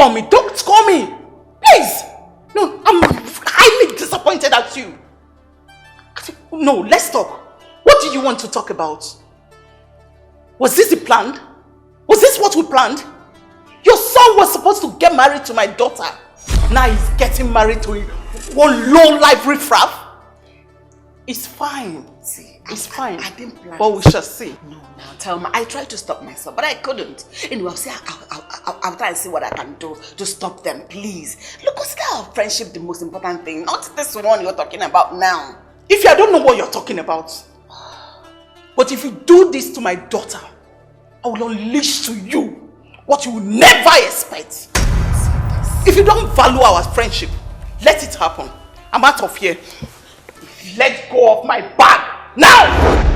call me. Don't call me. Please. No, I'm highly disappointed at you. No, let's talk. What do you want to talk about? Was this the plan? Was this what we planned? Your son was supposed to get married to my daughter. Now he's getting married to one low-life riffraff. It's fine. See, it's fine. I didn't plan. But we shall see. No, tell me. I tried to stop myself, but I couldn't. Anyway, I'll try and see what I can do to stop them, please. Look, consider our friendship the most important thing, not this one you're talking about now. If I don't know what you're talking about, but if you do this to my daughter, I will unleash to you what you will never expect. If you don't value our friendship, let it happen. I'm out of here. Let go of my bag now!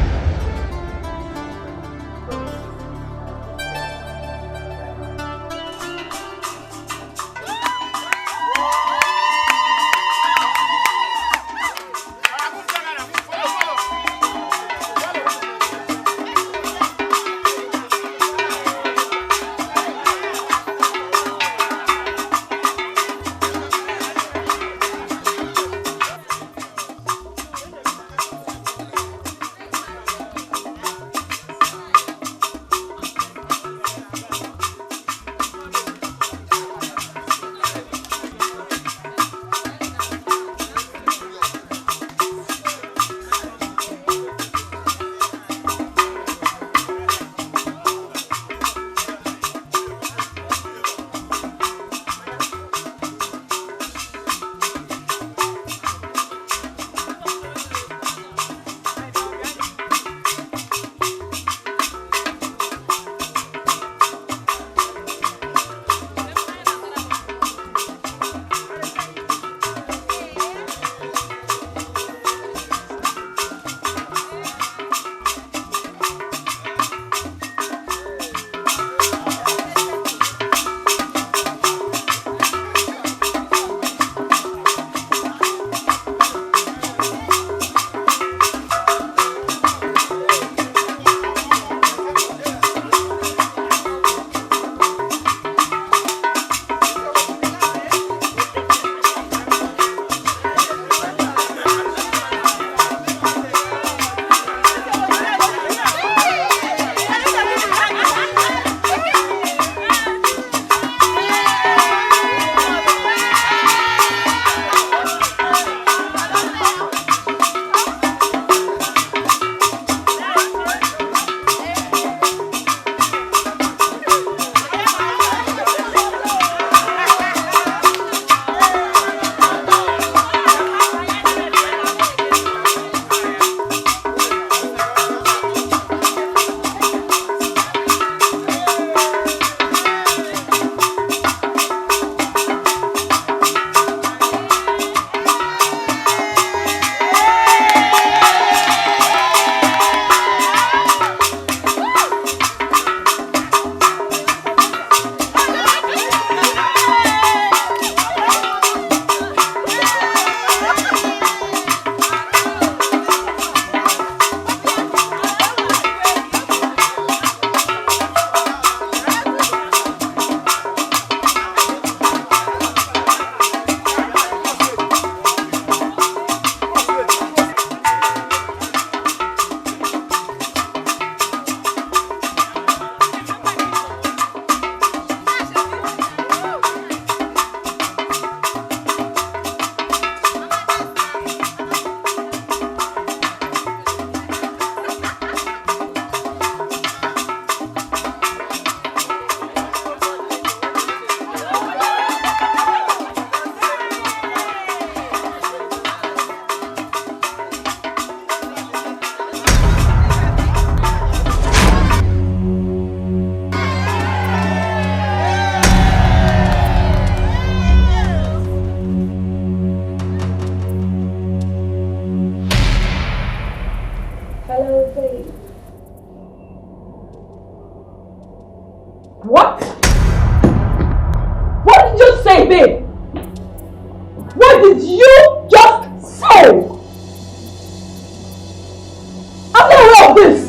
What? What did you say, babe? What did you just say? I'm not aware of this.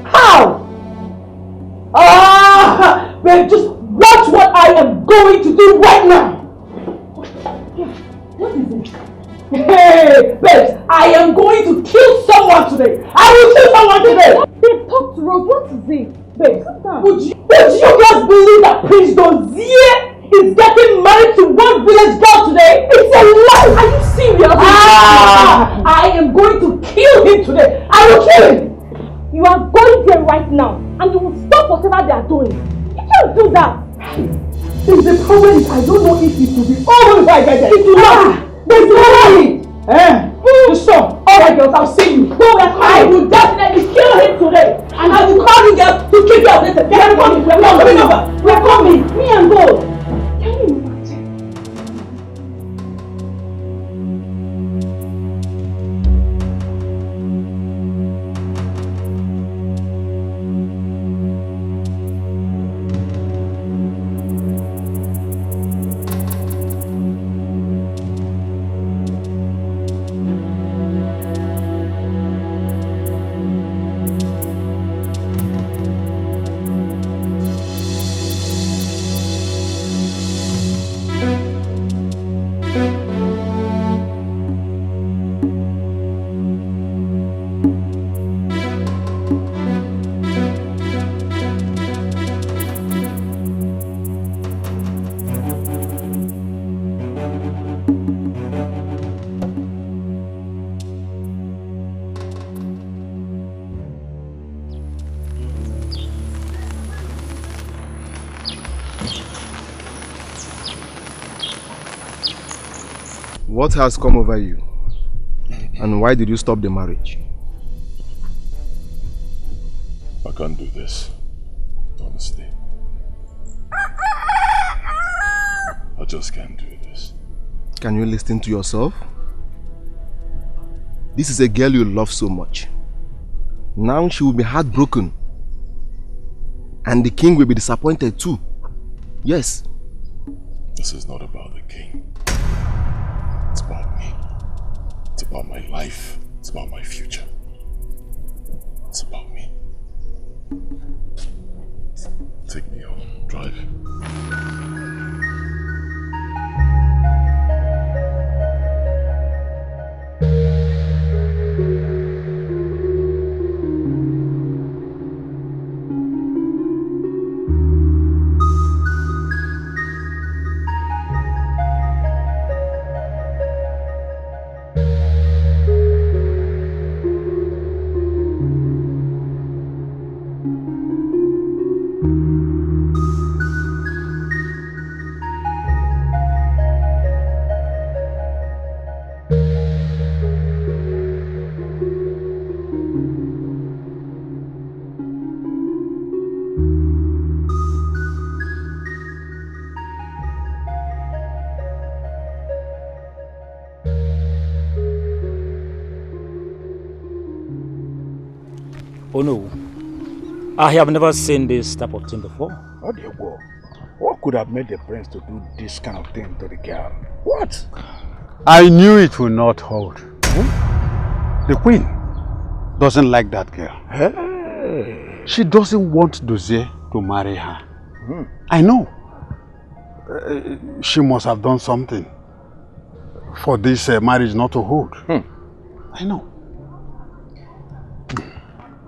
How? Babe, just watch what I going to do right now? What is it? Hey, babes, I am going to kill someone today. I will kill someone today. Babe, talk to Rose. What is it? Babe, would you just believe that Prince Dozier is getting married to one village girl today? It's a lie. Are you serious? I am going to kill him today. I will kill him. You are going there right now and you will stop whatever they are doing. You can't do that. The problem is I don't know if it will be over if I get there. It will not. There's no way. You stop. Alright girls, I'll see you. I will definitely kill him today. And I will call you girls to keep you updated. We're coming. We're coming over. We're coming. Me and gold. Can you imagine? What has come over you? And why did you stop the marriage? I can't do this, honestly. I just can't do this. Can you listen to yourself? This is a girl you love so much. Now she will be heartbroken. And the king will be disappointed too. Yes. This is not about the king. It's about me. It's about my life. It's about my future. It's about me. Take me home. Drive. Oh no, I have never seen this type of thing before. Oh dear, what could have made the prince to do this kind of thing to the girl? What? I knew it would not hold. The queen doesn't like that girl. Hey. She doesn't want Dozier to marry her. I know. She must have done something for this marriage not to hold. I know.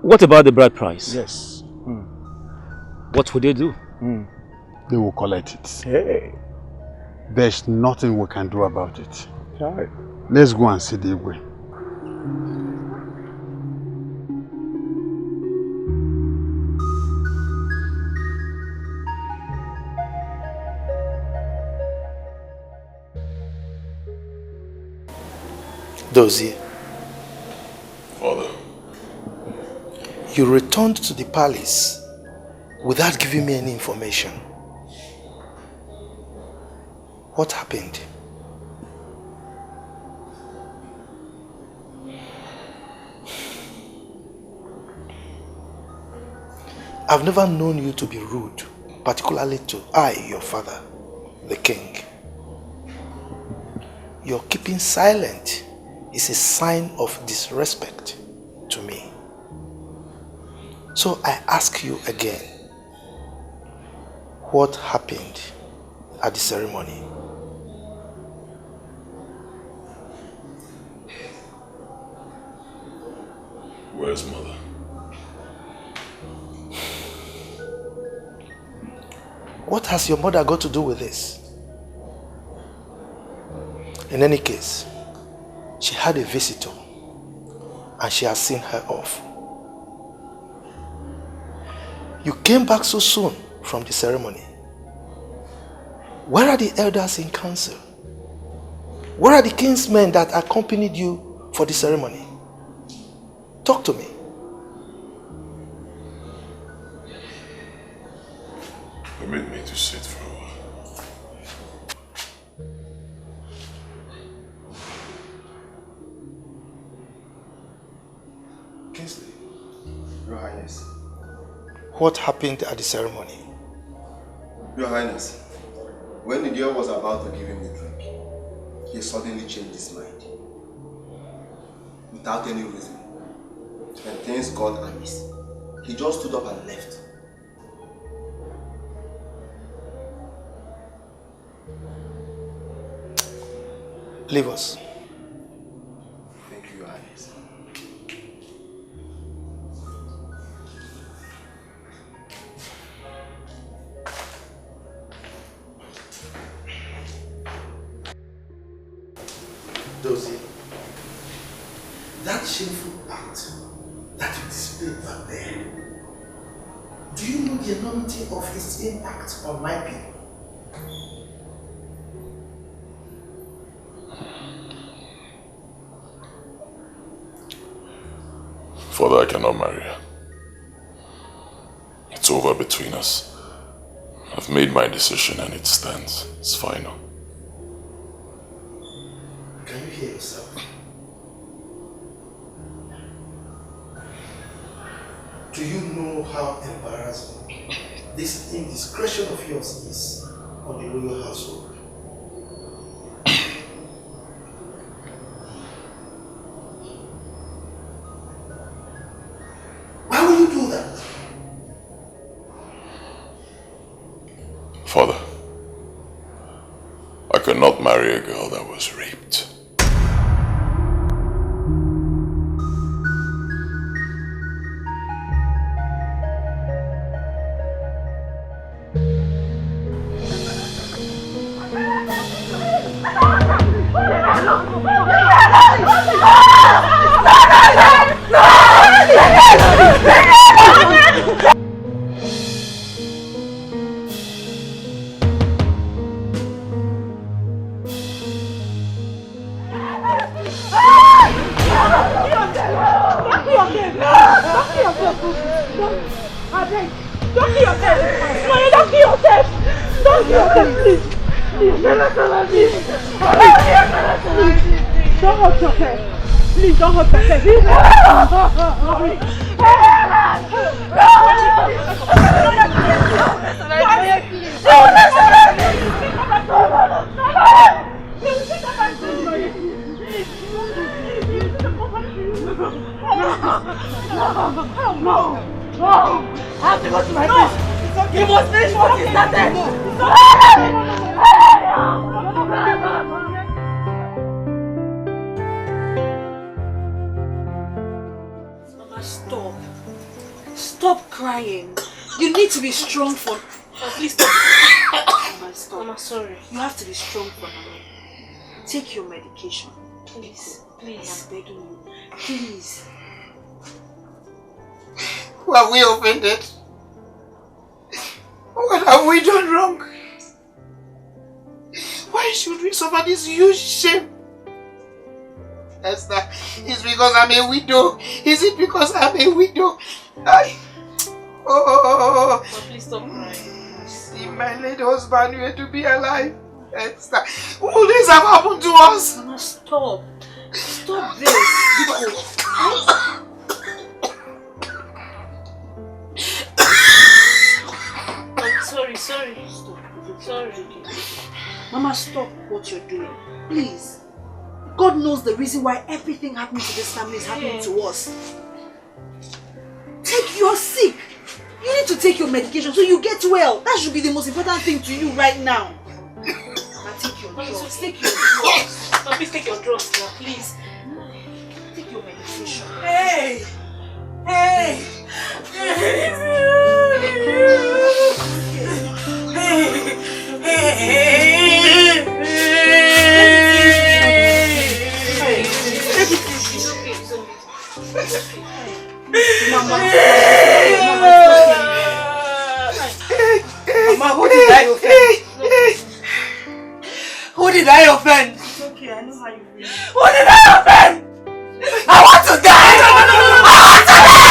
What about the bride price? Yes. What would they do? They will collect it. Hey. There's nothing we can do about it. Right. Let's go and see the Igwe. Dozier, Father. you returned to the palace without giving me any information. What happened? I've never known you to be rude, particularly to your father, the king. Your keeping silent is a sign of disrespect to me. So I ask you again, what happened at the ceremony? Where's mother? What has your mother got to do with this? In any case, she had a visitor and she has seen her off. You came back so soon from the ceremony. Where are the elders in council? Where are the kinsmen that accompanied you for the ceremony? Talk to me. Permit me to sit for a while. Kingsley, Your Highness. What happened at the ceremony? Your Highness, when the girl was about to give him the drink, he suddenly changed his mind. Without any reason. And things got amiss. He just stood up and left. Leave us. Thank you, Your Highness. Dozie, that shameful act that you displayed back there, do you know the enormity of its impact on my people? Father, I cannot marry her. It's over between us. I've made my decision and it stands. It's final. Can you hear yourself? Do you know how embarrassing this indiscretion of yours is on the royal household? Why will you do that? Father, I could not marry a girl that was raped. Stop crying. You need to be strong for... Please stop. Mama, stop. Mama, sorry. You have to be strong for Mama. Take your medication. Please. Please. I'm begging you. Please. Who have we offended? What have we done wrong? Why should we suffer this huge shame? Esther, it's because I'm a widow. Is it because I'm a widow? Oh, please stop crying. See my late husband were to be alive. Esther, all this have happened to us. Mama, stop. Stop this. I'm sorry. Stop. Sorry. Mama, stop what you're doing. Please. God knows the reason why everything happening to this family is happening to us. You're sick. You need to take your medication so you get well. That should be the most important thing to you right now. Take your drugs. Take your drugs. Mama, please take your drugs now, please. Take your medication. Hey! Hey! Mama, who did I offend? Who did I offend? It's okay, I know how you feel. Who did I offend? I want to die! I want to die!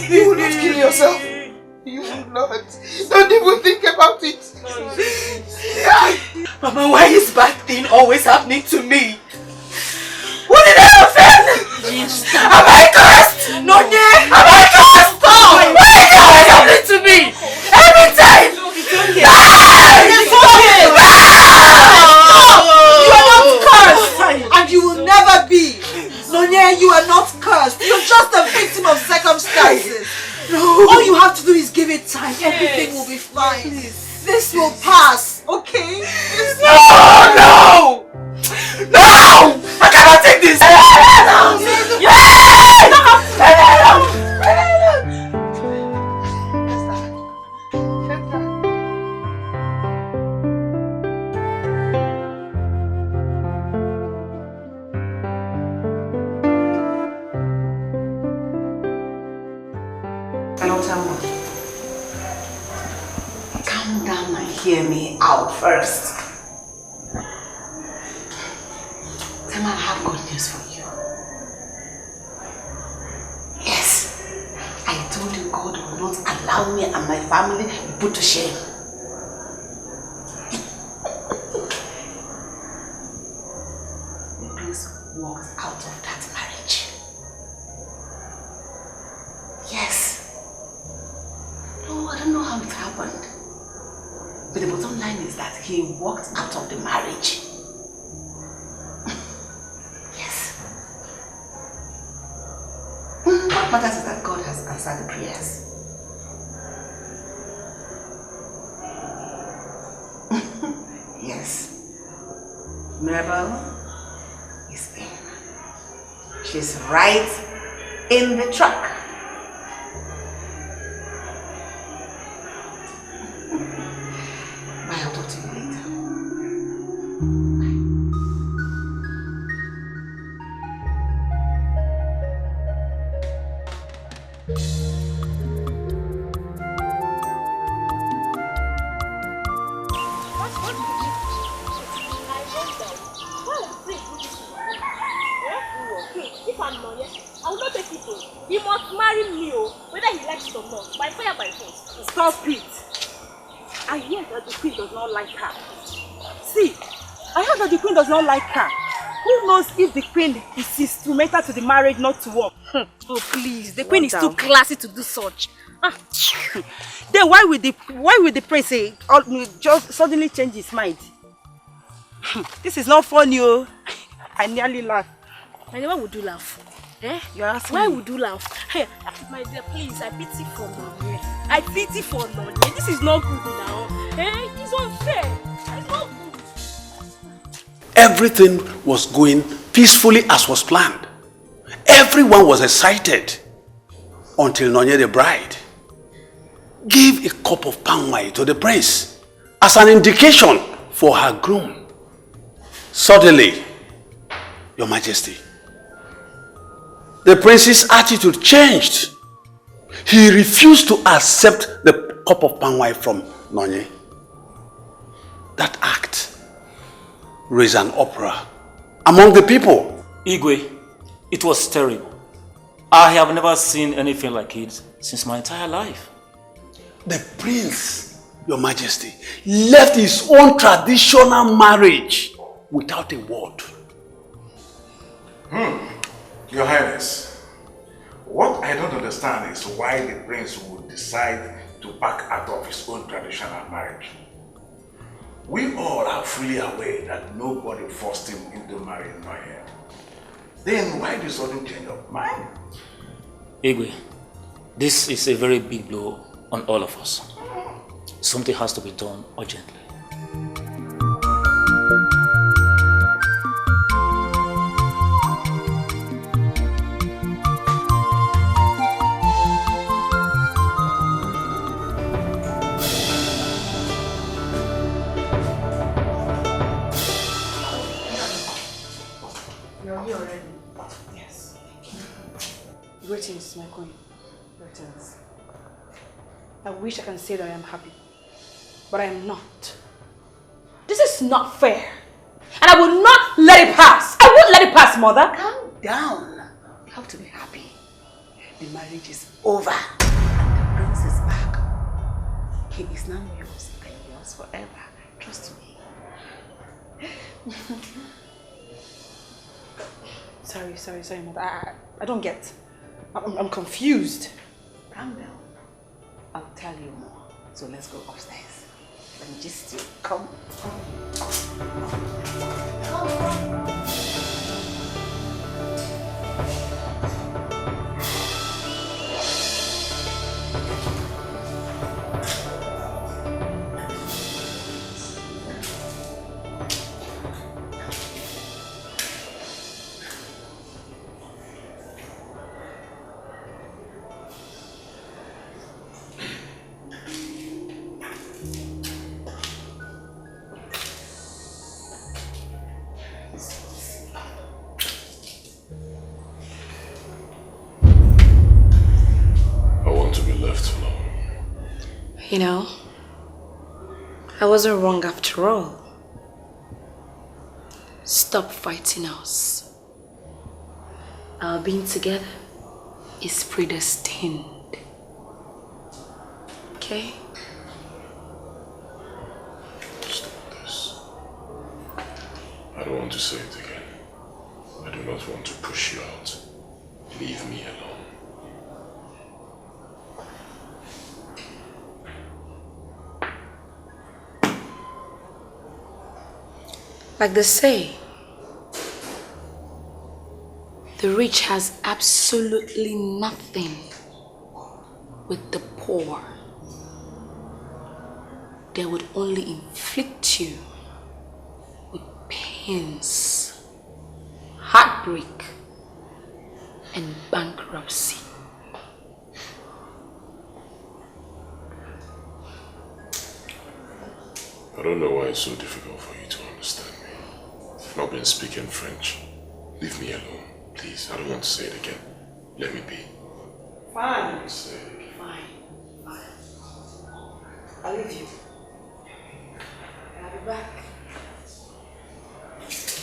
You will not kill yourself. You will not. Don't even think about it. Mama, why is bad thing always happening to me? What did I offend? Am I cursed? No, yeah. Am I cursed? Stop! Why is it always happening to me? Every time! It's okay. It's okay. You are not cursed. And you will never be. Nonya, you are not cursed. You're just a victim of circumstances. No. All you have to do is give it time. Everything will be fine. This will pass, okay? No! No! I cannot take this! Calm down and hear me out first. Tema, I have good news for you. Yes, I told you God will not allow me and my family to be put to shame. The prince walked out of that marriage. Yes. No, I don't know how it happened. But the bottom line is that he walked out of the marriage. Yes. What matters is that God has answered the prayers. Yes. Mirabelle is in. She's right in the truck. Bye, I'll talk to you later. If I'm not yet, I will not take it home. He must marry me, whether he likes it or not, by fire, by force. Stop it! I hear that the queen does not like her. See, I heard that the queen does not like her. Who knows if the queen is instrumental to the marriage not to work? Oh please, the queen is too classy to do such. Then why would the prince say, just suddenly change his mind? This is not funny, oh. I nearly laughed. And why would you laugh? Eh? You're asking why me. would you laugh? Hey, my dear, please, I pity for Nollywood. I pity for Nollywood. This is not good now. Eh? It's unfair. It's not good. Everything was going peacefully as was planned. Everyone was excited until Nonye the bride gave a cup of palm wine to the prince as an indication for her groom. Suddenly, Your Majesty, the prince's attitude changed. He refused to accept the cup of palm wine from Nonye. That act raised an uproar among the people. Igwe, it was terrible. I have never seen anything like it since my entire life. The prince, Your Majesty, left his own traditional marriage without a word. Your Highness, what I don't understand is why the prince would decide to back out of his own traditional marriage. We all are fully aware that nobody forced him into marrying Nollywood. Then why the sudden change of mind? Igwe, this is a very big blow on all of us. Something has to be done urgently. Greetings, my queen. Greetings. I wish I can say that I am happy, but I am not. This is not fair, and I will not let it pass. I won't let it pass, mother. Calm down. You have to be happy. The marriage is over, and the prince is back. He is now yours and yours forever. Trust me. Sorry, mother. I don't get. I'm confused. Calm down. I'll tell you more. So let's go upstairs. Let me just come. You know, I wasn't wrong after all. Stop fighting us. Our being together is predestined. Okay? Stop this. I don't want to say it again. I do not want to push you out. Leave me alone. Like they say, the rich has absolutely nothing with the poor. They would only inflict you with pains, heartbreak, and bankruptcy. I don't know why it's so difficult for you to understand me. I've not been speaking French. Leave me alone, please. I don't want to say it again. Let me be. Fine. Fine. I'll leave you. I'll be back.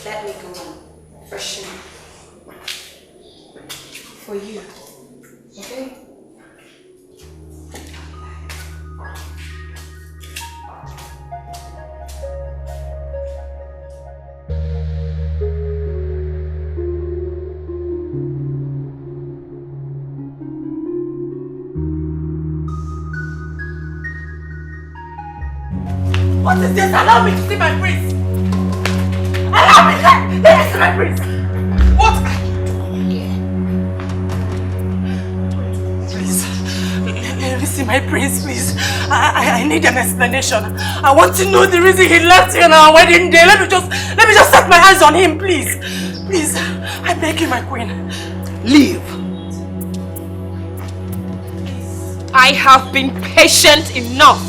Let me go and freshen for you. Okay? What is this? Allow me to see my prince! Allow me! Let me see my prince! What are you doing here? Please, let me see my prince, please. I need an explanation. I want to know the reason he left here on our wedding day. Let me just set my eyes on him, please. Please, I beg you, my queen. Leave. I have been patient enough.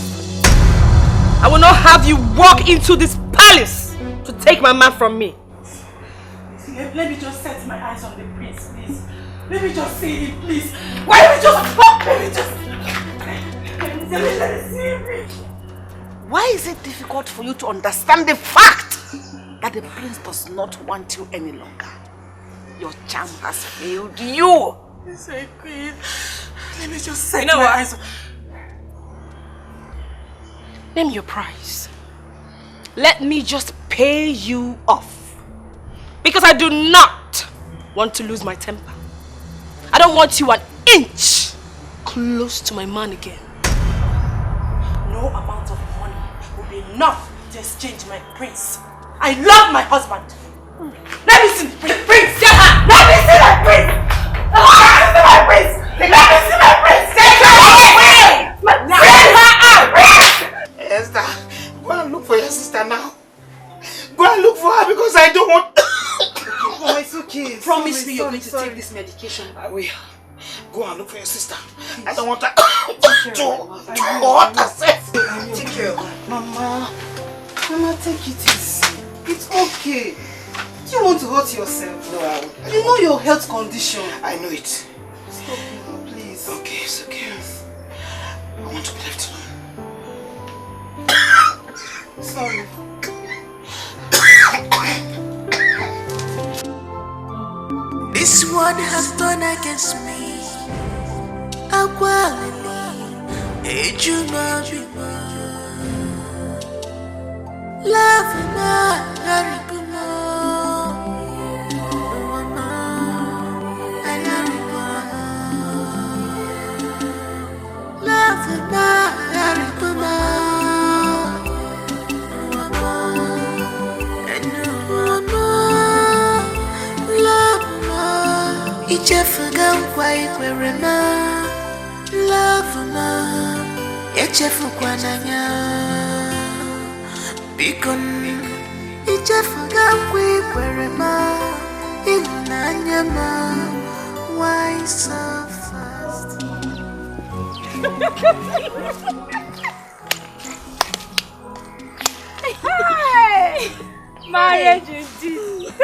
I will not have you walk into this palace to take my man from me. Let me just set my eyes on the prince, please. Let me just see him, please. Why don't we just talk? Let me see him, please. Why is it difficult for you to understand the fact that the prince does not want you any longer? Your charm has failed you. Yes, I queen. Let me just set my eyes on... Name your price. Let me just pay you off. Because I do not want to lose my temper. I don't want you an inch close to my man again. No amount of money will be enough to exchange my prince. I love my husband. Let me see the prince. Let me see my prince. Let me see my prince. Let me see my prince. Take her away. Bring her out. Esther, go and look for your sister now. Go and look for her because I don't want... Oh, it's okay. Promise me you're going to take this medication. I will. Go and look for your sister. I don't want her to hurt herself. Take care of her. Mama, take it easy. It's okay. Do you want to hurt yourself? No, I won't. You know your health condition. I know it. Stop, Mama, please. Okay, it's okay. Please. I want to be left alone. Sorry. This one has done against me. Love why so fast? Hey! Marriage indeed.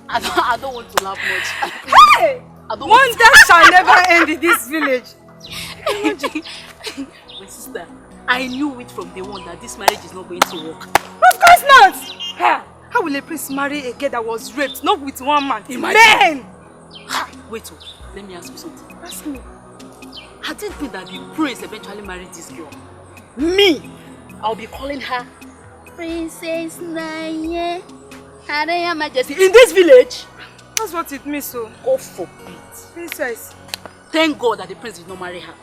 I don't want to laugh much. Hey! Wonder shall never end in this village. My sister, I knew it from day one that this marriage is not going to work. Of course not! How will a prince marry a girl that was raped, not with one man? Imagine. Men! Wait, let me ask you something. Ask me. I didn't think that the prince eventually married this girl. Me! I'll be calling her Princess Naye, Her Majesty in this village. That's what it means, so. God forbid. Princess. Thank God that the prince did not marry her.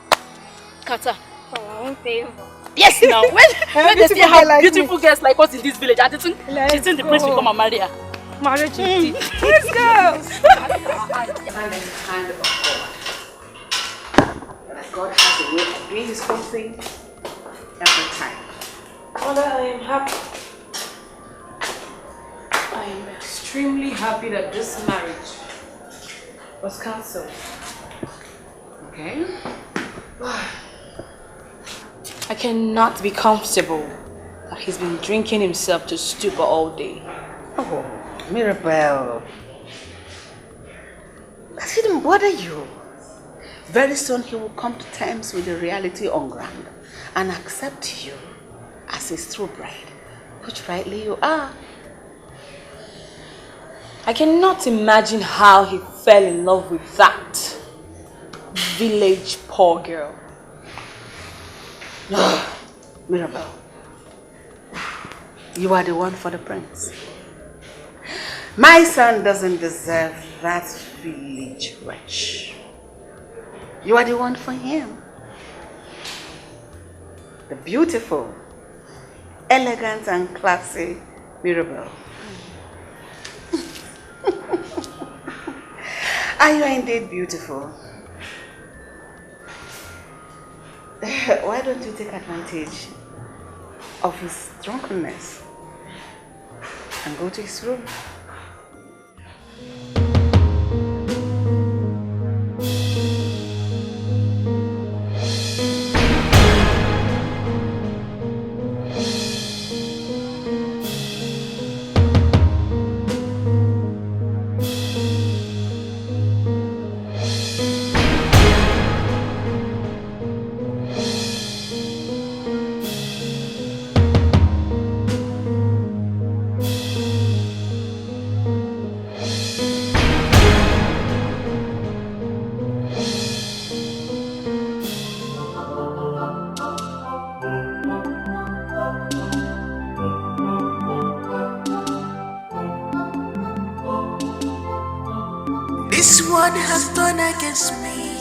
Kata. For our own favor. Yes, now. When they still have like beautiful girls like us in this village, I didn't think the prince will come and marry her. Marriage indeed. Let's go. I'm in the hand of God. That God has a way of doing his own thing every time. Mother, I am happy. I am extremely happy that this marriage was cancelled. Okay. I cannot be comfortable that he's been drinking himself to stupor all day. Oh, Mirabelle. That didn't bother you. Very soon he will come to terms with the reality on ground and accept you as his true bride, which rightly you are. I cannot imagine how he fell in love with that village poor girl. Mirabelle, you are the one for the prince. My son doesn't deserve that village wretch. You are the one for him. The beautiful, elegant and classy Mirabelle. Are you indeed beautiful? Why don't you take advantage of his drunkenness and go to his room? This one has done against me.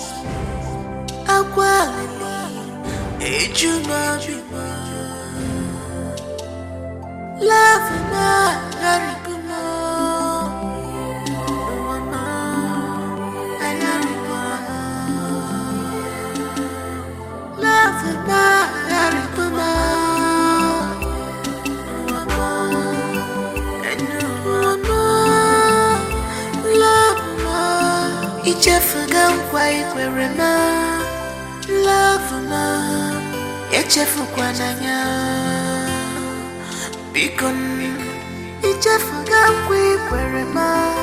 Agwalili, ejuna bima. Love Ichefuga kwa ikwerema Love ma Echefu kwa nanya Bikon Ichefuga kwa ikwerema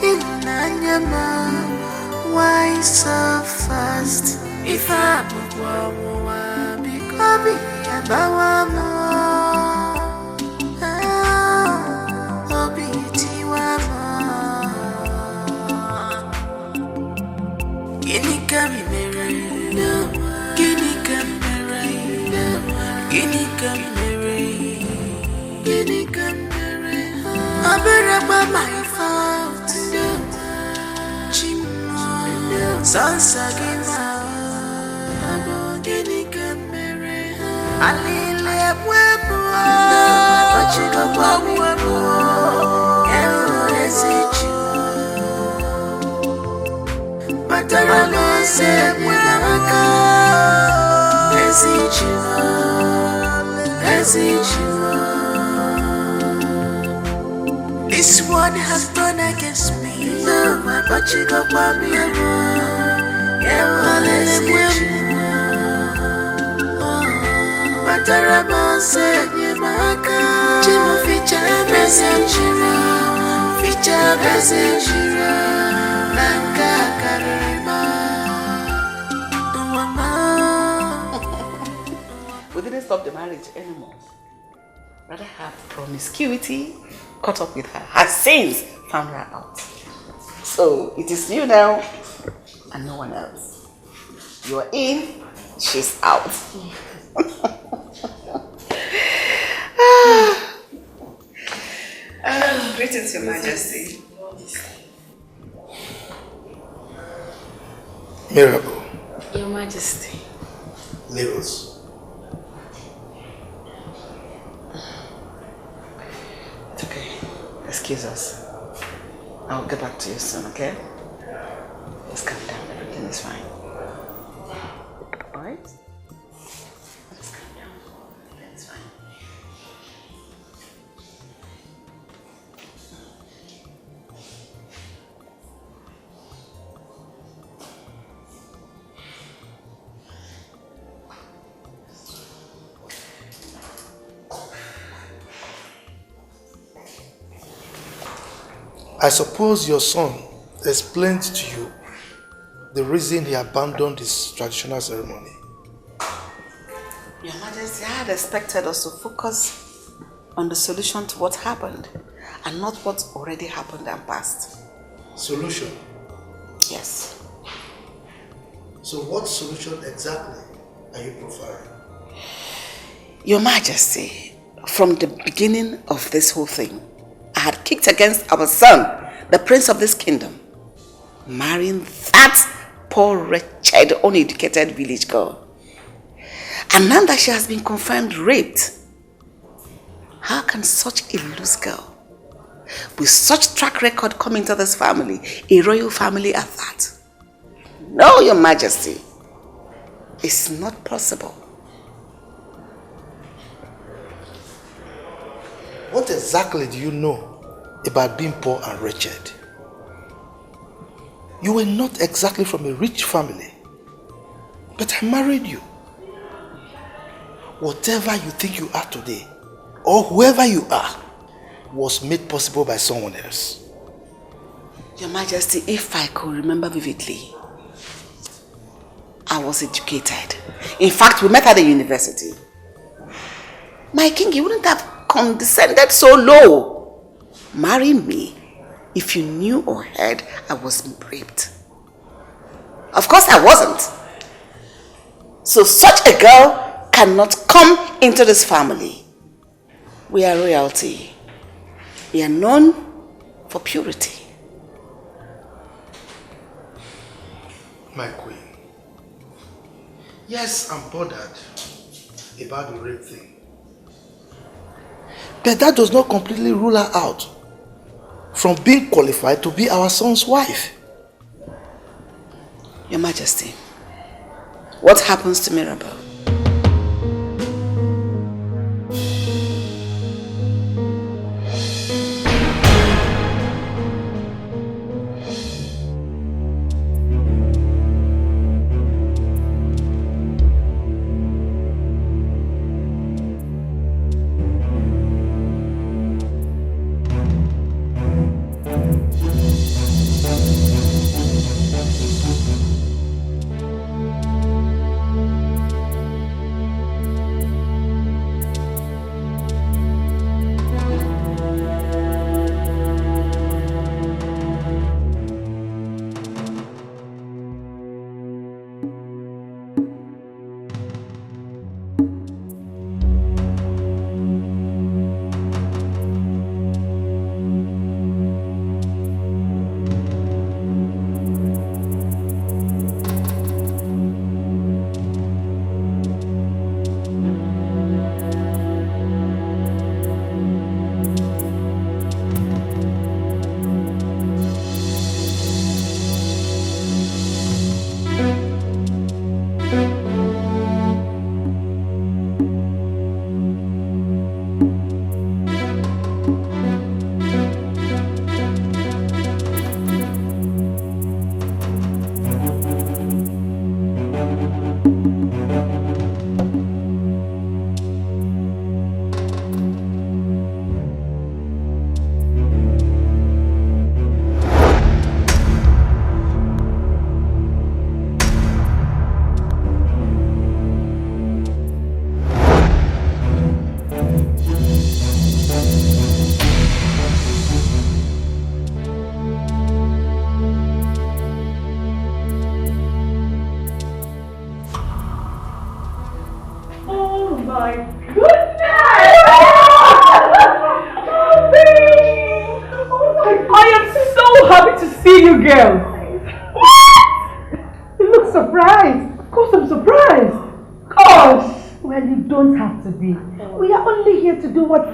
Inanya ma Why so fast If I bukwa mwa Bikon Abi yabawa mo Obi tiwa mo Gini kamera, gini kamera, gini kamera, gini kamera. Aberapa my fault. Chimo, sansa gima. Gini kamera. Alile webo. Achiga webo. Elo esichu. Mataralo se mwaka Esichima This one has done against me No, my bachiga babi Mataralo se mwaka Chimo ficha Esichima Ficha Esichima Nanga We didn't stop the marriage anymore. Rather have promiscuity caught up with her. Her sins found her out. So it is you now and no one else. You're in, she's out. Greetings, Your Majesty. Mirabelle. Your Majesty. Leave us. It's okay. Excuse us. I'll get back to you soon, okay? Just calm down. Everything is fine. Alright? Just calm down. Everything's fine. I suppose your son explained to you the reason he abandoned his traditional ceremony. Your Majesty, I had expected us to focus on the solution to what happened and not what already happened and passed. Solution? Yes. So what solution exactly are you providing? Your Majesty, from the beginning of this whole thing, I had kicked against our son, the prince of this kingdom, marrying that poor, wretched, uneducated village girl. And now that she has been confirmed raped, how can such a loose girl, with such track record, come into this family, a royal family at that? No, Your Majesty, it's not possible. What exactly do you know about being poor and wretched? You were not exactly from a rich family, but I married you. Whatever you think you are today, or whoever you are, was made possible by someone else. Your Majesty, if I could remember vividly, I was educated. In fact, we met at the university. My king, you wouldn't have condescended so low. Marry me if you knew or heard I was raped. Of course I wasn't. So such a girl cannot come into this family. We are royalty. We are known for purity. My queen, yes, I'm bothered about the rape thing. But that does not completely rule her out from being qualified to be our son's wife. Your Majesty, what happens to Mirabelle?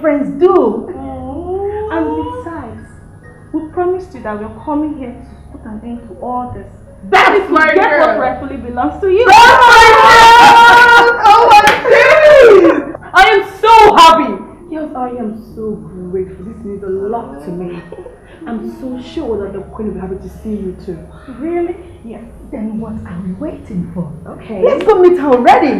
Friends do. And besides, we promised you that we're coming here to put an end to all this. That is my girl. What rightfully belongs to you. That's my girl! Oh my God! I am so happy. Yes, I am so grateful. This means a lot to me. I'm so sure that the Queen will be happy to see you too. Really? Yes. Then what are we waiting for? Okay. Let's go meet her already.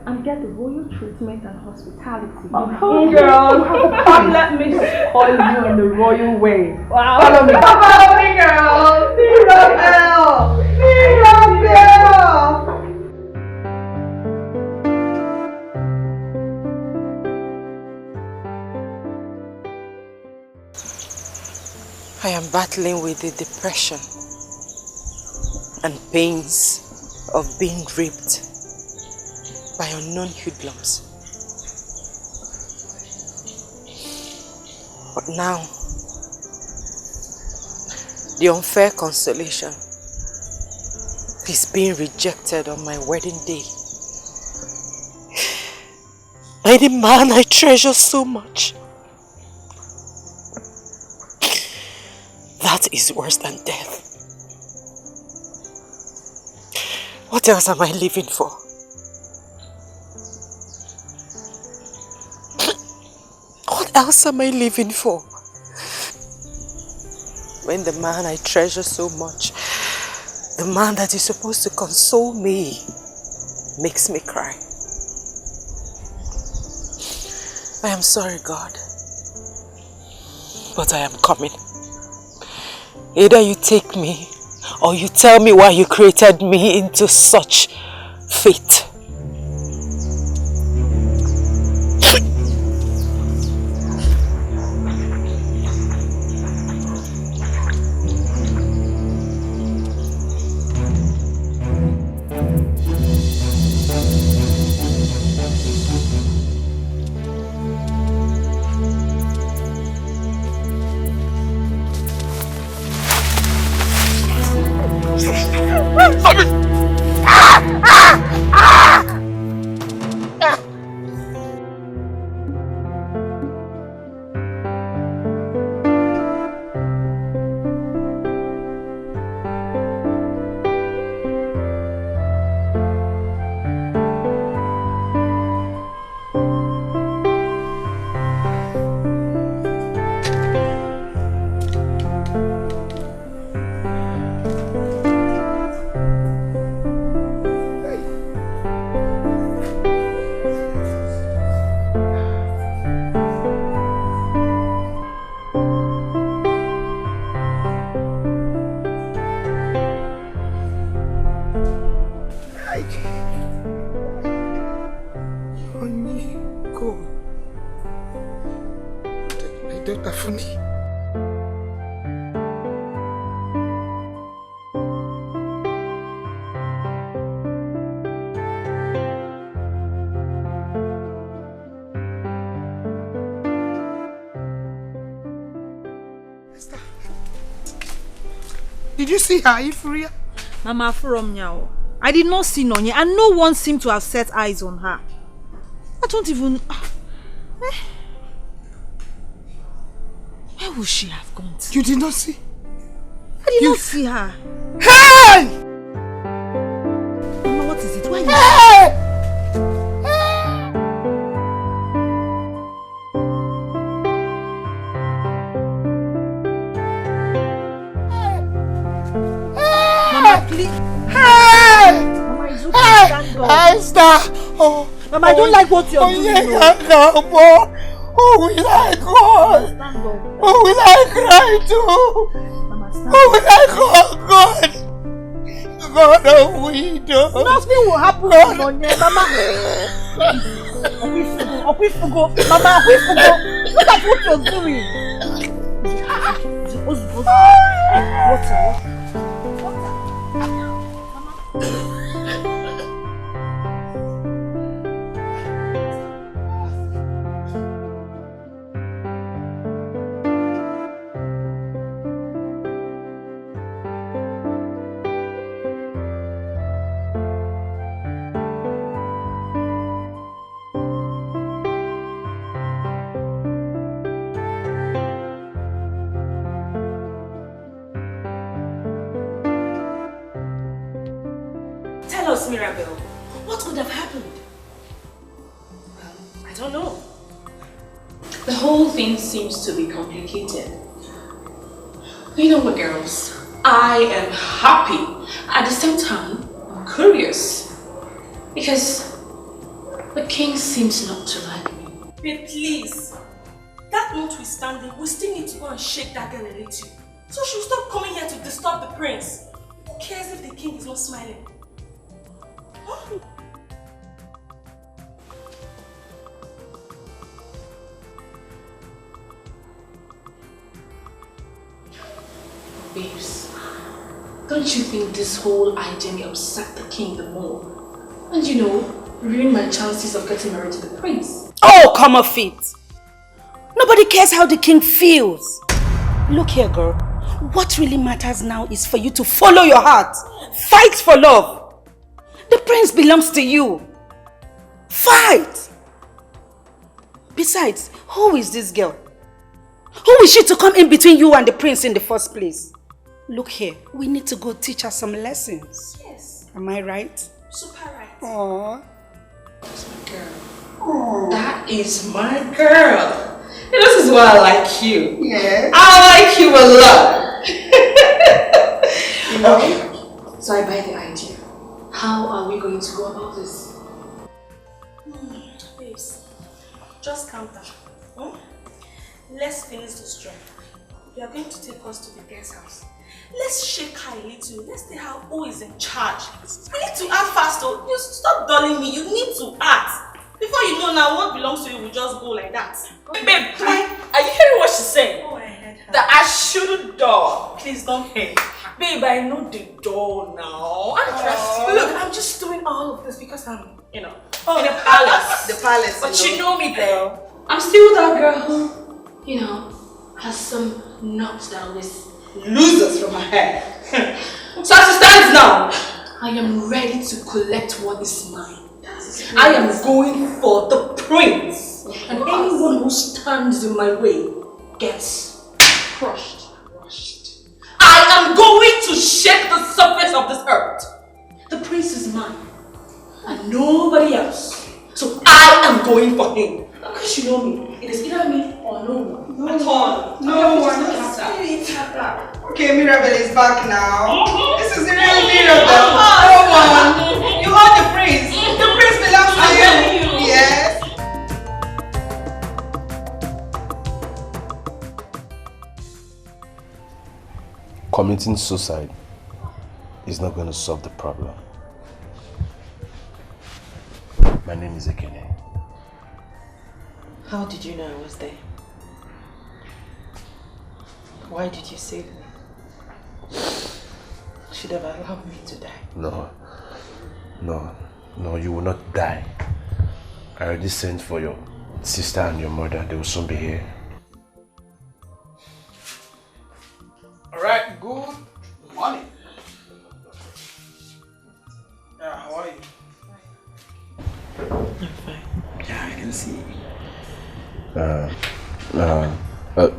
And get the royal treatment and hospitality. Oh, girl. Come, let me spoil you in the royal way. Wow. Follow me. Follow me, girl. Mirabelle. Mirabelle. I am battling with the depression and pains of being raped by unknown hoodlums. But now, the unfair consolation is being rejected on my wedding day by the man I treasure so much. That is worse than death. What else am I living for? What else am I living for? When the man I treasure so much, the man that is supposed to console me, makes me cry. I am sorry, God, but I am coming. Either you take me, or you tell me why you created me into such fate. Did you see her, Ifria? Mama, from now, I did not see Nonye, and no one seemed to have set eyes on her. I don't even... Where would she have gone to? You did not see? I did not see her. Hey! Mama, what is it? Why Mama, please. Hey! Mama, it's okay. Stand up. Esther! Oh, Mama, I don't like what you're doing. Oh, will I cry? Oh, will I cry too? Oh, will I call God? God of widow. Nothing will happen to Nonye, Mama. Okwifugo. Mama, Okwifugo. Look at what you're doing. Water. Tell us, Mirabelle, what could have happened? I don't know. The whole thing seems to be complicated. You know what, girls? I am happy. At the same time, I'm curious. Because the king seems not to like me. Babe, please. That notwithstanding, we still need to go and shake that girl a little. So she'll stop coming here to disturb the prince. Who cares if the king is not smiling? Babes, don't you think this whole idea may upset the king the more? And you know, ruin my chances of getting married to the prince? Oh, come off it! Nobody cares how the king feels. Look here, girl. What really matters now is for you to follow your heart. Fight for love. The prince belongs to you. Fight! Besides, who is this girl? Who is she to come in between you and the prince in the first place? Look here, we need to go teach her some lessons. Yes. Am I right? Super right. Aww. That's my girl. That is my girl. This is why I like you. Yeah. I like you a lot. Okay. So I buy the idea. How are we going to go about this? Babes, just calm down. Let's finish this job. You are going to take us to the guest house. Let's shake her a little. Let's see how who is in charge. We need to act fast though. You stop dulling me. You need to act. Before you know now what belongs to you will just go like that. Babe, are you hearing what she's saying? Oh, I heard her. That I shouldn't door. Please don't hate. Babe, I know the door now. Look, I'm just doing all of this because I'm, in a palace. The palace. But you know me, girl. I'm still that girl who, has some knots that always loses from her hair. So as it stands now, I am ready to collect what is mine. I am going for the prince. And anyone who stands in my way gets crushed. I am going to shake the surface of this earth. The prince is mine. And nobody else. So I am going for him. Because you know me, it is either me or no one. At all. No one. Okay, Mirabelle is back now. This is the real Mirabelle. No one. You are the prince. The prince belongs to you. Yes. Committing suicide is not going to solve the problem. My name is Ekene. How did you know I was there? Why did you save me? You should have allowed me to die. No, you will not die. I already sent for your sister and your mother. They will soon be here. Alright, good morning. How are you? I'm fine. Yeah, I can see.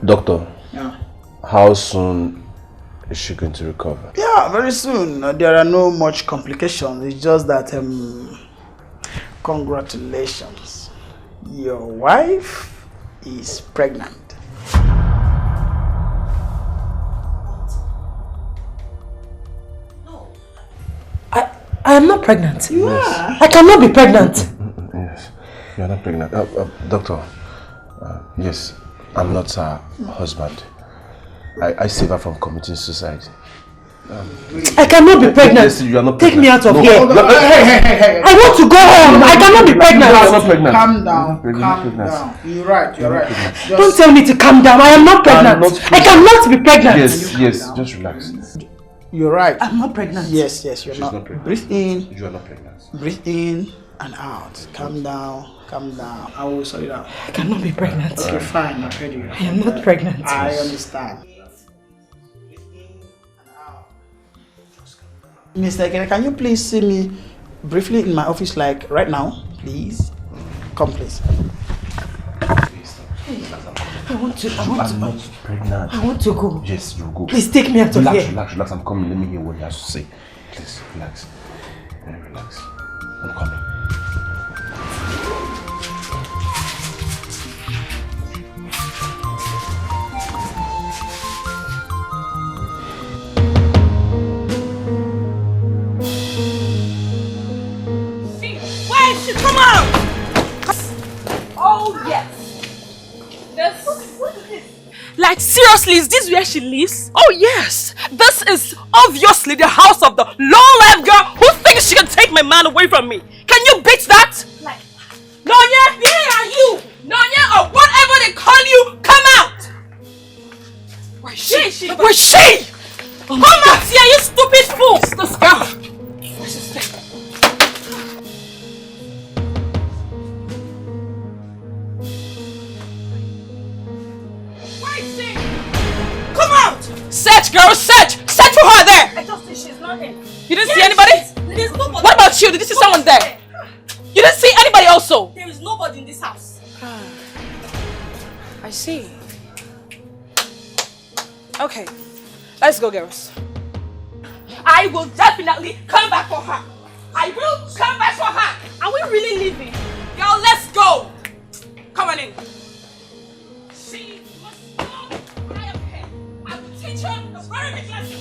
Doctor. Yeah. How soon is she going to recover? Yeah, very soon. There are no much complications. It's just that congratulations. Your wife is pregnant. I am not pregnant. You are. I cannot be pregnant. Yes, you are not pregnant. Doctor, yes, I'm not her husband. I saved her from committing suicide. I cannot be pregnant. Yes, you are not pregnant. Take me out of here. Hey. I want to go home. I cannot be pregnant. You are not pregnant. Calm down. Calm down. You're right. Don't tell me to calm down. I am not pregnant. I cannot be pregnant. Yes, just relax. You're right. I'm not pregnant. Yes, you're not. Breathe in. You are not pregnant. Breathe in and out. Calm down. I will sort it out. I cannot be pregnant. Okay, fine. I heard you. I am not pregnant. I understand. Mr. Ekene, can you please see me briefly in my office, like right now, please? Come, please. I want to. I'm not pregnant. I want to go. Yes, you go. Please take me out of here. Relax. I'm coming. Let me hear what you have to say. Please, relax. Very relax. I'm coming. Where is she? Come out! Oh, yes. What is this? Like, seriously, is this where she lives? Oh, yes. This is obviously the house of the low-life girl who thinks she can take my man away from me. Can you beat that? Like, Nonya, where are you? Nonya, or whatever they call you, come out! Where's she? Where's she? Come out here, you stupid fool! This girl. Where's she staying? Come out! Search, girl, search! Search for her there! I just see she's not here. You didn't see anybody? There's nobody. What about you? Did you see someone there? You didn't see anybody also? There is nobody in this house. I see. Okay, let's go, girls. I will definitely come back for her. I will come back for her. Are we really leaving? Girl, let's go. Come on in. She must know I am here. I will teach her a very big lesson.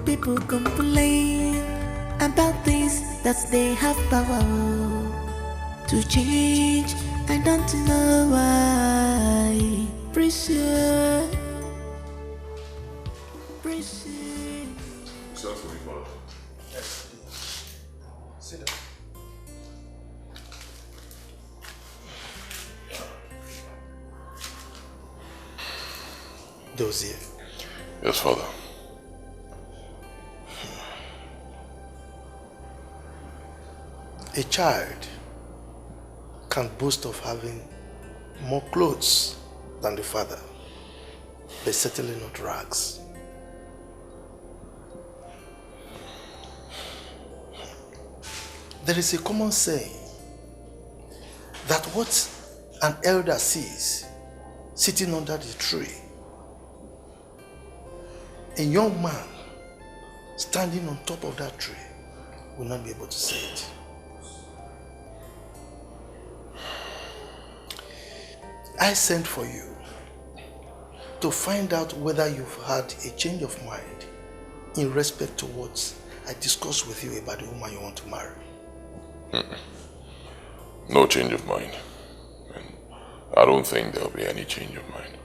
People complain about things that they have power to change. I don't know why. Pressure. Sit down. Dozier. Yes, Father. A child can boast of having more clothes than the father, but certainly not rags. There is a common saying that what an elder sees sitting under the tree, a young man standing on top of that tree will not be able to see it. I sent for you to find out whether you've had a change of mind in respect to what I discussed with you about the woman you want to marry. No change of mind. And I don't think there'll be any change of mind.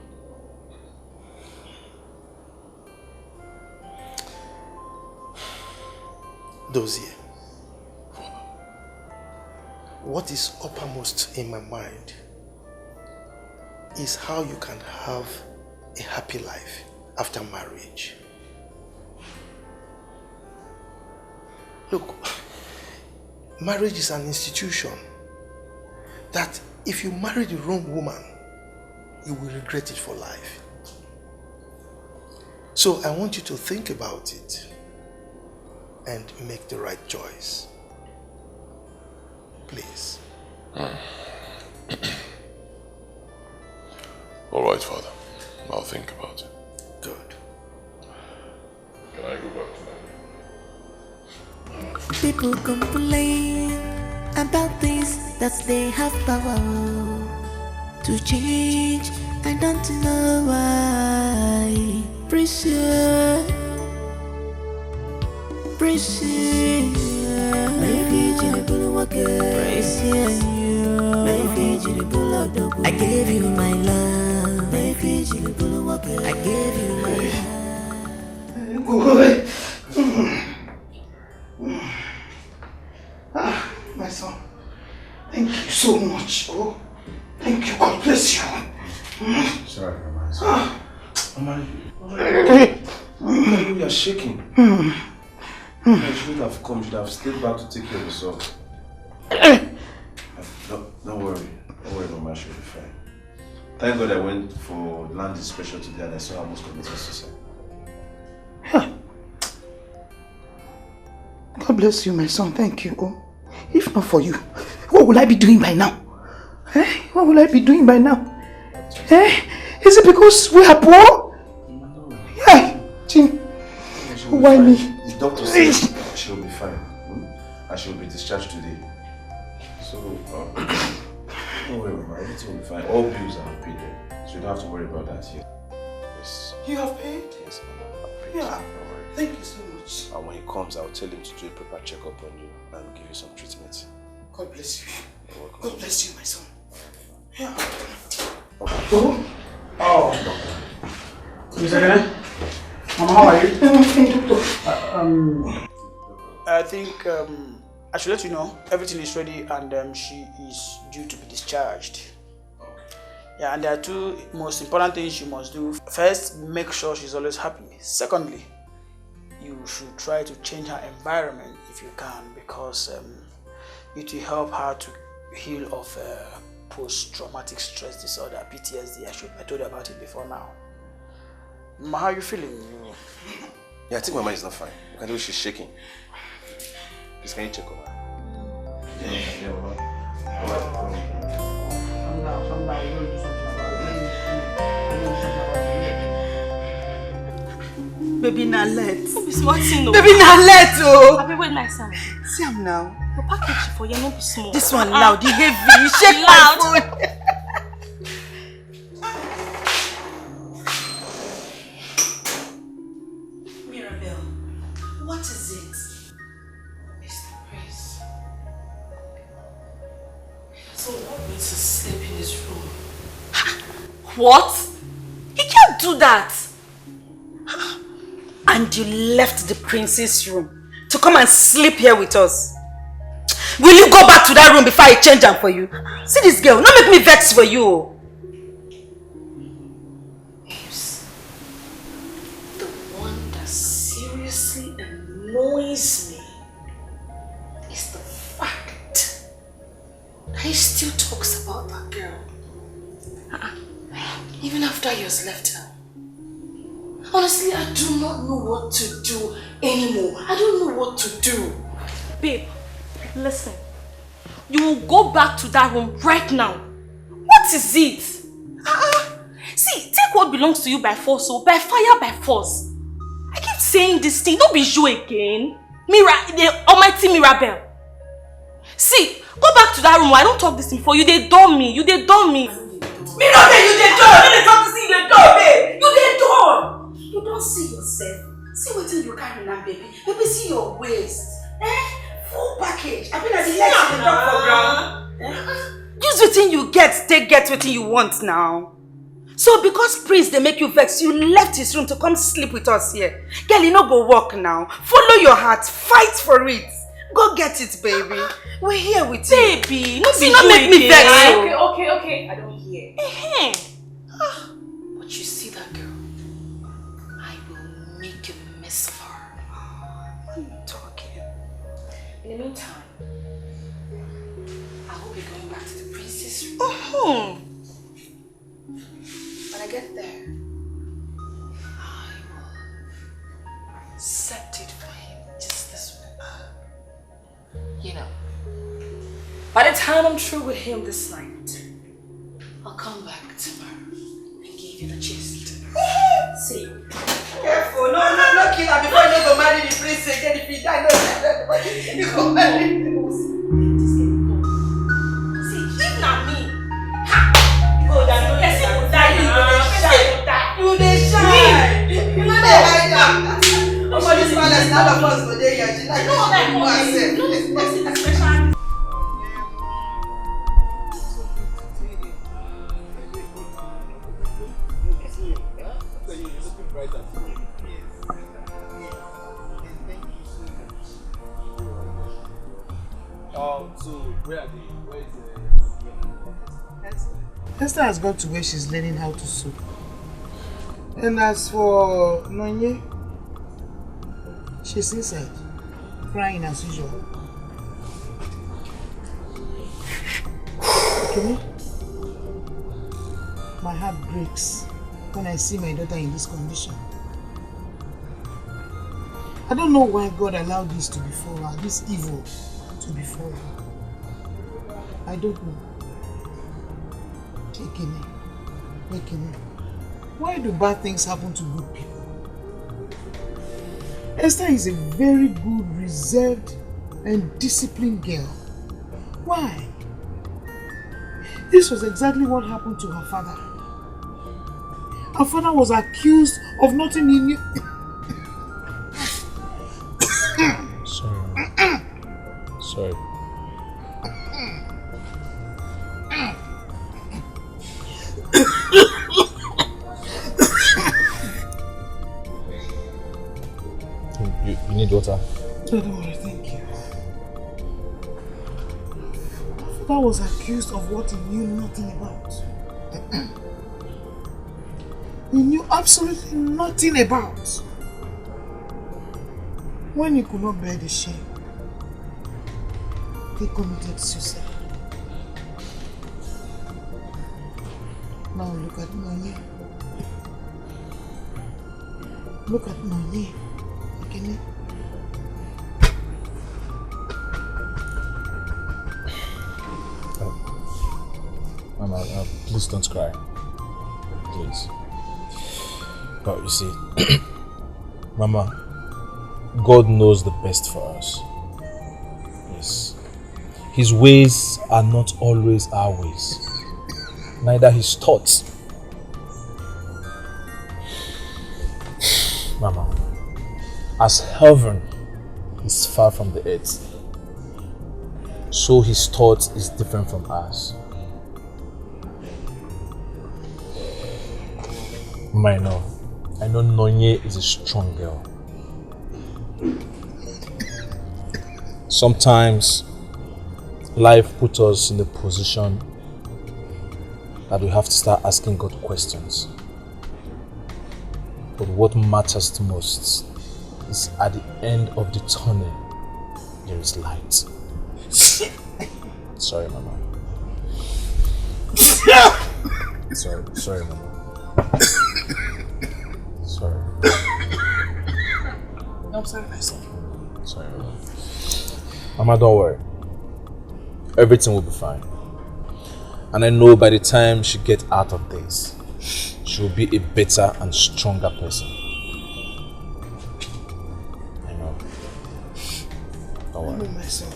Dozier, what is uppermost in my mind is how you can have a happy life after marriage. Look, marriage is an institution that if you marry the wrong woman, you will regret it for life. So I want you to think about it and make the right choice. Please. All right, Father. I'll think about it. Good. Can I go back to my... People complain about things that they have power to change. I don't know why. Pressure. I gave you my love. I gave you my love. My son, thank you so much. Oh, thank you. God bless you. Sorry, Mama. You are shaking. You shouldn't have come. You should have stayed back to take care of yourself. Don't worry. Don't worry, Mama. She'll be fine. Thank God I went for land inspection today and I saw almost committed suicide. God bless you, my son. Thank you. Oh, if not for you, what will I be doing by now? What will I be doing by now? Is it because we are poor? No. Yeah, Tim. Why me? The doctor says she'll be fine. And she'll be discharged today. So, don't worry, Mama. Everything will be fine. All bills are paid. So you don't have to worry about that here. Yes. You have paid? Yes, Mama. I've paid. Yeah. Don't worry. Thank you so much. And when he comes, I'll tell him to do a proper checkup on you and give you some treatment. God bless you. You're welcome. God bless you, my son. Yeah. Oh. Miss Agane? Mama, how are you? I think I should let you know everything is ready and she is due to be discharged. Yeah, and there are two most important things you must do. First, make sure she's always happy. Secondly, you should try to change her environment if you can, because it will help her to heal of post-traumatic stress disorder, PTSD. I told you about it before now. Mama, how are you feeling? Yeah, I think Mama is not fine. You can do she's shaking. Please, can you check on her? Yeah, Mama. Come now, we're going to do something about it. Baby, now let. Don't be smart, no. Baby, now let, oh. Abi, wait, my son. See him now. The package for you, not be small. This one loud, the heavy. Shake my phone. Mirabelle, what is it? Mr. Prince. So what means to sleep in this room? What? He can't do that. And you left the prince's room to come and sleep here with us. Will you go back to that room before I change them for you? See this girl, don't make me vex for you. The one that seriously annoys me is the fact that he still talks about that girl. Even after he has left her. Honestly, I do not know what to do anymore. I don't know what to do. Babe, listen. You will go back to that room right now. What is it? See, take what belongs to you by force, or by fire, by force. I keep saying this thing. Don't be you again. The almighty Mirabelle. See, go back to that room. I don't talk this thing for you. They dumb me. You they dumb me. Mirabelle, you they dumb. You they talk to see you they dumb, babe. You they dumb. You don't see yourself. See what you carry now, baby. Baby, see your waist. Full package. I mean, as the legs in the top for ground. Use the thing you get, get what you want now. So because Prince they make you vex, you left his room to come sleep with us here. Girl, you no go walk now. Follow your heart, fight for it. Go get it, baby. We're here with you. Baby, no make me vex. Okay. I don't hear. But you see that girl, I will make a mess of her. What are you talking? In the meantime, I will be going back to the princess room. Oh. When I get there, I will set it for him just this way. You know, by the time I'm through with him this night, I'll come back tomorrow and give you the gist. See? Careful, no kill her before you go marry the prince again. If you die, no, you go marry him. See, if not me, go down, person will die, you dey shine. You know they hide am. Somebody's palace, none of us go there yet. She like no, special. So where are they? Where is Esther has got to where she's learning how to sew. And as for Nonye, she's inside, crying as usual. Okay? My heart breaks when I see my daughter in this condition. I don't know why God allowed this to befall her, this evil to befall her. I don't know. Ekene, why do bad things happen to good people? Esther is a very good, reserved and disciplined girl. Why? This was exactly what happened to her father. Her father was accused of nothing he knew. Sorry. You need water? No, don't worry, thank you. Her father was accused of what he knew nothing about. He knew absolutely nothing about. When he could not bear the shame, he committed suicide. Now look at Nonye. Look at Nonye. Okay? Mama, please don't cry. Please. But you see, Mama, God knows the best for us. Yes. His ways are not always our ways. Neither his thoughts. Mama, as heaven is far from the earth, so his thought is different from ours. Mama, I know Nonye is a strong girl. Sometimes life puts us in a position that we have to start asking God questions. But what matters the most is at the end of the tunnel, there is light. Sorry, Mama. Sorry, Mama. Sorry. I'm sorry, my son. Sorry, Mama. Mama, don't worry. Everything will be fine. And I know by the time she gets out of this, she will be a better and stronger person. I know. Don't worry. I know, my son.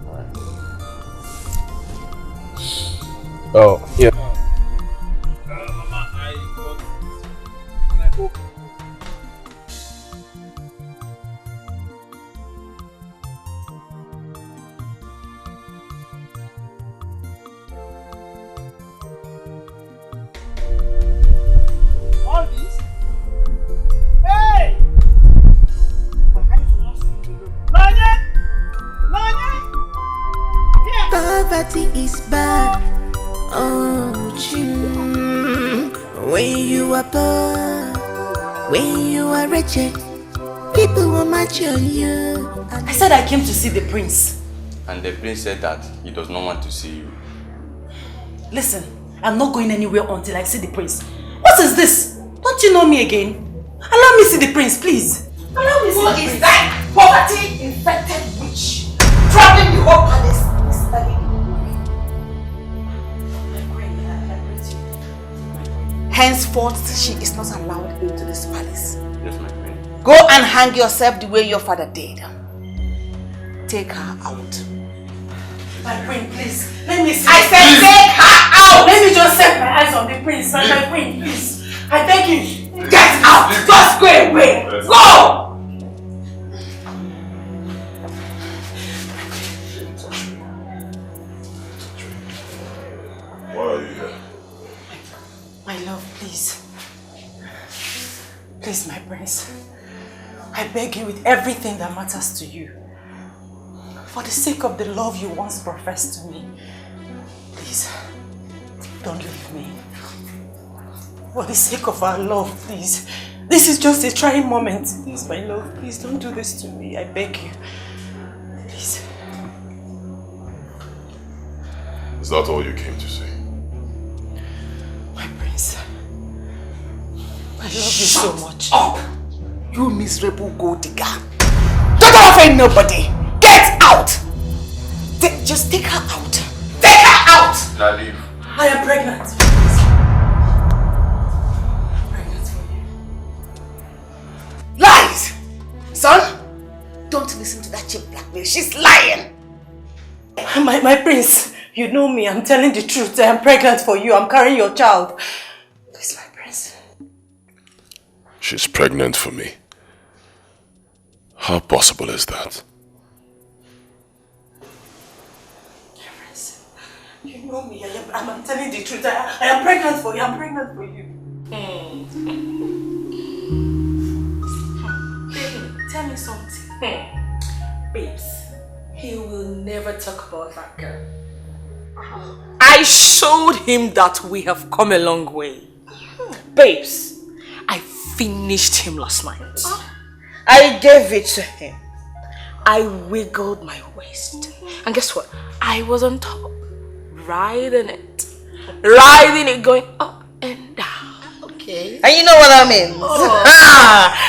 Alright. Oh, yeah. Mama, I got this. And I hope. All this? Hey! Poverty is bad. Oh, when you you are poor, when you are wretched, people will match on you. I said I came to see the prince. And the prince said that he does not want to see you. Listen, I'm not going anywhere until I see the prince. What is this? Don't you know me again? Allow me see the prince, please. Allow me see the prince. Who is that poverty-infected witch traveling the whole palace? Henceforth, she is not allowed into this palace. Yes, my friend. Go and hang yourself the way your father did. Take her out. My queen, please. Let me see. I said take her out! Let me just set my eyes on the prince. My queen, please. I beg you. Get out! Just go away! Go! Why are you here? My love, please. Please, my prince. I beg you with everything that matters to you. For the sake of the love you once professed to me. Please, don't leave me. For the sake of our love, please. This is just a trying moment. Please, my love, please don't do this to me. I beg you. Please. Is that all you came to say? My prince. I love you so much. Up! You miserable gold digger. Don't offend nobody. Get out! Just take her out. Take her out! Now leave. I am pregnant. Lies! Son, don't listen to that cheap blackmail. She's lying. My prince, you know me. I'm telling the truth. I am pregnant for you. I'm carrying your child. Please, my prince. She's pregnant for me. How possible is that? You know me. I'm telling the truth. I am pregnant for you. I'm pregnant for you. Baby, tell me something. Babes, he will never talk about that girl. I showed him that we have come a long way. Babes, I finished him last night. I gave it to him. I wiggled my waist. And guess what? I was on top, riding it, going up and down. Okay. And you know what that means?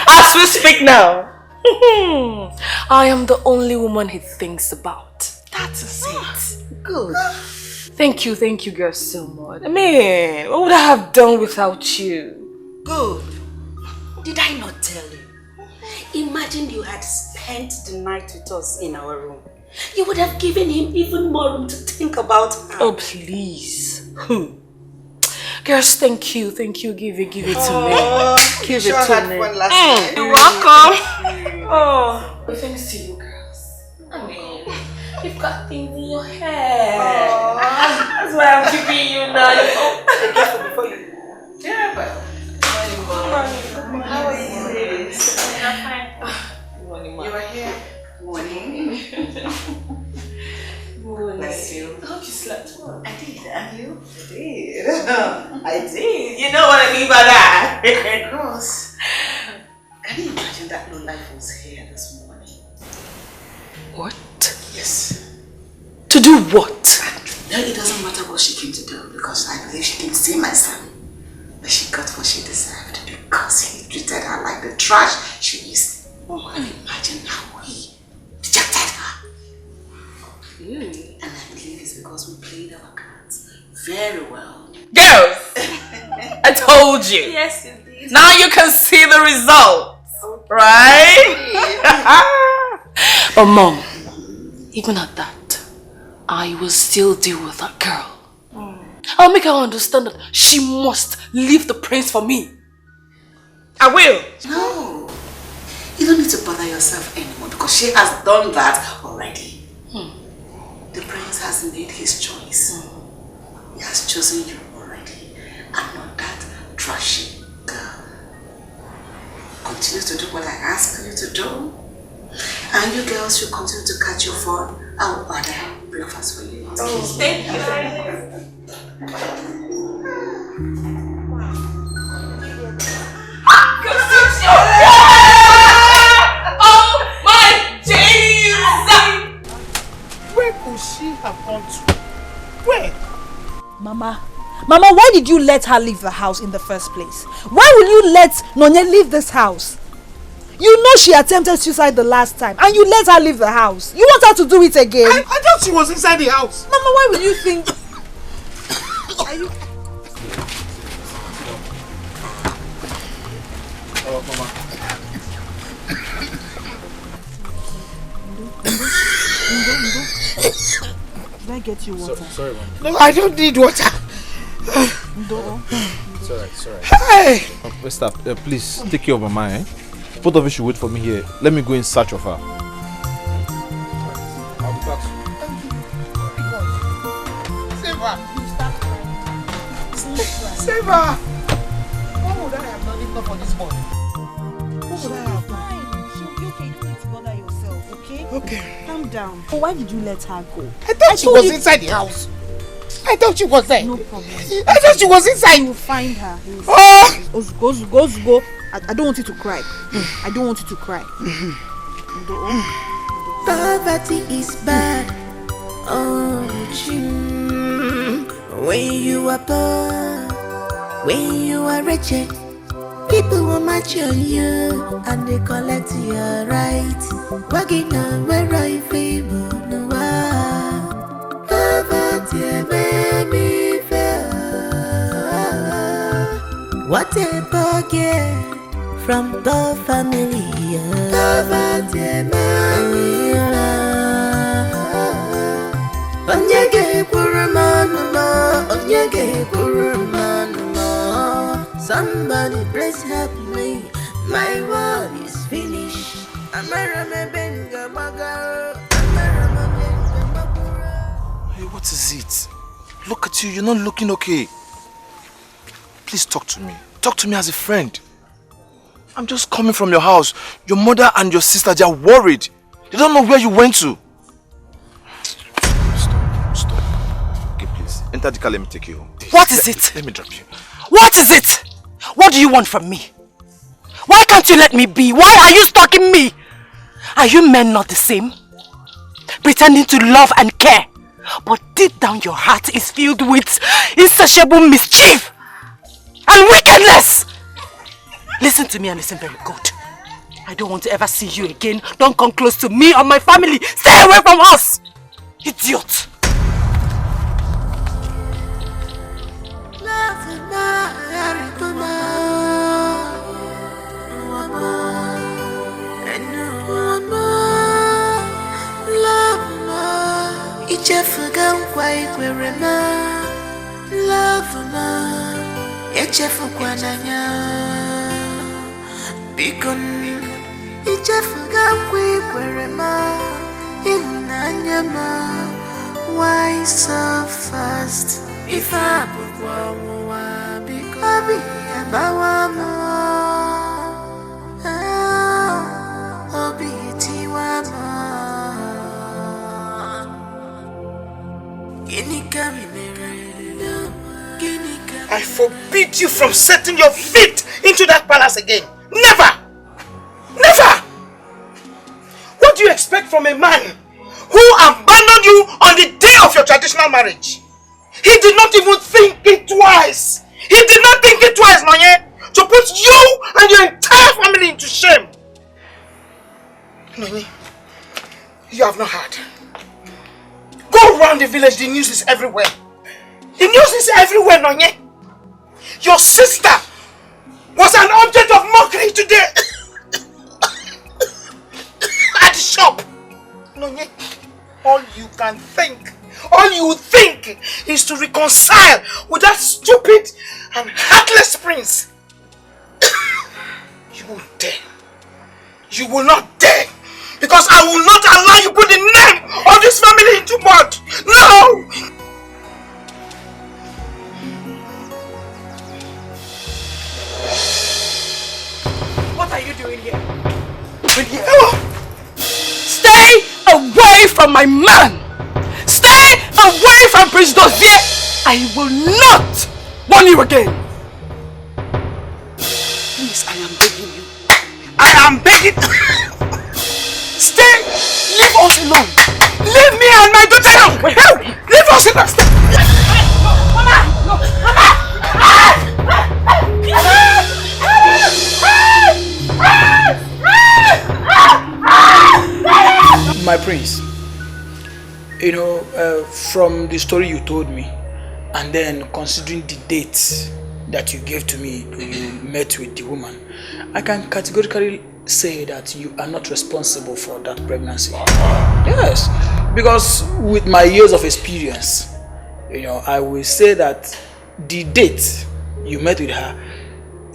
As we speak now, I am the only woman he thinks about. That is it. Good. Thank you girls so much. I mean, what would I have done without you? Good. Did I not tell you? Imagine you had spent the night with us in our room. You would have given him even more room to think about her. Oh, please. Girls, thank you. Give it to me. Give it to me. Fun last night. You're welcome. Oh, thanks to you girls. I mean, you've got things in your hair. That's why I'm keeping you now. Before you. Yeah, but. How are you? I'm fine. Morning, you are here. Morning. Bless you. I hope you slept well. I did, and you? I did. I did. You know what I mean by that. Of course. Can you imagine that low life was here this morning? What? Yes. To do what? No, it doesn't matter what she came to do because I believe she can see my son. But she got what she deserved because he treated her like the trash she is. Oh, and imagine how he rejected her. And I believe it's because we played our cards very well. Girls! I told you. Yes, you did. Now you can see the results. Right? But mom, even at that, I will still deal with that girl. I'll make her understand that she must leave the prince for me. I will. No. You don't need to bother yourself anymore because she has done that already. The prince has made his choice. He has chosen you already and not that trashy girl. Continue to do what I ask you to do. And you girls should continue to catch your phone. I will order breakfast for you. Oh, thank you. Mama, why did you let her leave the house in the first place? Why will you let Nonye leave this house? You know she attempted suicide the last time and you let her leave the house. You want her to do it again? I thought she was inside the house. Mama, why will you think... Are you... Oh, Mama. Can I get you water? Sorry, Mama. No, I don't need water. It's alright, it's alright. Hey! Stop. Please, take care of Mama, eh? Both of you should wait for me here. Let me go in search of her. I'll be back. Save her. Save her. What would I have done if not for this boy? What would I have done? She'll be okay. You don't need to bother yourself, okay? Okay. Calm down. But why did you let her go? I thought she was inside the house. I thought she was there. No problem. I thought she was inside. You will find her. Oh! Go. I don't want you to cry. I don't want you to cry. Poverty is bad. Oh, when you are poor, when you are wretched, people will match on you and they collect your rights. Wagging on where I favor no one. Poverty made me fail. What a forget from the family. Poverty made me fail. Onyege kurumanuma, onyege kurumanuma. Somebody please help me. My world is finished. Hey, what is it? Look at you, you're not looking okay. Please talk to me. Talk to me as a friend. I'm just coming from your house. Your mother and your sister, they are worried. They don't know where you went to. Stop. Okay, please. Enter the car, let me take you home. What is it? Let me drop you. What is it? What do you want from me? Why can't you let me be? Why are you stalking me? Are you men not the same? Pretending to love and care, but deep down your heart is filled with insatiable mischief and wickedness. Listen to me and listen very good. I don't want to ever see you again. Don't come close to me or my family. Stay away from us! Idiot! Ichefuga nkwa ikwere ma love ma echefukwa n'anya bikon ichefuga nkwa ikwere ma ịhụnanya ma why so fast if abụkwa ọnwụnwa biko obi abawa m obi tiwa m. I forbid you from setting your feet into that palace again. Never! Never! What do you expect from a man who abandoned you on the day of your traditional marriage? He did not even think it twice. He did not think it twice, Nonye, to put you and your entire family into shame. Nonye, you have not heard. Go around the village, the news is everywhere. The news is everywhere, Nonye. Your sister was an object of mockery today at the shop. Nonye, all you can think, all you think is to reconcile with that stupid and heartless prince. You will dare. You will not dare. Because I will not allow you put the name of this family into mud. No! What are you doing here? Stay away from my man! Stay away from Prince Dozier! I will not warn you again! Please, I am begging you. I am begging. Stay! Leave us alone! Leave me and my daughter alone! Leave us alone! Mama! Prince, you know, from the story you told me, and then considering the date that you gave to me when you met with the woman, I can categorically say that you are not responsible for that pregnancy. Yes, because with my years of experience, you know, I will say that the date you met with her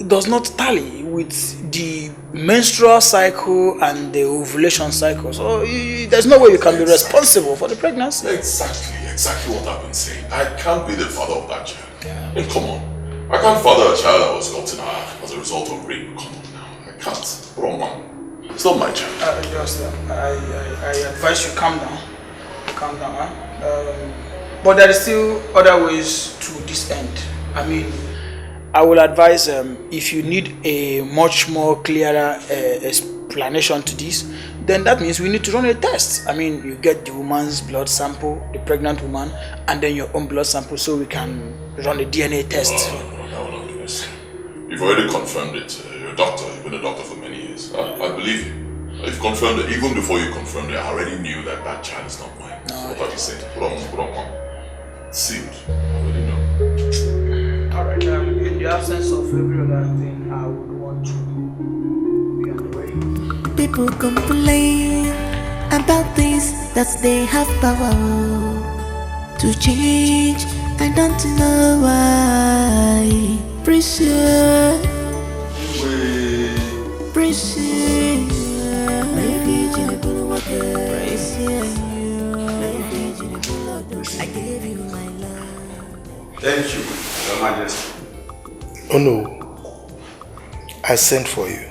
does not tally with the menstrual cycle and the ovulation cycle. So there's no way you can be responsible for the pregnancy. Exactly what I've been saying. I can't be the father of that child. I mean, come on. I can't father a child that was gotten as a result of rape. Come on now. I can't. Wrong man. It's not my child. I advise you calm down. Calm down, huh? But there is still other ways to this end. I mean, I will advise if you need a much more clearer explanation to this, then that means we need to run a test. I mean, you get the woman's blood sample, the pregnant woman, and then your own blood sample, so we can run a DNA test. No, do this. You've already confirmed it. You're a doctor. You've been a doctor for many years. I believe you. You've confirmed it. Even before you confirmed it, I already knew that that child is not mine. No, so what you said? Put on. Sealed. I already know. Alright, in the absence of every other thing, I would want to be on the way. People complain about things that they have power to change. I don't know why. Pressure. I gave you my love. Thank you, Your Majesty. Oh no, I sent for you.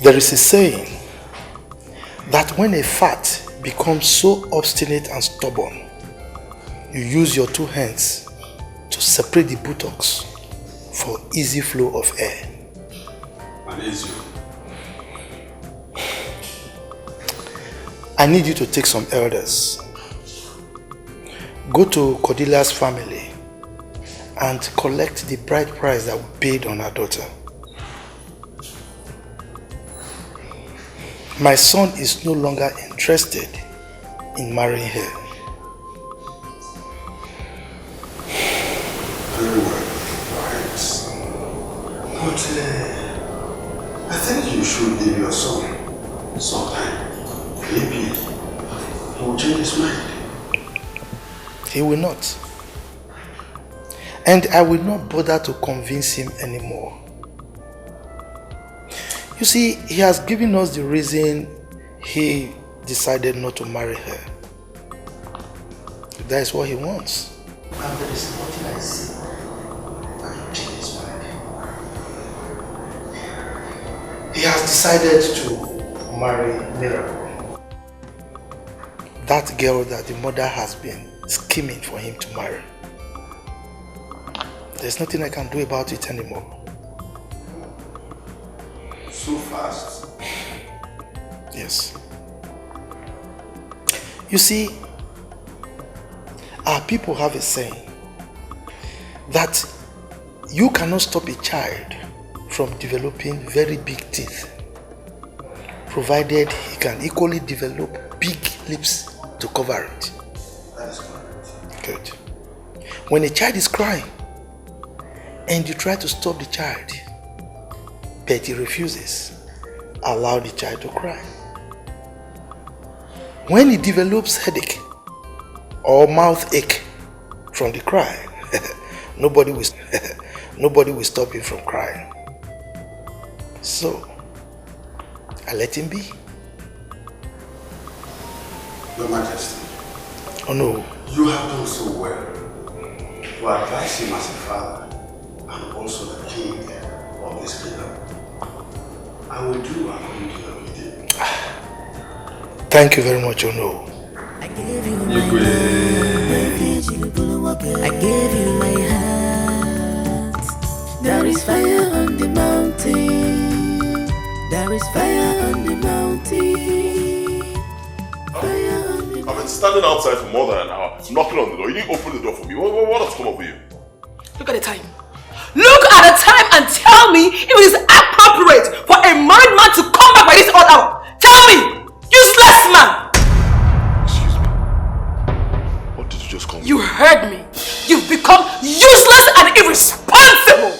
There is a saying that when a fat becomes so obstinate and stubborn, you use your two hands to separate the buttocks for easy flow of air. And easy. I need you to take some elders. Go to Cordelia's family and collect the bride price that we paid on our daughter. My son is no longer interested in marrying her. Very well, right. But I think you should give your son some time. Maybe he will change his mind. He will not. And I will not bother to convince him anymore. You see, he has given us the reason he decided not to marry her. That is what he wants. And there is nothing I see that will change his mind. He has decided to marry Mirabelle. That girl that the mother has been scheming for him to marry. There's nothing I can do about it anymore. So fast? Yes. You see, our people have a saying that you cannot stop a child from developing very big teeth, provided he can equally develop big lips to cover it. That is correct. Good. When a child is crying and you try to stop the child, but he refuses, allow the child to cry. When he develops headache or mouth ache from the cry, nobody will stop him from crying. So, I let him be. Your Majesty. Oh no. You have done so well to advise him as a father and also the king of this kingdom. I will do according to your bidding. Thank you very much, Ono. I gave you my love. I gave you my heart. There is fire on the mountain. There is fire on the mountain. Fire on the I've been standing outside for more than an hour, knocking on the door. You didn't open the door for me. What has come up with you? Look at the time. Look at the time and tell me if it is appropriate for become useless and irresponsible.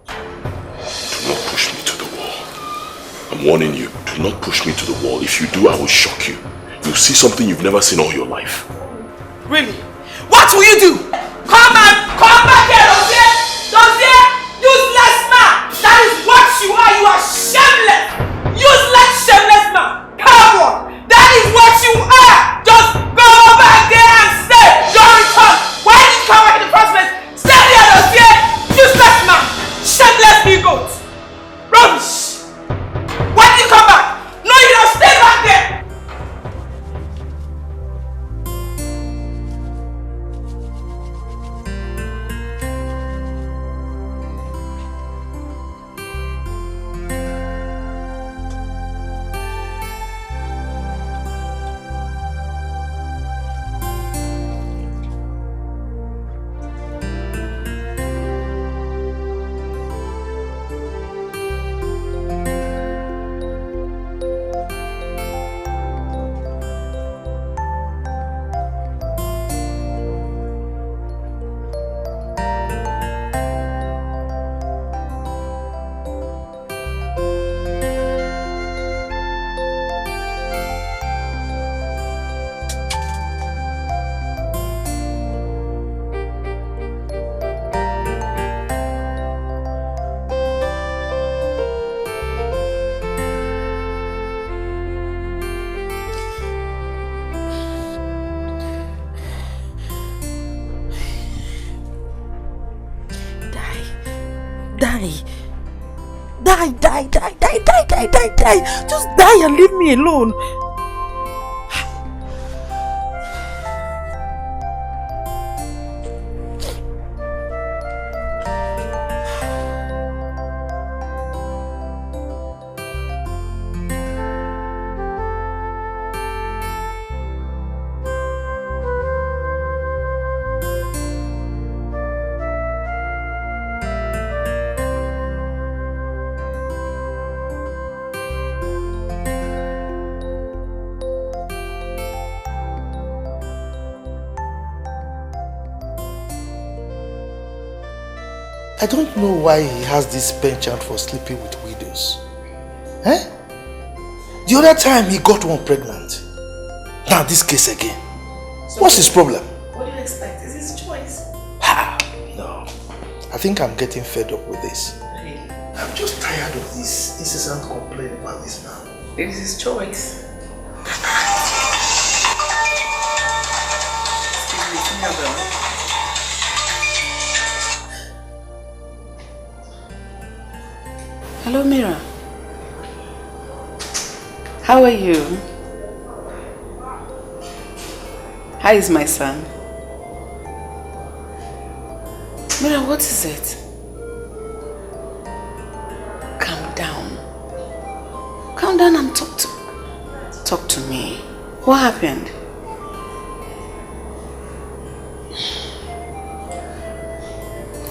Do not push me to the wall. I'm warning you, do not push me to the wall. If you do, I will shock you. You'll see something you've never seen all your life. Really? What will you do? Come back here, Dozier! Useless man! That is what you are! You are shameless! Useless, shameless man! Come on! That is what you are! Just go back there and stay! Don't return! Why did you come back in the first place? Stay there, Dozier! Useless man! Shameless bigot! Rubbish! Why did you come back? No, you don't stay back there! Die. Just die and leave me alone. I don't know why he has this penchant for sleeping with widows. Eh? The other time he got one pregnant. Now this case again. So what's his problem? What do you expect? Is his choice? No. I think I'm getting fed up with this. Really? I'm just tired of this incessant complaint about this man. It is his choice. Excuse me, Mirabelle. Hello, Mira. How are you? How is my son? Mira, what is it? Calm down. Calm down and talk to me. What happened?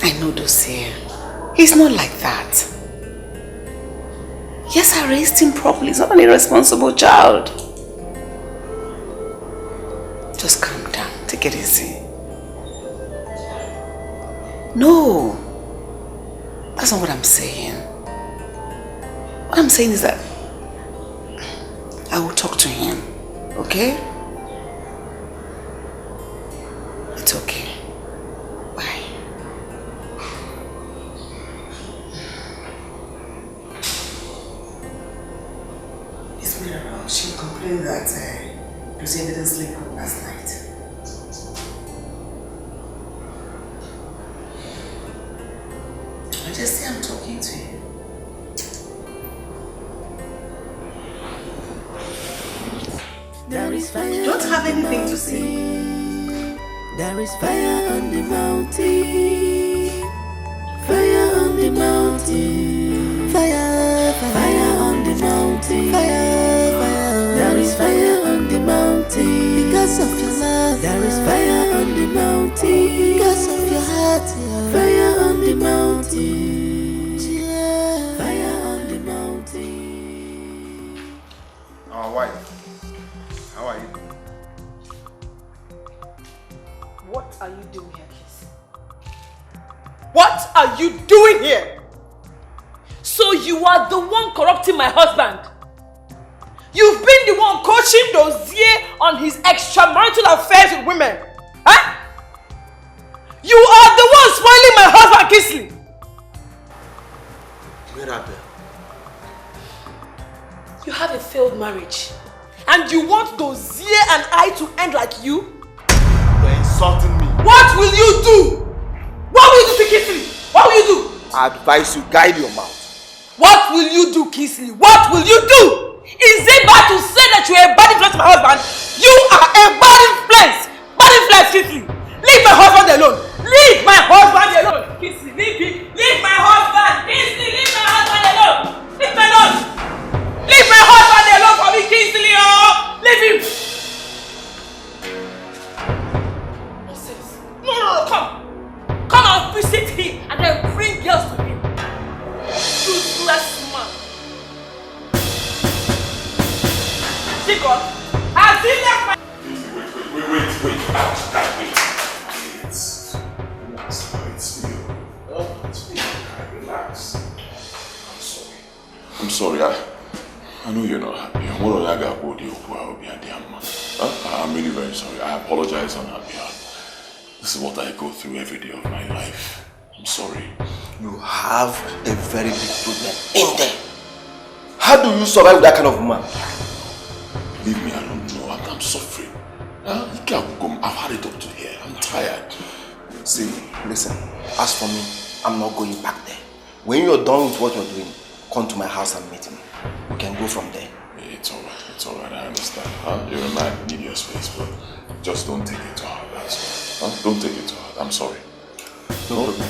I know Dossier. He's not like that. Yes, I raised him properly. He's not an irresponsible child. Just calm down. Take it easy. No. That's not what I'm saying. What I'm saying is that I will talk to him. Okay? It's okay. Bye. It's Mirabelle. She complained that Lucy didn't sleep good last night. I just say I'm talking to you. You don't have anything to say. There is fire on the mountain. Fire on the mountain. Fire, fire on the mountain. Fire, fire. There is fire on the mountain. Because of your love. There is fire on the mountain. Because of your heart. Fire on the mountain. Yeah. Fire on the mountain. Our wife. How are you? are you doing here, Kiss? What are you doing here? So you are the one corrupting my husband? You've been the one coaching Dozier on his extramarital affairs with women. Huh? You are the one spoiling my husband, Kisley. Mirabelle. You have a failed marriage. And you want Dozier and I to end like you? You're insulting me. What will you do? What will you do to Kisley? What will you do? I advise you, guide your mouth. What will you do, Kisley? What will you do? Is it bad to say that you are a bad influence to my husband? You are a bad influence! Bad influence, Kisley! Leave my husband alone! Leave my husband alone! Kisley, leave me! Leave my husband! Kisley, leave my husband alone! Leave me alone! Leave my husband alone for me, Kisley! Oh! Leave him! Nonsense! No, come! Come and visit him and then bring girls to him! Useless man! Jacob, has he left my... Wait. It's me. Relax. I'm sorry. I know you're not happy. I'm really very sorry. I apologize on her behalf. This is what I go through every day of my life. I'm sorry. You have a very big problem in there. How do you survive with that kind of man? Leave me alone. No, I'm suffering. I've had it up to here. I'm tired. See, listen. As for me, I'm not going back there. When you're done with what you're doing, come to my house and meet me. We can go from there. It's alright. I understand. You're a man, you need your space, but just don't take it to heart. That's all. Don't take it to heart. I'm sorry. No problem.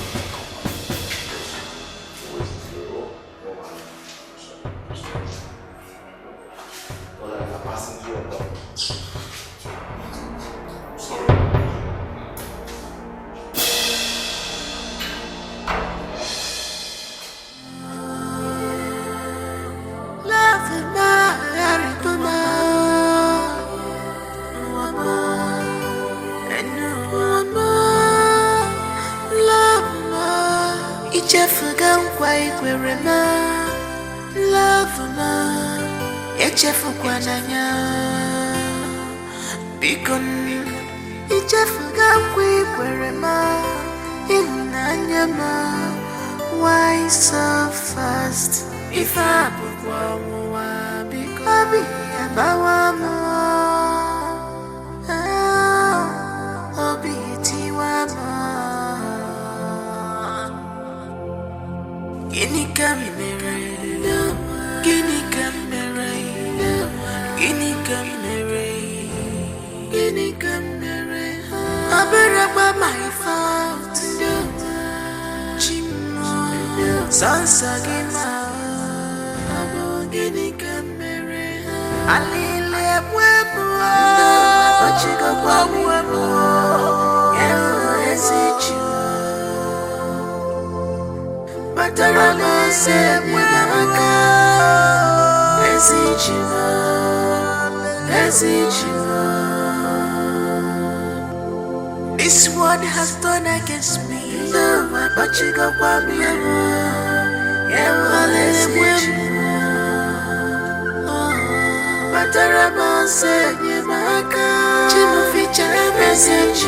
Why so fast? If I put one because I be about one more. I'll be one more. Guinea camera, guinea camera, guinea camera, guinea camera. I better about my fault. Sansa gima, guinea camera. Alile webo, achiga webo. Esichu, batarama se wemaka. Esichu. This one has done against me. But you got one but I said, Jim feature message,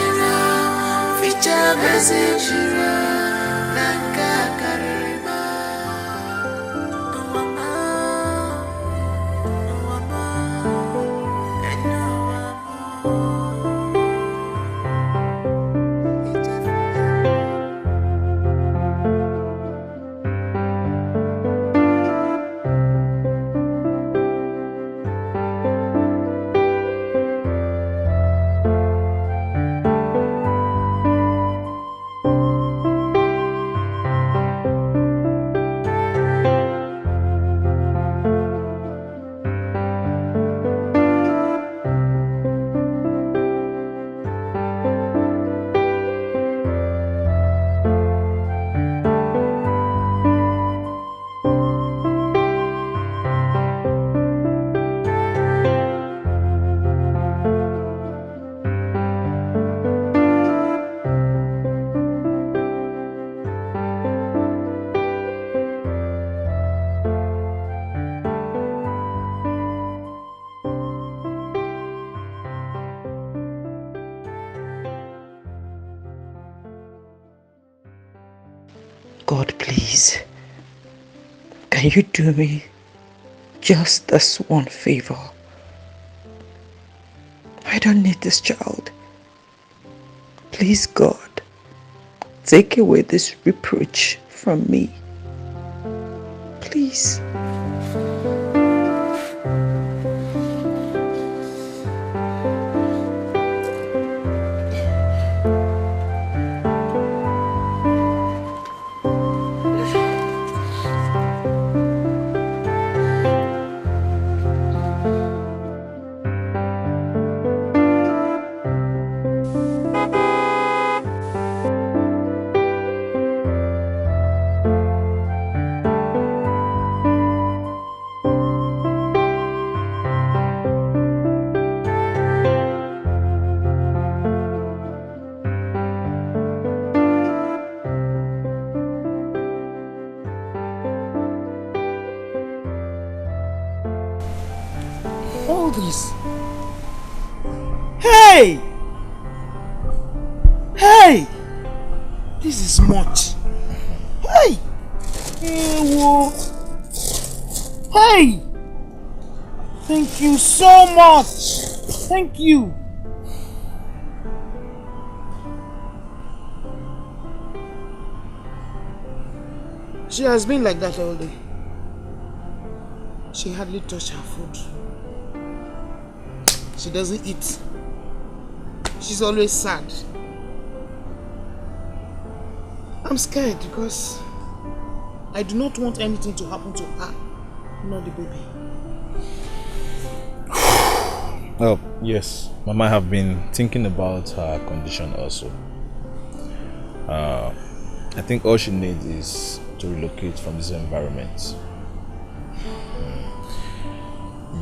God, please, can you do me just this one favor? I don't need this child. Please, God, take away this reproach from me. Please. All this. Hey! Hey! This is much. Hey! Hey, whoa. Hey! Thank you so much. Thank you. She has been like that all day. She hardly touched her food. She doesn't eat. She's always sad. I'm scared because I do not want anything to happen to her, nor the baby. Oh, yes. Mama have been thinking about her condition also. I think all she needs is to relocate from this environment.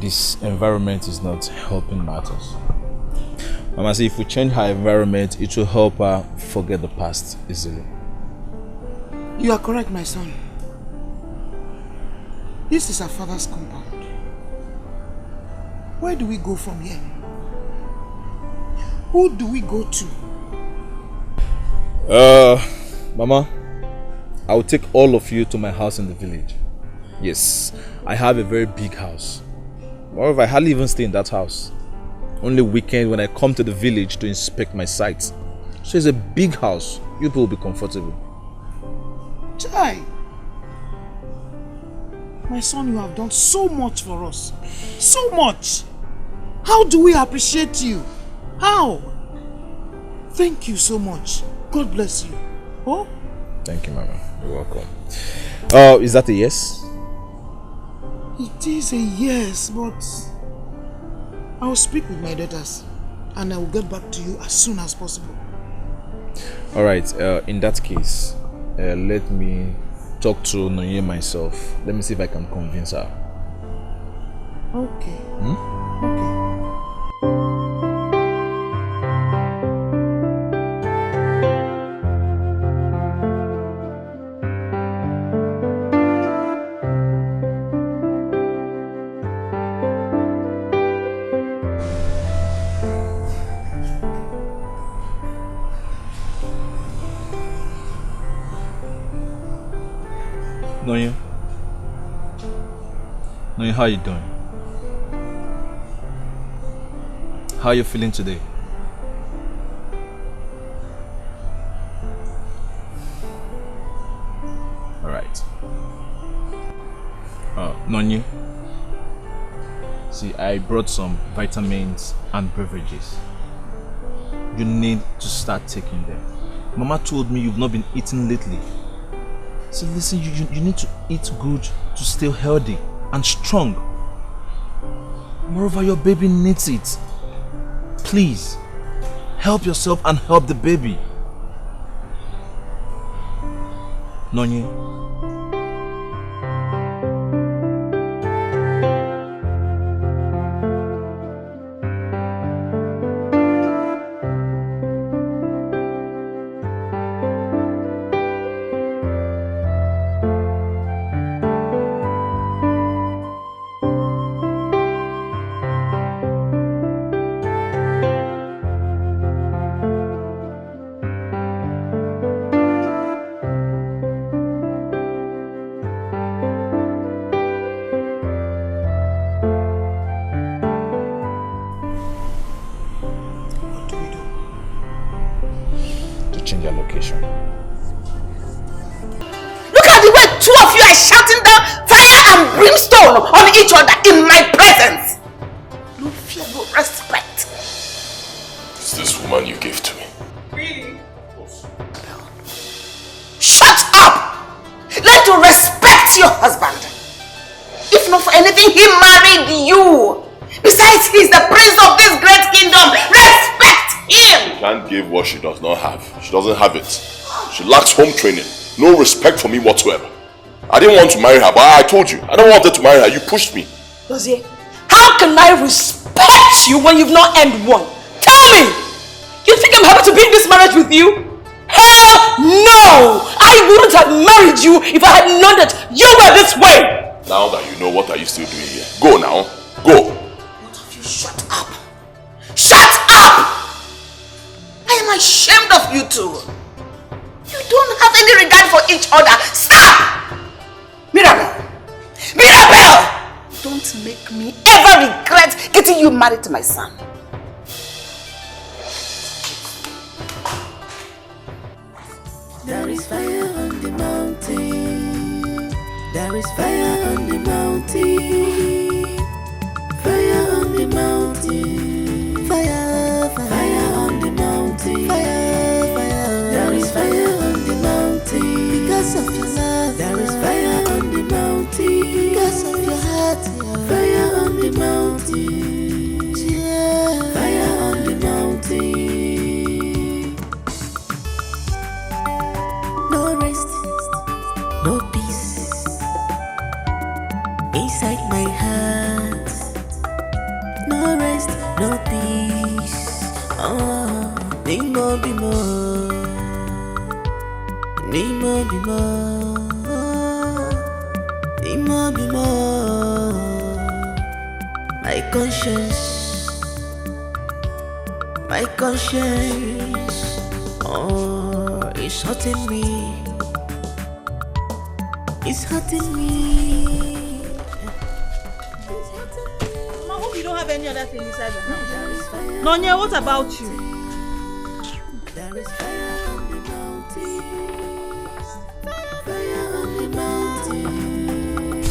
This environment is not helping matters. Mama said if we change her environment, it will help her forget the past easily. You are correct, my son. This is her father's compound. Where do we go from here? Who do we go to? Mama, I will take all of you to my house in the village. Yes, I have a very big house. Moreover, I hardly even stay in that house. Only weekend when I come to the village to inspect my sites. So it's a big house. You people will be comfortable. Chai! My son, you have done so much for us. So much! How do we appreciate you? How? Thank you so much. God bless you. Oh? Thank you, Mama. You're welcome. Is that a yes? It is a yes, but I will speak with my daughters and I will get back to you as soon as possible. Alright, in that case, let me talk to Nonye myself. Let me see if I can convince her. Okay. Okay. Nonye, how are you doing? How are you feeling today? Alright. Nonye, see, I brought some vitamins and beverages. You need to start taking them. Mama told me you've not been eating lately. So listen, you need to eat good to stay healthy and strong. Moreover, your baby needs it. Please, help yourself and help the baby. Nonye. their location. Look at the way two of you are shouting down fire and brimstone on each other in my presence. No fear, no respect. It's this woman you gave to me. Really? Shut up! Learn to respect your husband. If not for anything, he married you. Besides, he's the prince of this great kingdom. Respect him! She can't give what she does not have. She doesn't have it. She lacks home training. No respect for me whatsoever. I didn't want to marry her, but I told you. I don't want to marry her. You pushed me. Dozie, how can I respect you when you've not earned one? Tell me! You think I'm happy to be in this marriage with you? Hell no! I wouldn't have married you if I had known that you were this way! Now that you know, what are you still doing here? Go now. Go. Shut up! Shut up! I am ashamed of you two. You don't have any regard for each other. Stop! Mirabelle! Mirabelle! Don't make me ever regret getting you married to my son. There is fire on the mountain. There is fire on the mountain. Fire on the mountain. Fire, fire, fire on the mountain. Fire, fire. There is fire on the mountain. Because of your love. There is fire on the mountain. Because of your heart. Fire on the mountain. Yeah. Fire on the mountain. No rest, no peace inside my heart. No rest, no peace. Oh, need more, be more. Need more, be more. Need more, be more. My conscience, oh, it's hurting me. It's hurting me. I hope you don't have any other thing inside the house. Nonya, what about you? There is fire on the mountain. Fire on the mountain.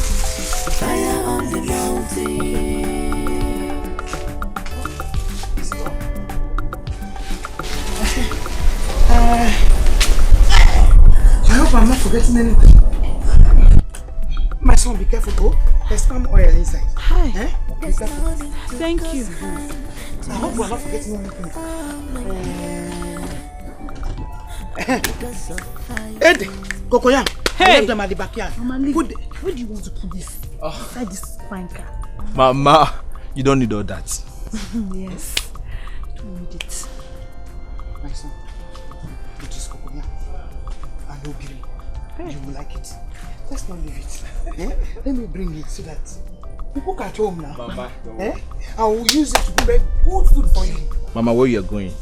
Fire on the mountain. I hope I'm not forgetting anything. My son, be careful, oh. There's palm oil inside. Hi. Eh? Be careful. Thank you. I hope we're not forgetting anything. Ed, Cocoyam. Hey. I left them at the backyard. Mama, where do you want to put this? Inside this fine car. Mama, you don't need all that. Yes. Don't need it. My son, it is Cocoyam. And Obiri. You will like it. Let's not leave it. Eh? Let me bring it so that you cook at home now. Mama, eh? I will use it to make good food for you. Mama, where you're going,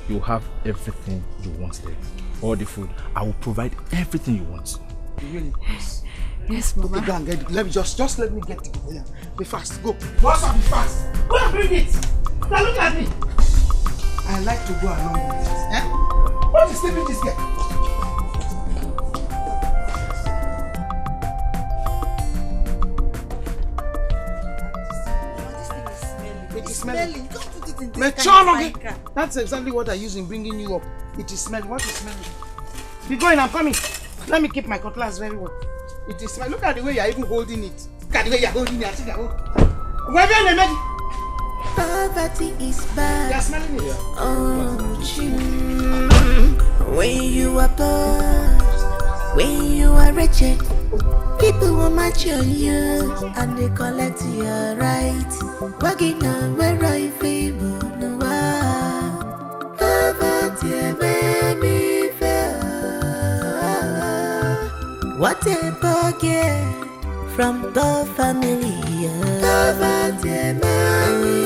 you have everything you want there. All the food. I will provide everything you want. Really? Yes. Yes, Mama. Okay, go and get it. Let me just let me get it. Be fast. Go. What's up? Be fast. Go and bring it. Now look at me. I like to go along with it. Eh? What is sleeping this girl? It is smelling. Don't put it in this kind of fine car. That's exactly what I use in bringing you up. It is smelling. What is smelling? Be going, I'm coming. Let me keep my cutlass very well. It is smelling. Look at the way you're even holding it. Look at the way you're holding it. I think I hold. Wherever you're ready. Poverty is bad. You're smelling it. Oh, when you are poor, when you are wretched, people will match on you and they collect your right. Working on where I favor no one. Poverty made me fail. What a forget from the family. Poverty made me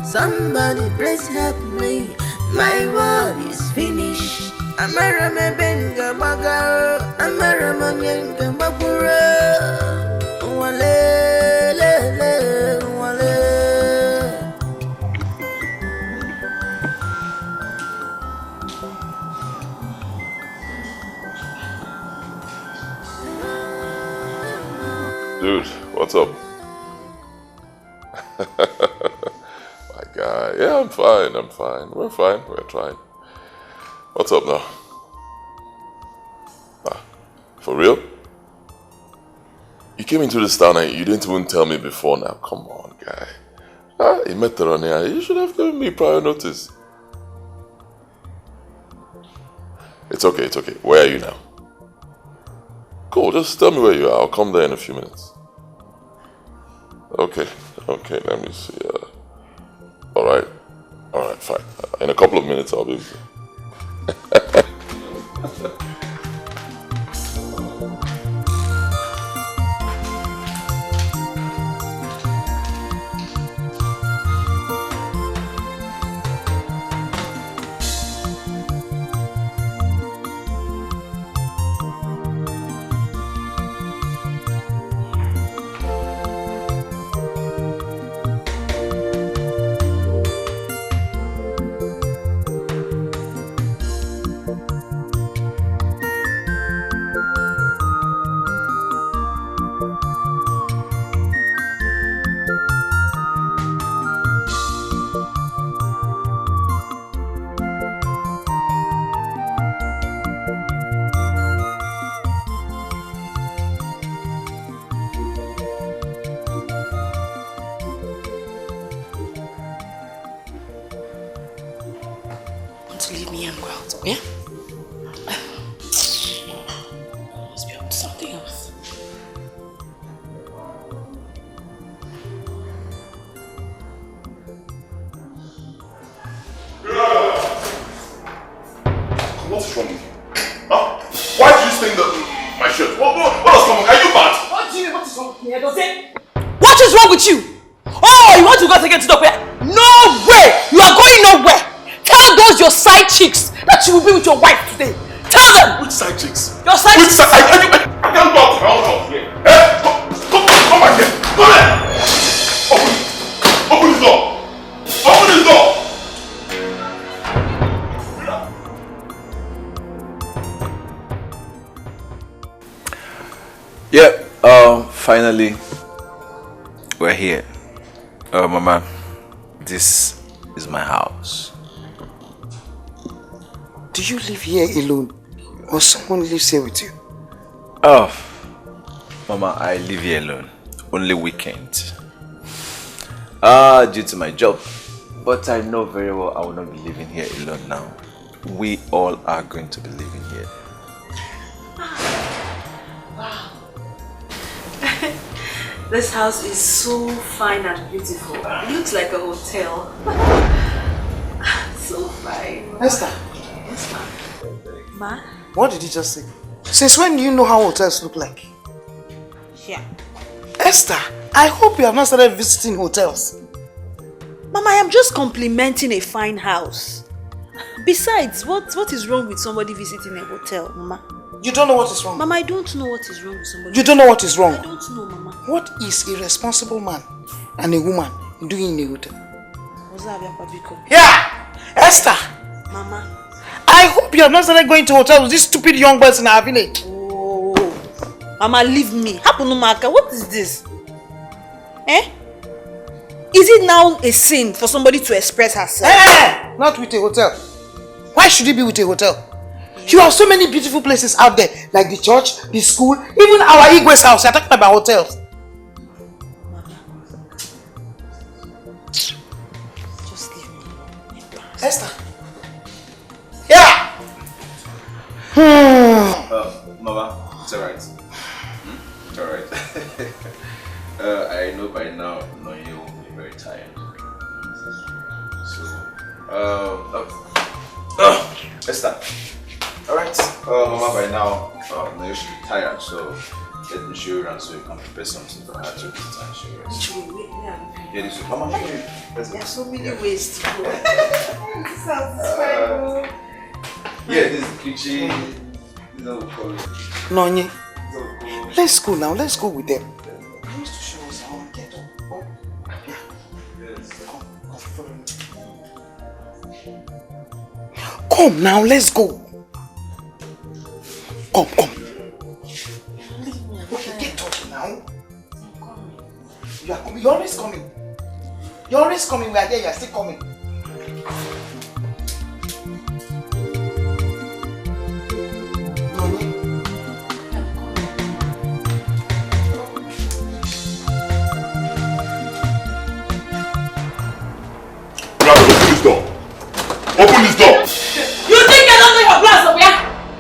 somebody please help me. My world is finished. I'm a Benga Baga. I'm a Benga Bagura. Dude, what's up? My guy. Yeah, I'm fine. We're fine. We're trying. What's up now? For real? You came into this town and you didn't even tell me before now. Come on, guy. You met her on here. You should have given me prior notice. It's okay. Where are you now? Cool, just tell me where you are. I'll come there in a few minutes. Okay, let me see. Alright, fine. In a couple of minutes I'll be with you. Chicks that you will be with your wife today. Tell them! Which side chicks? Your side chicks! I can't talk. Here. Come back here. Come here. Open this door. Open this door. Yeah, finally, we're here. Mama, this is my house. Do you live here alone? Or someone lives here with you? Oh, Mama, I live here alone. Only weekends. Due to my job. But I know very well I will not be living here alone now. We all are going to be living here. Wow. This house is so fine and beautiful. It looks like a hotel. So fine. Esther. Yes, Ma? What did you just say? Since when do you know how hotels look like? Yeah. Esther, I hope you have not started visiting hotels. Mama, I am just complimenting a fine house. Besides, what is wrong with somebody visiting a hotel, Mama? You don't know what is wrong? Mama, I don't know what is wrong with somebody. You don't know what is wrong? I don't know, Mama. What is a responsible man and a woman doing in a hotel? Yeah! Esther! Mama. I hope you have not started going to hotels with these stupid young boys in our village. Oh, Mama, leave me. Hapunumaka, what is this? Eh? Is it now a sin for somebody to express herself? Not with a hotel. Why should it be with a hotel? You have so many beautiful places out there, like the church, the school, even our Igwe's house. You're talking about hotels. Just leave me. Esther. Yeah! Mama, it's alright. It's alright. I know by now, you will be very tired. So, Esther. Alright, Mama, by now, you should be tired, so let me show you around so you can prepare something for her to eat and show you rest. Yeah, this is Mama, show you. There are so many ways to go. This sounds fine. Yeah, this is the kitchen. Nonye, let's go now. Let's go with them. He wants to show us how to get up. Oh. Yeah. Yes. Come, follow me. Come now, let's go. Come. Okay, get up now. You are coming. You're always coming. You're always coming. We are here. You are still coming. Open this door. Open this door. You think I don't know your plans, Sophia?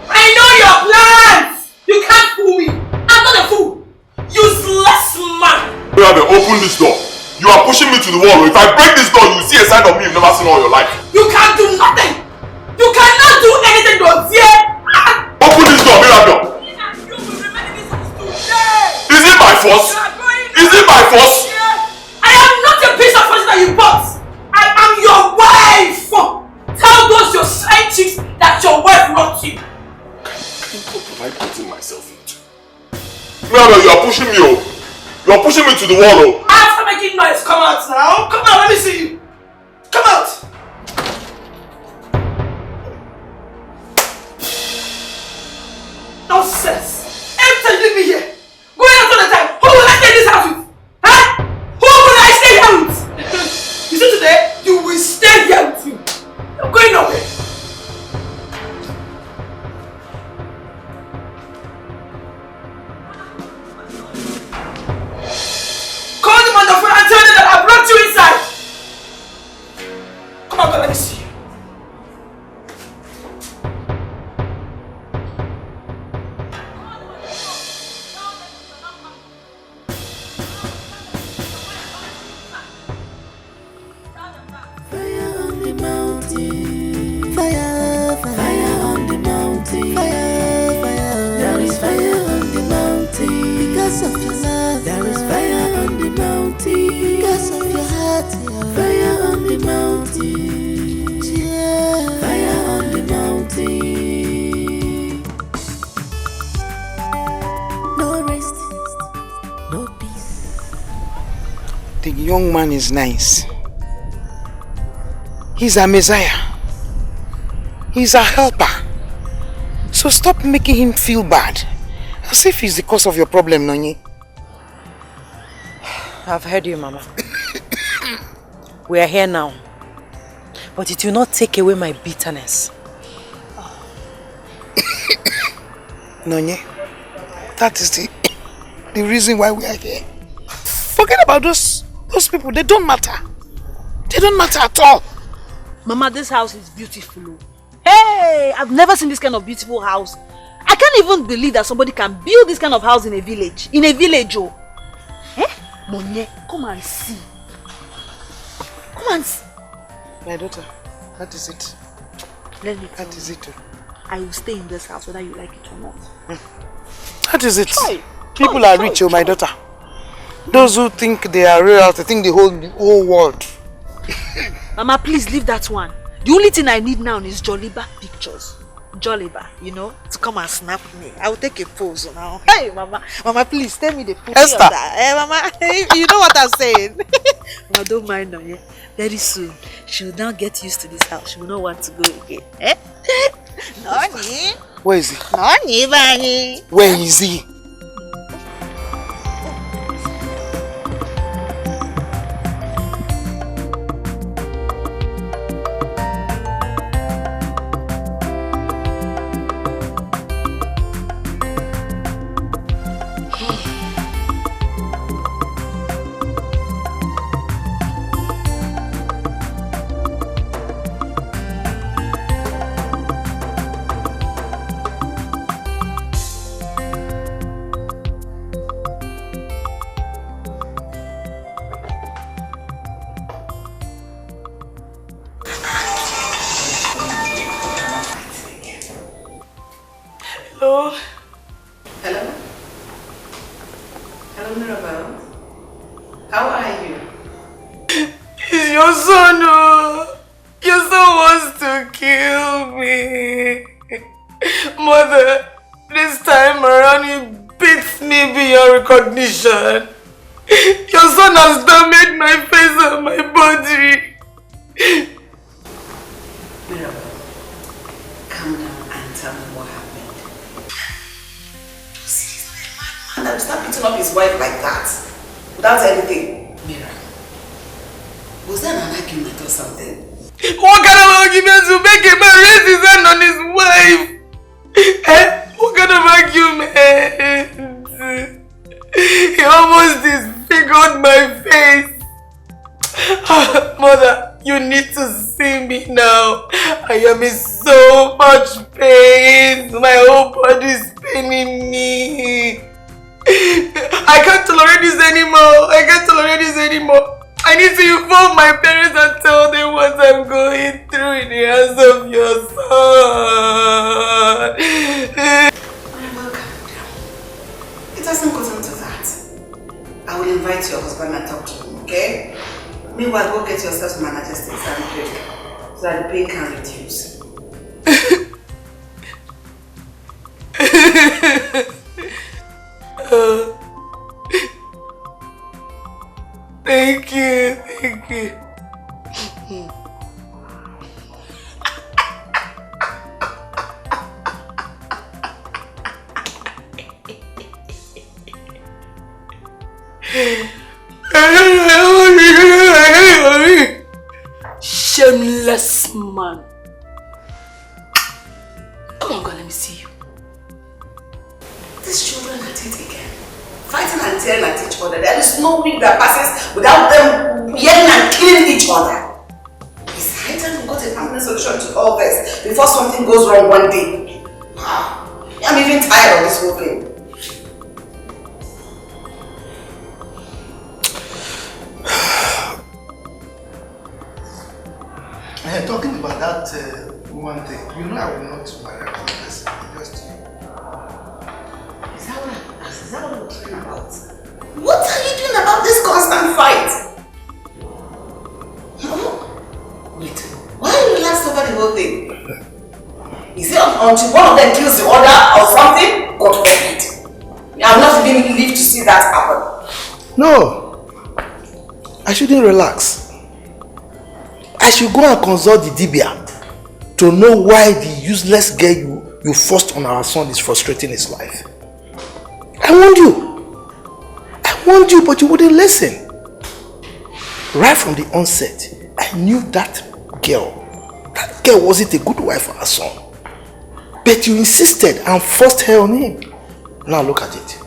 I know your plans. You can't fool me. I'm not a fool. Useless man. Mirabelle, open this door. You are pushing me to the wall. If I break this door, you will see a side of me you've never seen all your life. You can't do nothing. You cannot do anything, dear. Open this door, Mirabelle. Is it by force? Is it by force? I am not a piece of furniture that you bought. I am your wife. Tell those your side chicks that your wife wants you. What am I putting myself into? Mirabelle, you are pushing me. You are pushing me to the wall. After making noise, come out now. Come on, let me see you. Come out. Nonsense. Every time you leave me here, going out all the time. Who will I stay in this house with? Huh? Who will I stay here with? You see today, you will stay here with me. You're going nowhere. Call them on the phone and tell them that I brought you inside. Come on, let me see you. Fire on the mountain. Fire, fire on the mountain. Fire, fire. There is fire on the mountain. Because of your love. There is fire on the mountain. Because of your heart. Fire on the mountain. Yeah. Fire on the mountain. No rest. No peace. The young man is nice. He's a messiah. He's a helper. So stop making him feel bad. As if he's the cause of your problem, Nonye. I've heard you, Mama. We are here now. But it will not take away my bitterness. Nonye, that is the reason why we are here. Forget about those people. They don't matter. They don't matter at all. Mama, this house is beautiful. Hey, I've never seen this kind of beautiful house. I can't even believe that somebody can build this kind of house in a village. In a village, oh. Eh? Monye, come and see. Come and see. My daughter, that is it. Let me That is it. I will stay in this house whether you like it or not. That is it. Try. People are rich, oh my daughter. Those who think they are real, they think they hold the whole world. Mama, please leave that one. The only thing I need now is Jolliba pictures. Jolliba, you know, to come and snap me. I will take a pose now. Hey, Mama. Mama, please tell me the picture of that. Hey, Mama, you know what I'm saying. Mama, don't mind her, yeah? Very soon, she will now get used to this house. She will not want to go again. Eh? Nani? Where is he? Nani, Bani? Where is he? Hello? Hello? Hello, Mirabelle? How are you? It's your son, oh! Your son wants to kill me. Mother, this time around he beats me beyond recognition. Your son has damaged my face and my body. Mirabelle, calm down and tell me what happened. See, he's not a madman that will start beating up his wife like that. without anything. Mira, was there an argument or something? What kind of argument to make a man raise his hand on his wife? What kind of argument? He almost disfigured my face. Mother, you need to see me now. I am in so much pain. My whole body is paining me. I can't tolerate this anymore. I need to inform my parents and tell them what I'm going through in the hands of your son. Well, calm down. It doesn't go down to that. I will invite your husband and talk to him, okay? Meanwhile, go get yourself some analgesics and drink so that the pain can reduce. Thank you. Shameless man. Come on, God, let me see you. These children are it again. Fighting and tearing at each other. There is no week that passes without them yelling and killing each other. It's high time we got a permanent solution to all this before something goes wrong one day. I'm even tired of this whole thing. Talking about that one thing, you know I will not marry another person, just you. Is that what we're talking about? What are you doing about this constant fight? Wait, why are you relaxed over the whole thing? Is it until one of them kills the other or something? God forbid. I'm not even live to see that happen. No, I shouldn't relax. I should go and consult the Dibia to know why the useless girl you forced on our son is frustrating his life. I warned you, but you wouldn't listen. Right from the onset, I knew that girl wasn't a good wife for our son. But you insisted and forced her on him. Now look at it.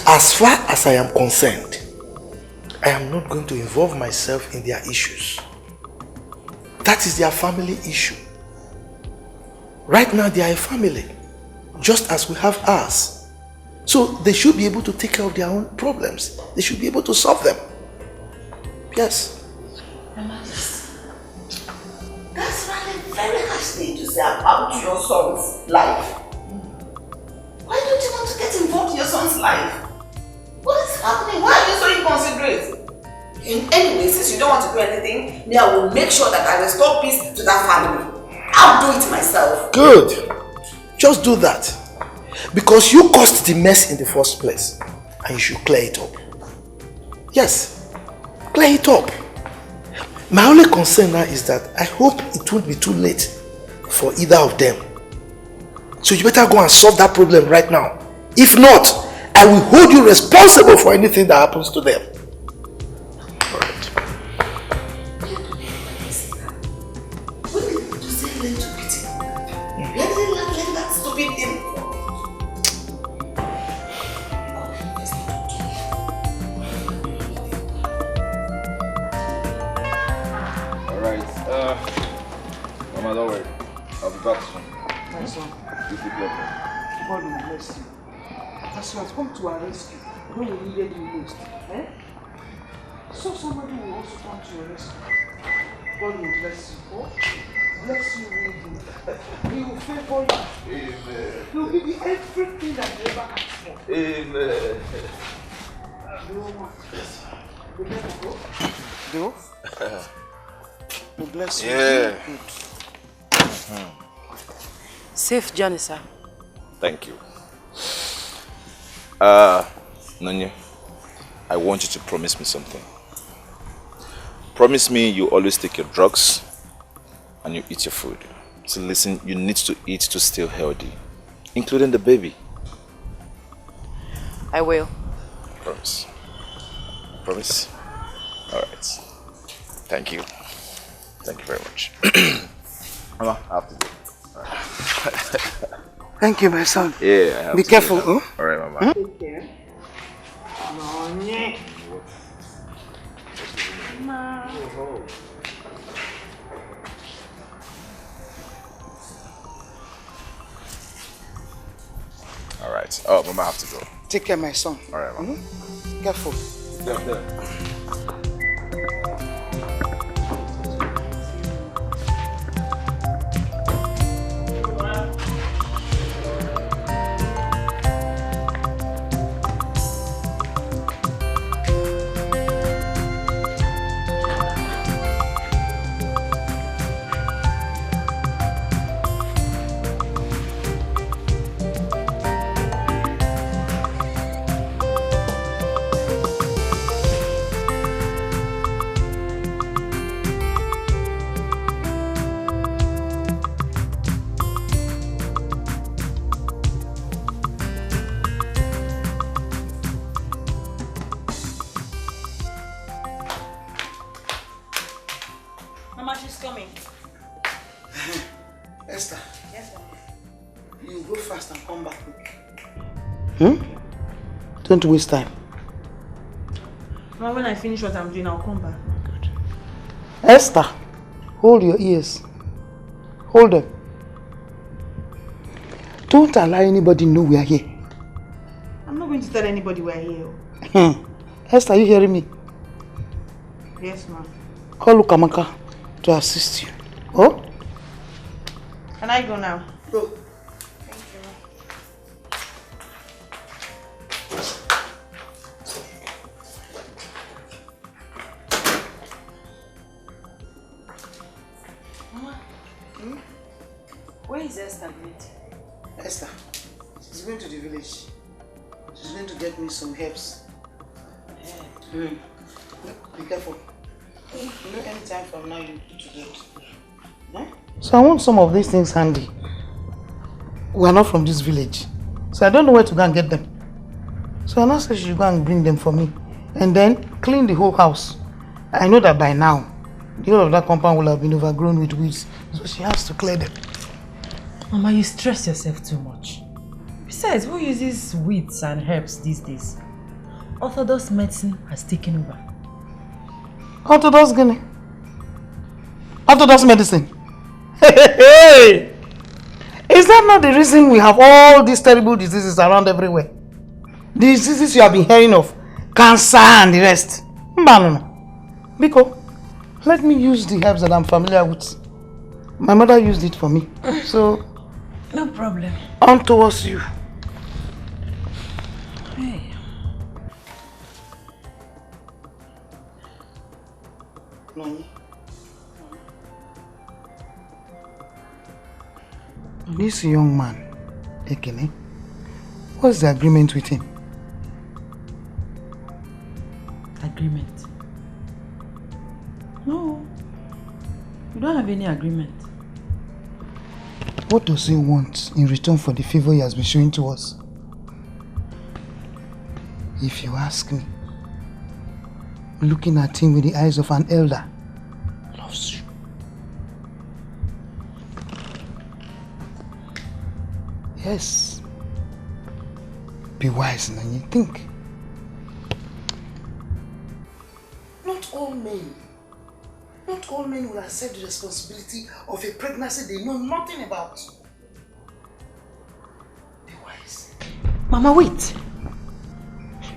As far as I am concerned, I am not going to involve myself in their issues. That is their family issue. Right now they are a family, just as we have ours. So they should be able to take care of their own problems. They should be able to solve them. Yes. That's really very harsh thing to say about your son's life. Why don't you want to get involved in your son's life? What is happening? Why are you so inconsiderate? Anyway, since you don't want to do anything, I will make sure that I restore peace to that family. I'll do it myself. Good. Just do that. Because you caused the mess in the first place. And you should clear it up. Yes. Clear it up. My only concern now is that I hope it won't be too late for either of them. So you better go and solve that problem right now. If not, I will hold you responsible for anything that happens to them. Alright. What did you say learn to pity? Where did you learn that stupid thing? Alright, Mama, don't worry. I'll be back soon. My son, You keep looking. God will bless you. As you have come to our rescue when we needed you most. So somebody will also come to your rescue. God will bless you. Oh? Bless you really. He will favor you. Amen. He will give you everything that you ever asked for. Amen. Remember, go. God bless you. Yeah. Safe journey, sir. Thank you. Nanya, I want you to promise me something. Promise me you always take your drugs and you eat your food. So listen, you need to eat to stay healthy, including the baby. I will. Promise. Promise? Alright. Thank you. Thank you very much. Mama, I have to go. Thank you, my son. Yeah, I have Be to careful, go. huh? Alright, Mama. Take care. Alright. Oh, Mama, I have to go. Take care, my son. Alright, Mama. Careful. Mama, she's coming. Esther. Yes, Mama. You go fast and come back quick. Don't waste time. Mama, when I finish what I'm doing, I'll come back. Esther, hold your ears. Hold them. Don't allow anybody know we are here. I'm not going to tell anybody we're here. Esther, are you hearing me? Yes, ma'am. Call Lukamaka to assist you. Oh? Can I go now? Go. Thank you, ma'am. Mama, where is Esther going? Esther, she's going to the village. She's going to get me some herbs. Be careful. You know, anytime from now you need to get. Huh? So I want some of these things handy. We are not from this village, so I don't know where to go and get them. So I now say she should go and bring them for me, and then clean the whole house. I know that by now, the whole of that compound will have been overgrown with weeds, so she has to clear them. Mama, you stress yourself too much. Besides, who uses weeds and herbs these days? Orthodox medicine has taken over. Orthodox Guinea. Orthodox medicine. Hey! Is that not the reason we have all these terrible diseases around everywhere? The diseases you have been hearing of, cancer and the rest. No. Biko, let me use the herbs that I'm familiar with. My mother used it for me. So, no problem. On towards you. Hey. Nani? This young man, Ekene, what's the agreement with him? Agreement? No. We don't have any agreement. What does he want in return for the favor he has been showing to us? If you ask me, looking at him with the eyes of an elder, loves you. Yes. Be wise and you think. Not all men will accept the responsibility of a pregnancy they know nothing about. Be wise. Mama, wait.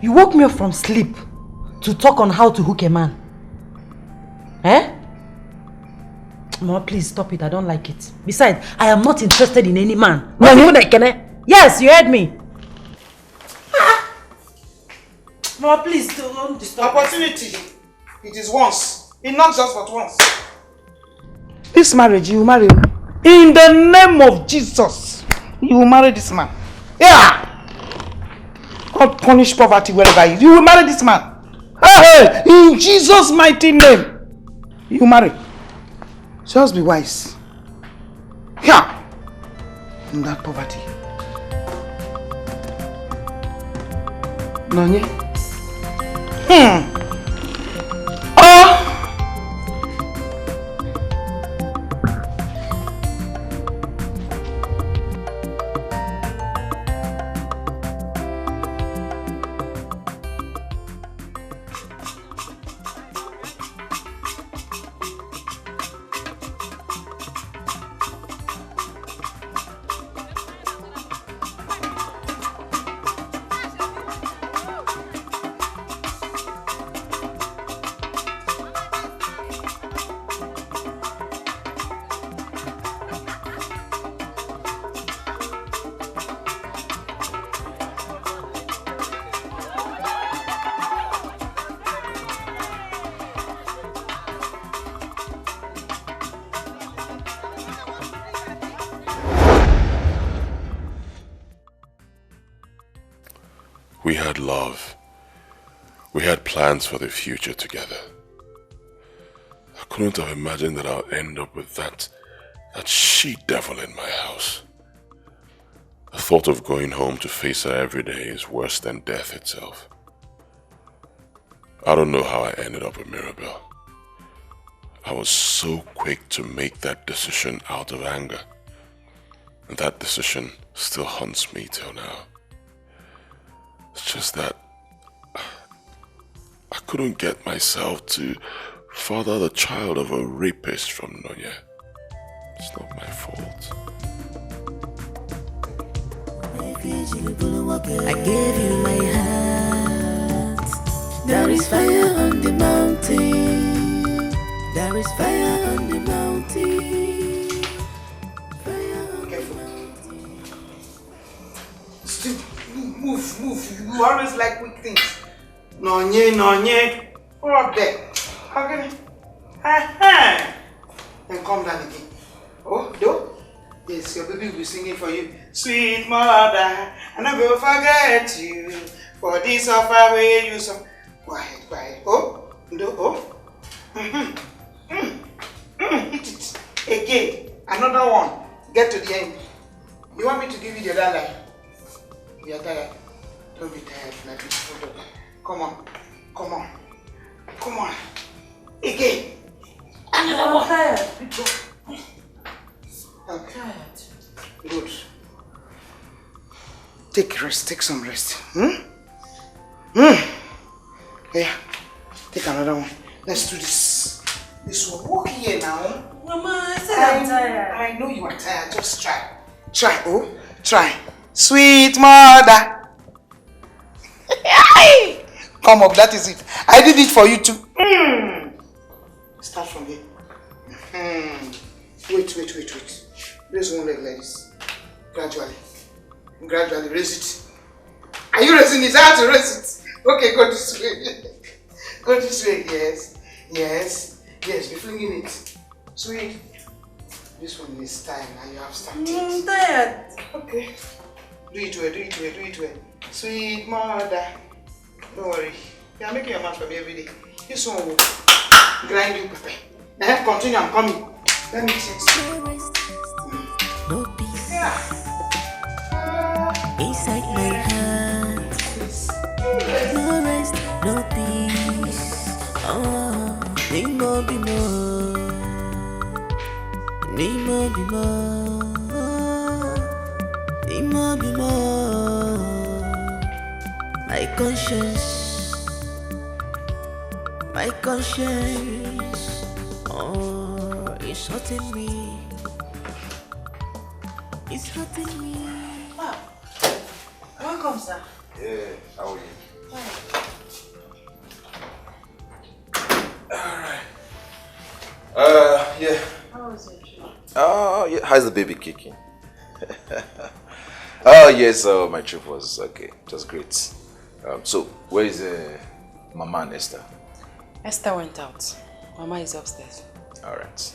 You woke me up from sleep to talk on how to hook a man. Eh? Mama, please stop it. I don't like it. Besides, I am not interested in any man. Not even Ekene. Yes, you heard me. Mama, please don't disturb. Opportunity. It is once. It's not just but once. This marriage, you will marry. In the name of Jesus, you will marry this man. Yeah. God punish poverty wherever he is. You will marry this man. Hey, in Jesus' mighty name, you marry. Just be wise. Yeah. In that poverty. Nanye, We had love. We had plans for the future together. I couldn't have imagined that I'll end up with that she-devil in my house. The thought of going home to face her every day is worse than death itself. I don't know how I ended up with Mirabelle. I was so quick to make that decision out of anger. And that decision still haunts me till now. It's just that I couldn't get myself to father the child of a rapist from Nonya. It's not my fault. I gave you my heart. There is fire on the mountain. There is fire on the mountain. Fire on the mountain. Still, move. You always like quick things. Nonye. Go up there. Okay. Then come down again. Oh, do? Yes, your baby will be singing for you. Sweet mother, I never will forget you. For this offer way you so. Quiet. Oh, do. Oh. Hit it. Again. Another one. Get to the end. You want me to give you the other line? You are tired. Don't be tired like this. Come on. Again. Another one. Tired. Okay. Good. Take some rest. Yeah. Take another one. Let's do this. This one. Walk here now. Mama, I said I'm tired. I know you are tired. Just try. Try. Sweet mother. Come up, that is it. I did it for you too. Start from here. Wait. Raise one leg like this. Gradually raise it. Are you raising it? I have to raise it. Okay, go this way. Go this way. Yes. Be flinging it. Sweet. This one is time and you have started. I'm tired. Okay. Do it well. Sweet mother. Don't worry. You are making your mouth for me every day. This one will grind you pepper. Continue, I'm coming. Let me check. No peace. Inside my heart. No rest, no peace. Need more. My conscience, it's hurting me. Wow. Welcome, sir. Yeah, how are you? Alright. Yeah. How was your trip? Oh, yeah. How's the baby kicking? Oh, yes. My trip was okay. It was great. So, where is Mama and Esther? Esther went out. Mama is upstairs. Alright.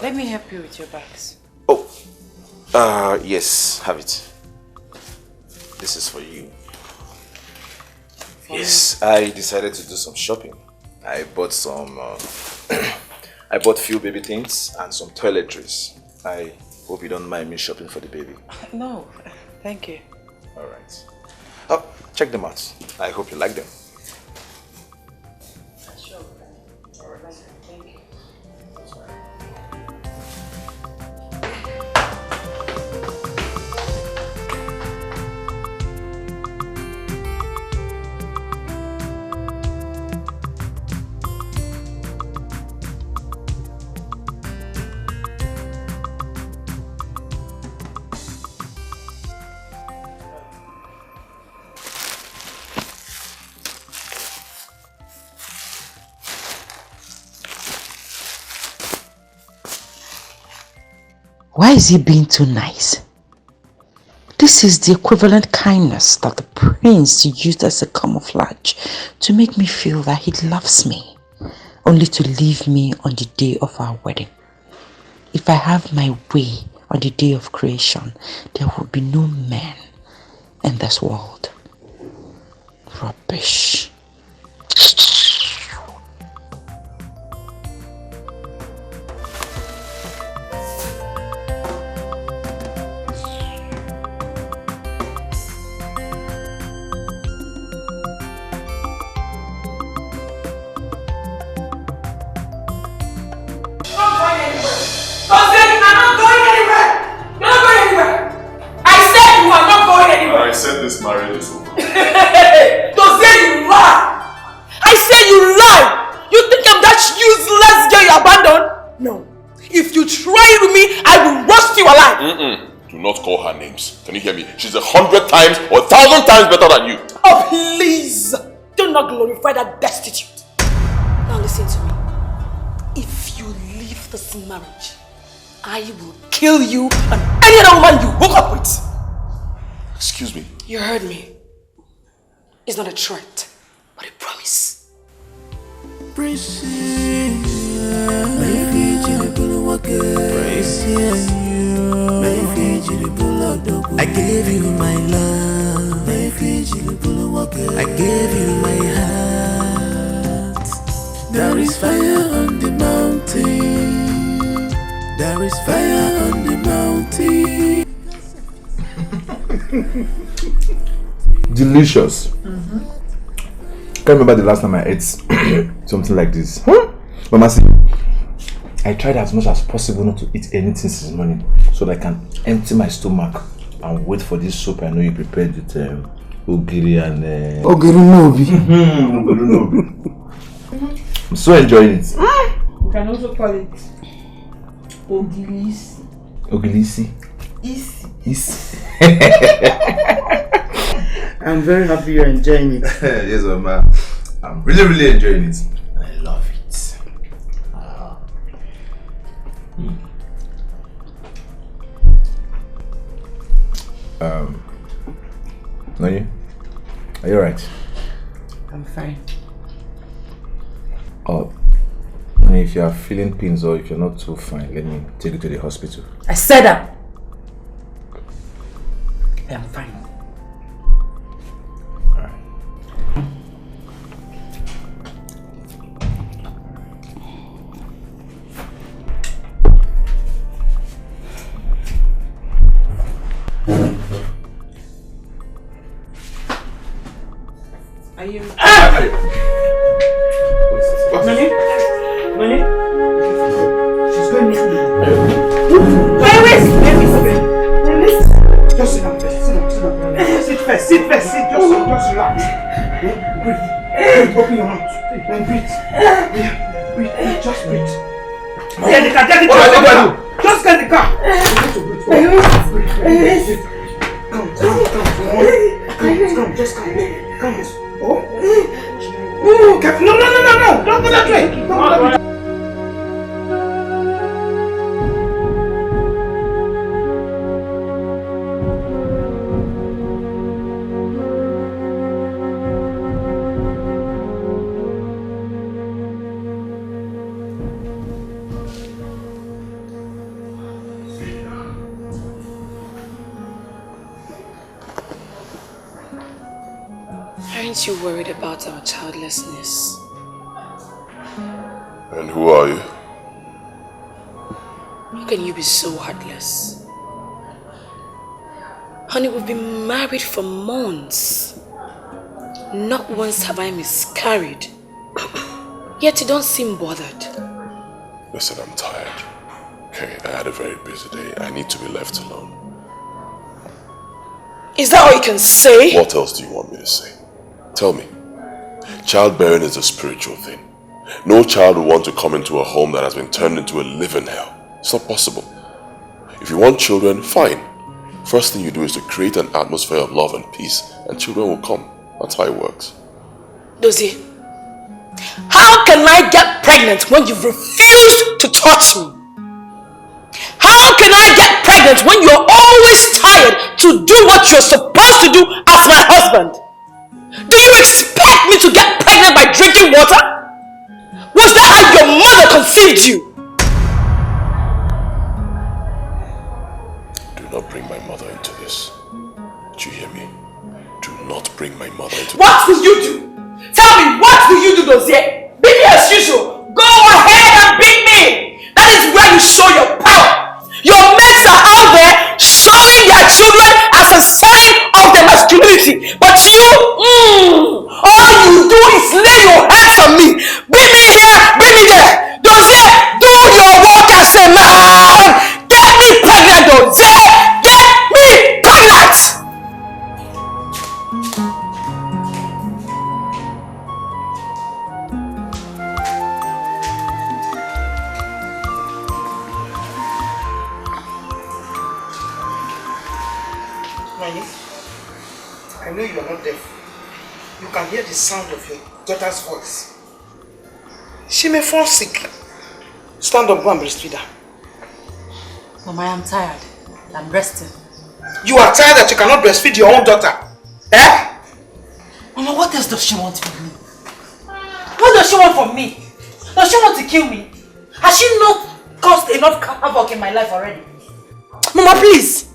Let me help you with your bags. Oh. Yes. Have it. This is for you. Yes. I decided to do some shopping. I bought some... I bought few baby things and some toiletries. I hope you don't mind me shopping for the baby. No, thank you. Alright. Oh, check them out. I hope you like them. Why is he being too nice? This is the equivalent kindness that the prince used as a camouflage to make me feel that he loves me, only to leave me on the day of our wedding. If I have my way on the day of creation, there will be no man in this world. Rubbish. I said this marriage is over. To say you lie! I say you lie! You think I'm that useless girl you abandoned? No. If you try with me, I will roast you alive. Do not call her names. Can you hear me? She's 100 times or 1,000 times better than you. Oh, please! Do not glorify that destitute. Now listen to me. If you leave this marriage, I will kill you and any other woman you hook up with. Excuse me. You heard me. It's not a threat, but a promise. I gave you my love. I gave you my heart. There is fire on the mountain. There is fire on the mountain. Delicious. Can't remember the last time I ate something like this. Mama, see, I tried as much as possible not to eat anything since morning so that I can empty my stomach and wait for this soup I know you prepared with ogiri and ogiri nobi. Ogiri nobi. I'm so enjoying it. You can also call it ogilisi. Ogilisi. Isi. I'm very happy you're enjoying it. Yes, Mama. I'm really enjoying it. I love it. Nani? Are you alright? I'm fine. Oh, Nani, if you are feeling pains or if you're not too fine, let me take you to the hospital. I said that. I am fine. Are you? What? Nani? She's going missing. Just sit down first. Sit first. Just relax. Breathe. Open your mouth. Then breathe. Just breathe. Get the car. Just get the car. Come. Just come. Oh. No. Don't go that way. Aren't you worried about our childlessness? And who are you? How can you be so heartless? Honey, we've been married for months. Not once have I miscarried. Yet you don't seem bothered. Listen, I'm tired. Okay, I had a very busy day. I need to be left alone. Is that all you can say? What else do you want me to say? Tell me. Childbearing is a spiritual thing. No child will want to come into a home that has been turned into a living hell. It's not possible. If you want children, fine. First thing you do is to create an atmosphere of love and peace, and children will come. That's how it works. Dozie, how can I get pregnant when you've refused to touch me? How can I get pregnant when you're always tired to do what you're supposed to do as my husband? Do you expect me to get pregnant by drinking water? Was that how your mother conceived you? Do not bring my mother into this. Do you hear me? Do not bring my mother into this. What will you do? Tell me, what will you do, Dozier? Beat me as usual. Go ahead and beat me. That is where you show your power. Your mates are out there showing their children as a sign of their masculinity. But you, all you do is lay your hands on me. Beat me here, beat me there. Dozier, do your work as a man. Get me pregnant, Dozier. Get me pregnant. I know you are not deaf. You can hear the sound of your daughter's voice. She may fall sick. Stand up, go and breastfeed her. Mama, I am tired. I'm resting. You are tired that you cannot breastfeed your own daughter? Eh? Mama, what else does she want from me? What does she want from me? Does she want to kill me? Has she not caused enough havoc in my life already? Mama, please!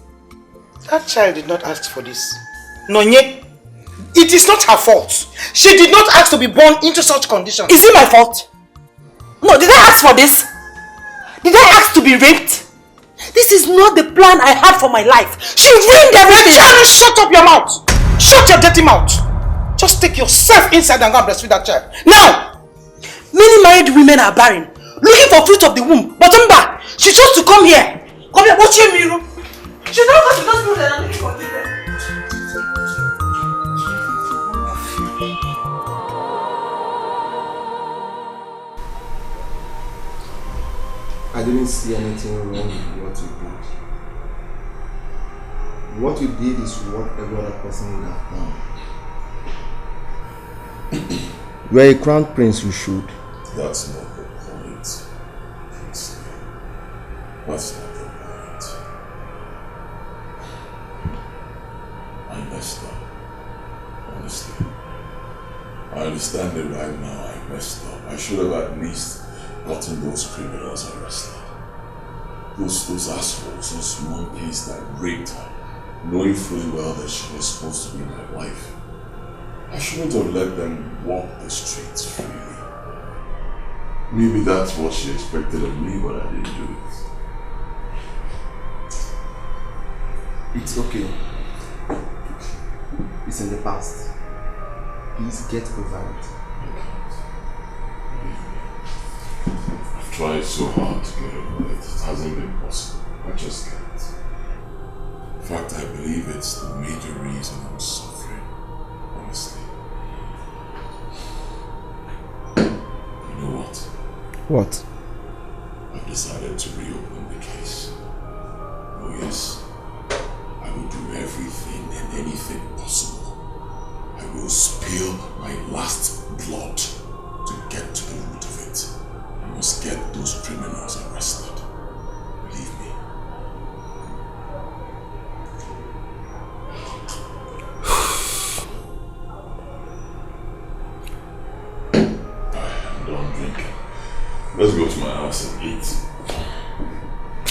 That child did not ask for this. Nonye, it is not her fault. She did not ask to be born into such conditions. Is it my fault? No, did I ask for this? Did I ask to be raped? This is not the plan I had for my life. She ruined everything. Child, shut up your mouth. Shut your dirty mouth. Just take yourself inside and go and breastfeed that child. Now! Many married women are barren, looking for fruit of the womb. But Mba, she chose to come here. Come here, watch me. She never got to those people that are looking for children. I didn't see anything wrong with what you did. What you did is what every other person would have done. You are a crown prince, you should. That's not the point. That's not the point. I messed up. Honestly. I understand it right now. I messed up. I should have at least gotten those criminals arrested. Those assholes, those monkeys that raped her, knowing fully well that she was supposed to be my wife. I shouldn't have let them walk the streets freely. Maybe that's what she expected of me, but I didn't do it. It's okay. It's in the past. Please get over it. I've tried so hard to get over it. It hasn't been possible. I just can't. In fact, I believe it's the major reason I'm suffering. Honestly. You know what? What? I've decided to reopen the case. Oh yes. I will do everything and anything possible. I will spill my last blood to get to the root of it. I must get those criminals arrested. Believe me. I'm done drinking. Let's go to my house and eat.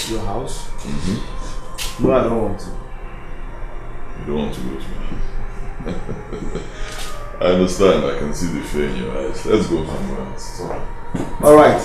Your house? Mm-hmm. No, I don't want to. You don't want to go to me? I understand. I can see the fear in your eyes. Let's go somewhere else. It's alright. Alright.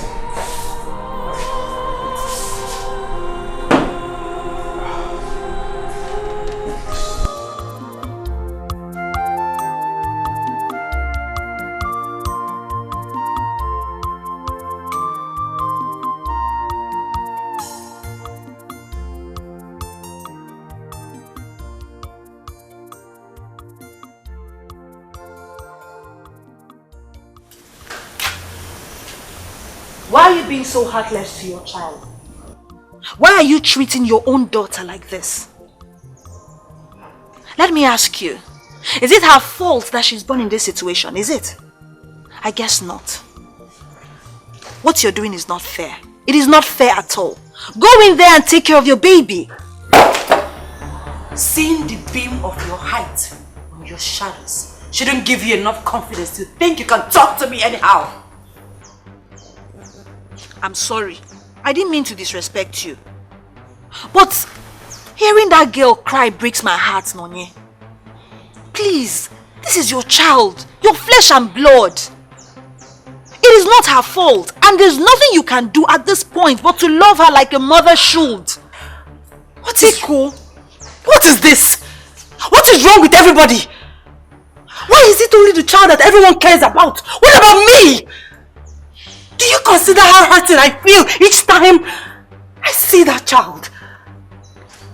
Why are you being so heartless to your child? Why are you treating your own daughter like this? Let me ask you, is it her fault that she's born in this situation? Is it? I guess not. What you're doing is not fair. It is not fair at all. Go in there and take care of your baby. Seeing the beam of your height on your shadows shouldn't give you enough confidence to think you can talk to me anyhow. I'm sorry. I didn't mean to disrespect you. But hearing that girl cry breaks my heart, Nonye. Please, this is your child, your flesh and blood. It is not her fault, and there's nothing you can do at this point but to love her like a mother should. What is cool? What is this? What is wrong with everybody? Why is it only the child that everyone cares about? What about me? Do you consider how hurting I feel each time I see that child?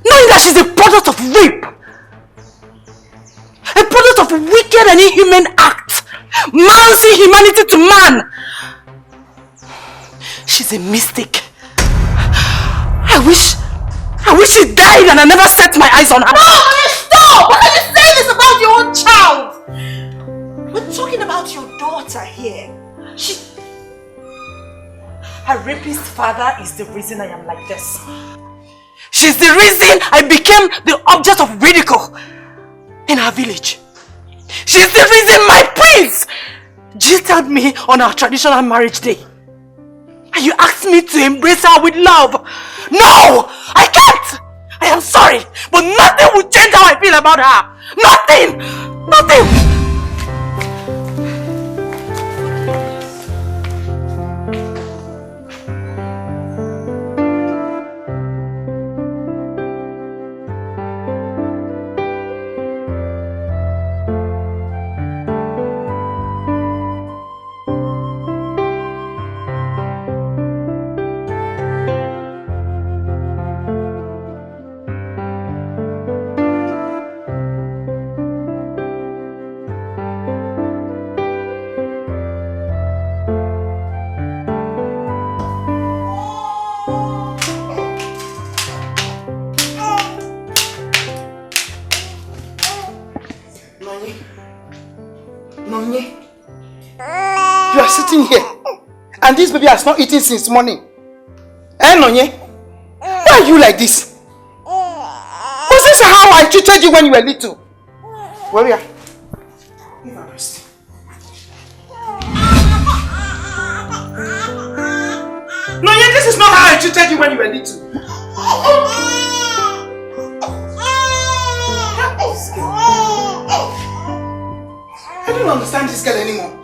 Knowing that she's a product of rape. A product of a wicked and inhuman act. Man's inhumanity to man. She's a mistake. I wish she died and I never set my eyes on her. No, stop! What are you saying this about your own child? We're talking about your daughter here. Her rapist father is the reason I am like this. She's the reason I became the object of ridicule in her village. She's the reason my prince jilted me on our traditional marriage day. And you asked me to embrace her with love. No! I can't! I am sorry, but nothing will change how I feel about her. Nothing! Nothing! You are sitting here and this baby has not eaten since morning. Eh, Nonye? Why are you like this? Was this how I treated you when you were little? Warrior, give her breast. Nonye, this is not how I treated you when you were little. I don't understand this girl anymore.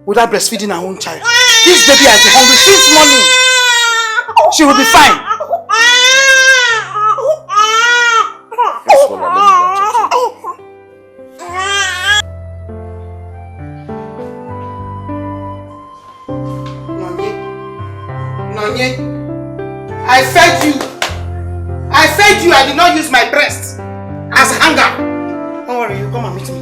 Without breastfeeding her own child, this baby has been hungry since morning. She will be fine. Nonye, I fed you. I did not use my breast as a hanger. Don't worry, you come and meet me.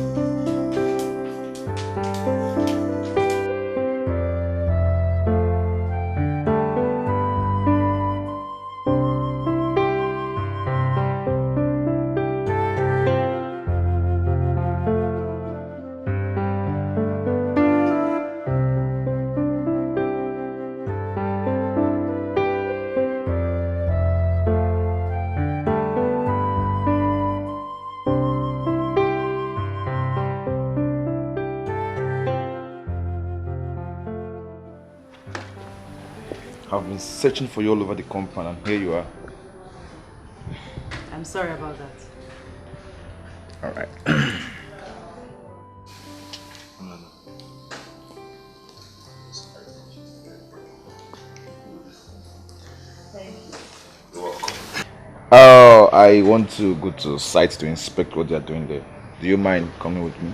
I've been searching for you all over the compound and here you are. I'm sorry about that. Alright. Oh, I want to go to site to inspect what they are doing there. Do you mind coming with me?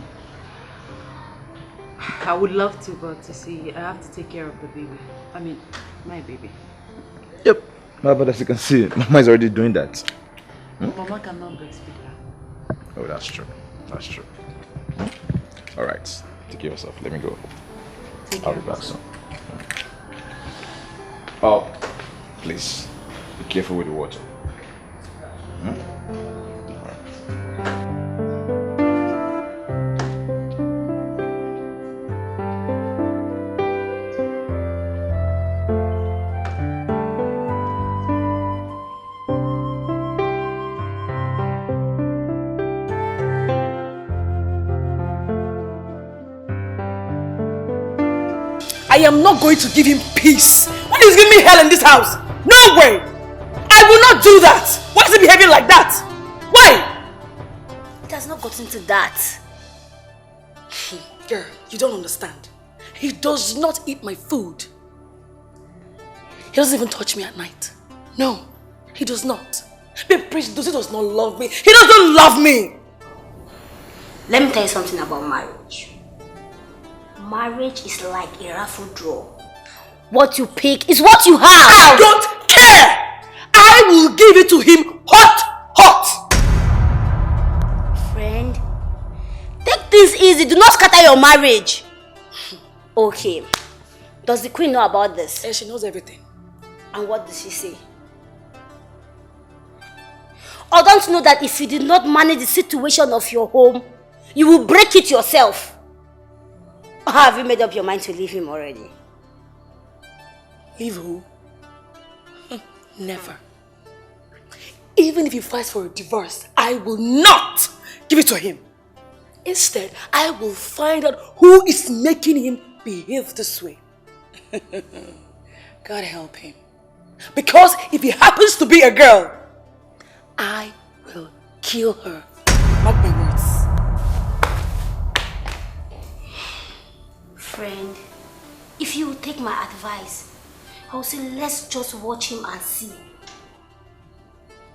I would love to, but you see, I have to take care of the baby. I mean, my baby. Yep. But as you can see, Mama is already doing that. Mama cannot breastfeed her. Oh, that's true. That's true. Alright. Take care of yourself. Let me go. I'll be back soon. Oh, please, be careful with the water. I am not going to give him peace. When he's giving me hell in this house? No way! I will not do that! Why is he behaving like that? Why? It has not gotten to that. Girl, you don't understand. He does not eat my food. He doesn't even touch me at night. No, he does not. Babe, please, he does not love me. He doesn't love me! Let me tell you something about marriage. Marriage is like a raffle draw. What you pick is what you have. I don't care! I will give it to him hot! Friend, take things easy. Do not scatter your marriage. Okay. Does the queen know about this? Yeah, she knows everything. And what does she say? Or don't you know that if you did not manage the situation of your home, you will break it yourself? Or have you made up your mind to leave him already? Leave who? Never. Even if he fights for a divorce, I will not give it to him. Instead, I will find out who is making him behave this way. God help him. Because if he happens to be a girl, I will kill her. Mark my words. Friend, if you would take my advice, I would say let's just watch him and see.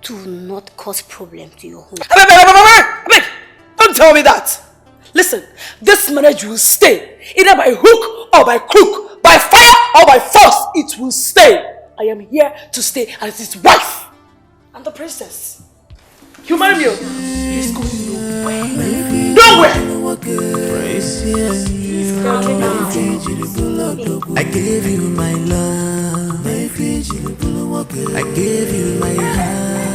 Do not cause problem to your home. Don't tell me that. Listen, this marriage will stay. Either by hook or by crook, by fire or by force, it will stay. I am here to stay as his wife. I'm the princess. You marry me. He's going nowhere. I gave you my love. I gave you my heart.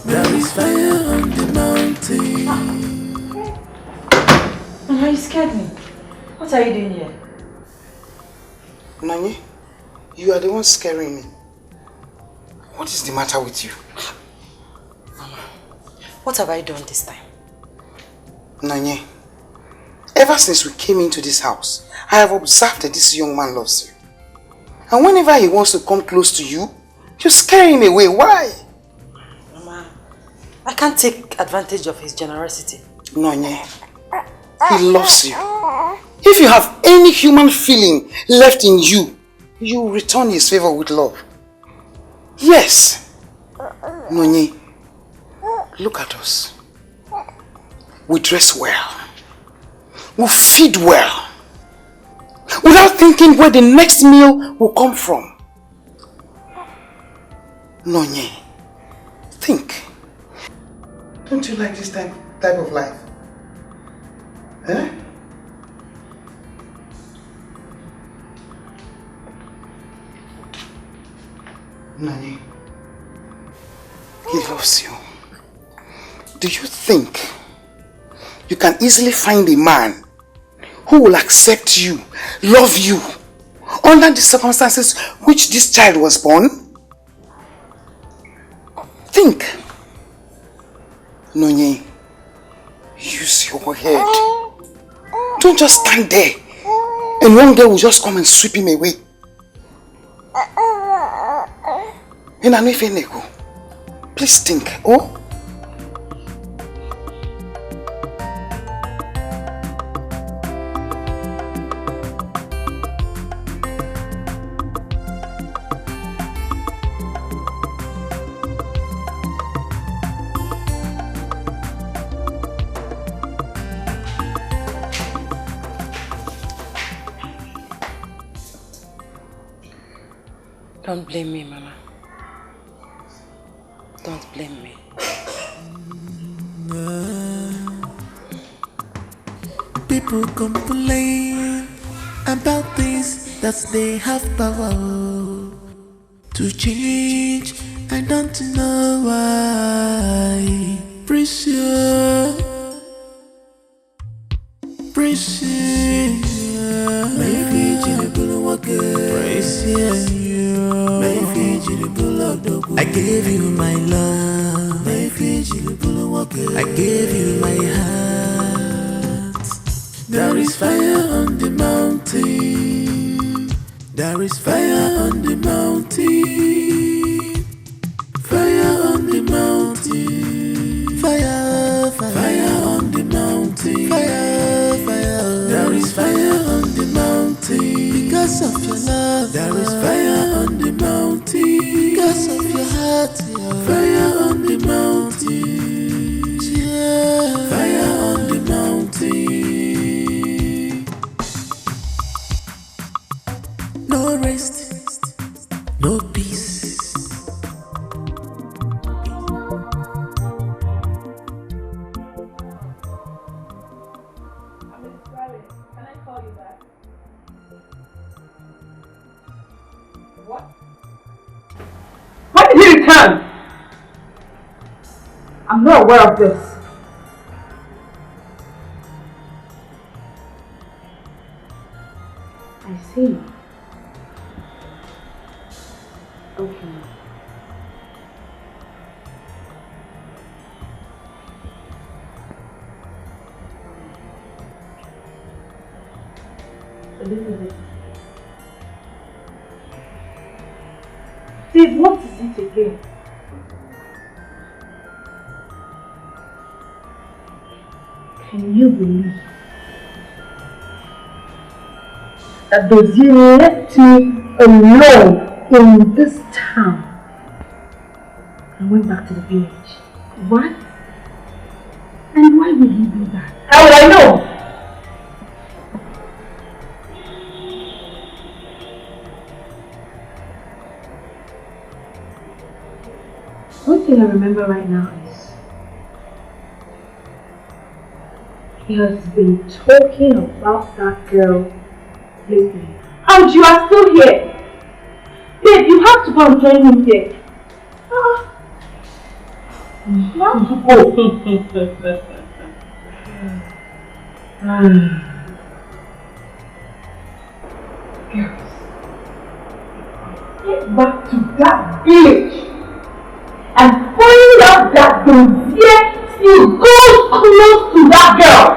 There is fire on the mountain. Mama, you scared me. What are you doing here? Nani, you are the one scaring me. What is the matter with you? Mama, what have I done this time? Nanye, ever since we came into this house, I have observed that this young man loves you. And whenever he wants to come close to you, you scare him away. Why? Mama, I can't take advantage of his generosity. Nanye, he loves you. If you have any human feeling left in you, you return his favor with love. Yes. Nanye, look at us. We dress well. We feed well. Without thinking where the next meal will come from. Nonye, think. Don't you like this type of life? Eh? Nonye, he loves you. Do you think you can easily find a man who will accept you, love you, under the circumstances which this child was born? Think. Nonye, use your head. Don't just stand there and one day will just come and sweep him away. Please think, oh? Don't blame me, Mama. Don't blame me. People complain about things that they have power to change. I don't know why. Precious, precious. Maybe precious. I gave you my love. I gave you my heart. There is fire on the mountain. There is fire on the mountain. Fire on the mountain. Fire, fire, fire on the mountain. Fire, fire. There is fire on the mountain. Because of your love. There is fire on the mountain. Because of your heart. Yeah. Fire on the mountain. Yeah. Fire on the mountain. No rest. No peace. What? When did he return? I'm not aware of this. I see. Okay. Elizabeth. Steve, what is it again? Can you believe that Dozie left me alone in this town and went back to the village? What? And why would he do that? How would I know? One thing I remember right now is he has been talking about that girl lately. And you are still here. Babe, you have to go and join him here. Girls, get back to that village and find out that Dozie still goes close to that girl.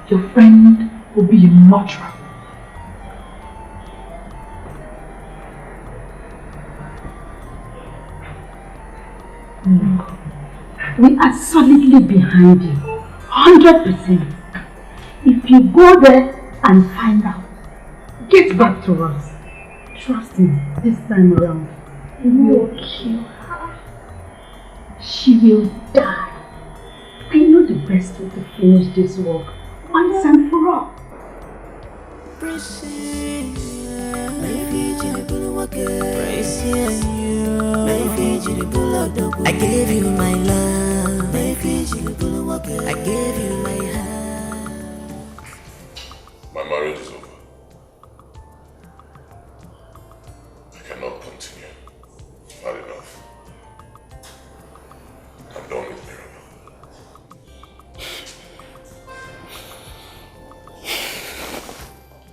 Your friend will be a murderer. We are solidly behind you, 100%. If you go there and find out, get back to us. Trust me, this time around, we will kill her. She will die. I know the best way to finish this work once and for all. I gave you my love. I gave you my heart. My marriage is over. I cannot continue. Not enough. I'm done with Mirabelle.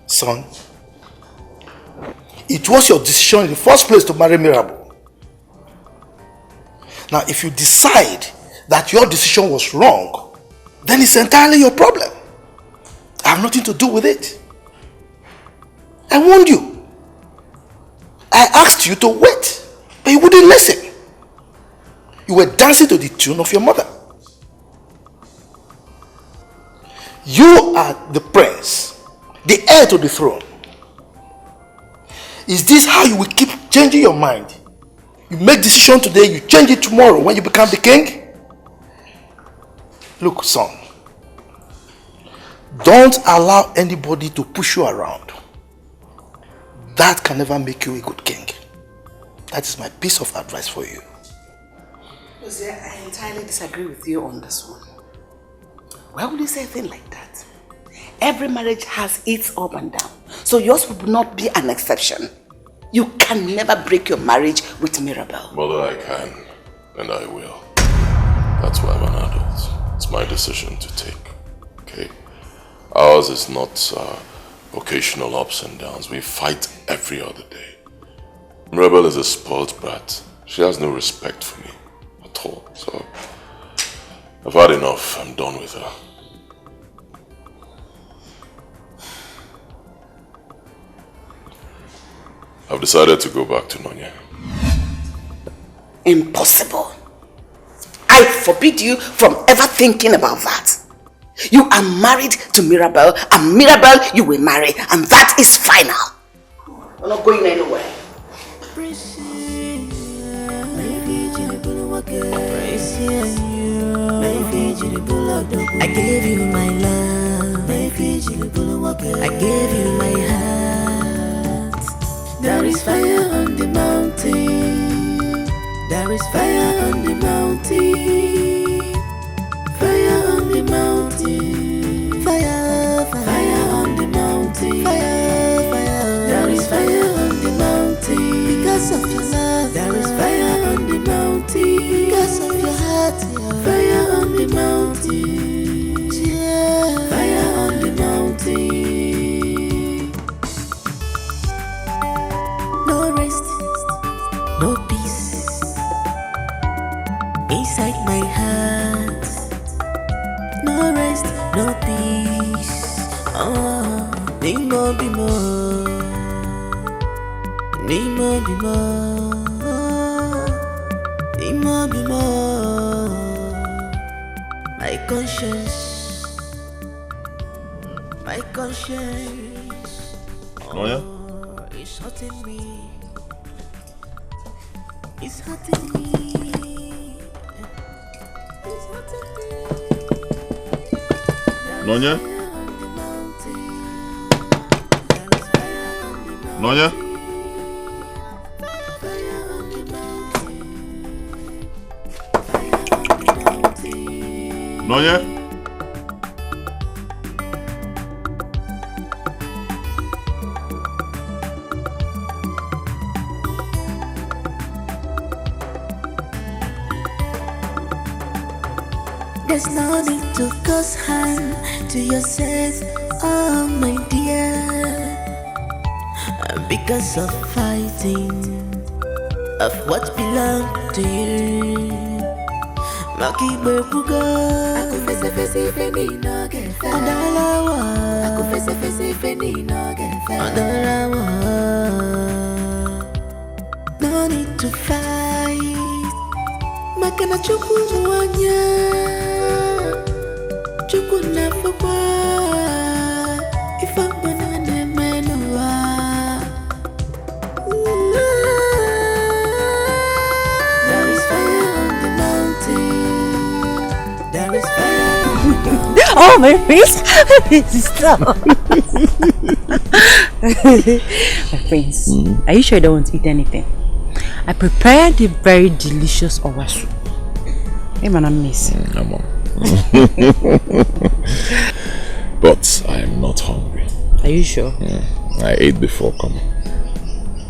Son, it was your decision in the first place to marry Mirabelle. Now, if you decide that your decision was wrong, then it's entirely your problem. I have nothing to do with it. I warned you. I asked you to wait, but you wouldn't listen. You were dancing to the tune of your mother. You are the prince, the heir to the throne. Is this how you will keep changing your mind? You make decision today, you change it tomorrow when you become the king? Look, son, don't allow anybody to push you around. That can never make you a good king. That is my piece of advice for you. Jose, I entirely disagree with you on this one. Why would you say a thing like that? every marriage has its up and down. So yours will not be an exception. You can never break your marriage with Mirabelle. Mother, I can, and I will. That's why I'm an adult. It's my decision to take, okay? Ours is not occasional ups and downs. We fight every other day. Mirabelle is a spoiled brat. She has no respect for me at all. So, I've had enough. I'm done with her. I've decided to go back to Nonya. Impossible. I forbid you from ever thinking about that. You are married to Mirabelle, and Mirabelle you will marry, and that is final. We're not going anywhere. I gave you my love, I gave you my heart. There is fire on the mountain. There is fire on the mountain. Fire on the mountain. Fire, fire on the mountain. Fire, fire. There is fire on the mountain. Because of your love. There is fire on the mountain. Because of your heart. Fire on the mountain. Yeah. Fire on the mountain. No rest, no peace inside my heart. No rest, no peace. Oh, need more, be more. Need more, be more. Need more, be more. My conscience. Nonya? It's hurting me. It's hurting me. It's hurting me. Nonya? Nonya? Nonya? There's no need to cause harm to yourself, oh my dear. Because of fighting of what belonged to you. Maki Bebuga, aku face if any no get fair. Aku face if any no get fair. No need to fight. Makana chukuwanya. Chukunafuwa. If I'm banana menua. There is fire on the mountain. There is fire. Oh, my face! Stop! My friends, are you sure you don't want to eat anything? I prepared a very delicious owasu. Hey man, I'm missing. I'm on. But I am not hungry. Are you sure? I ate before coming.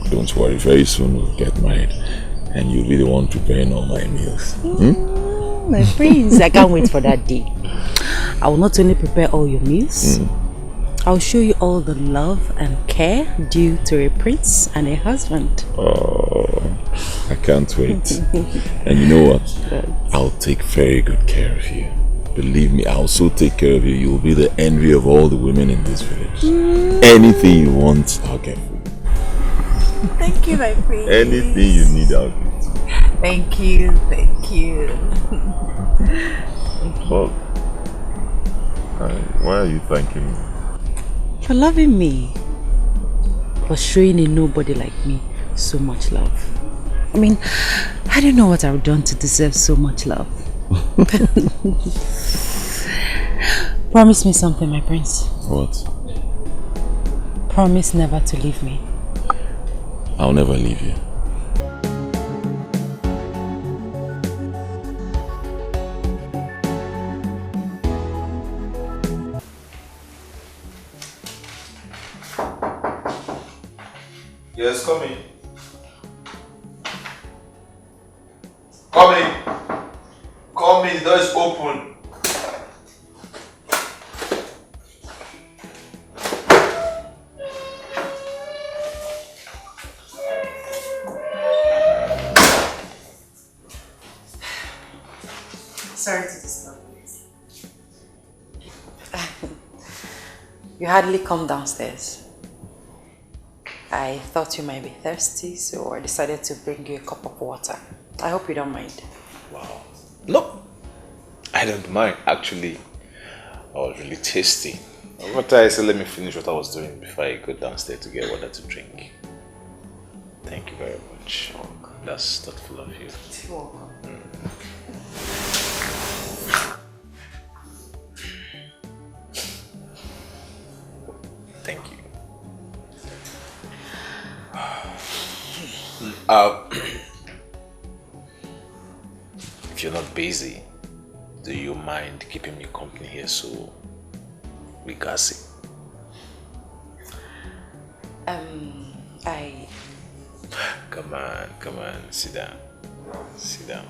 Don't worry, very soon we'll get married and you'll be the one preparing all my meals. My friends, I can't wait for that day. I will not only prepare all your meals, I'll show you all the love and care due to a prince and a husband. Oh, I can't wait. And you know what? I'll take very good care of you. Believe me, I'll so take care of you. You'll be the envy of all the women in this village. Anything you want, I'll get for you. Thank you, my prince. Anything you need, I'll get. Thank you, thank you. Well, why are you thanking me? For loving me. For showing a nobody like me so much love. I mean, I don't know what I've done to deserve so much love. Promise me something, my prince. What? Promise never to leave me. I'll never leave you. Yes, come in. Come in. Come in, the door is open. Sorry to disturb you. You hardly come downstairs. I thought you might be thirsty, so I decided to bring you a cup of water. I hope you don't mind. Wow. No, I don't mind. Actually, I was really tasty. But I said, let me finish what I was doing before I go downstairs to get water to drink. Thank you very much. That's thoughtful of you. You're welcome. Thank you. If you're not busy, do you mind keeping me company here so we gossip? Come on, sit down. Sit down.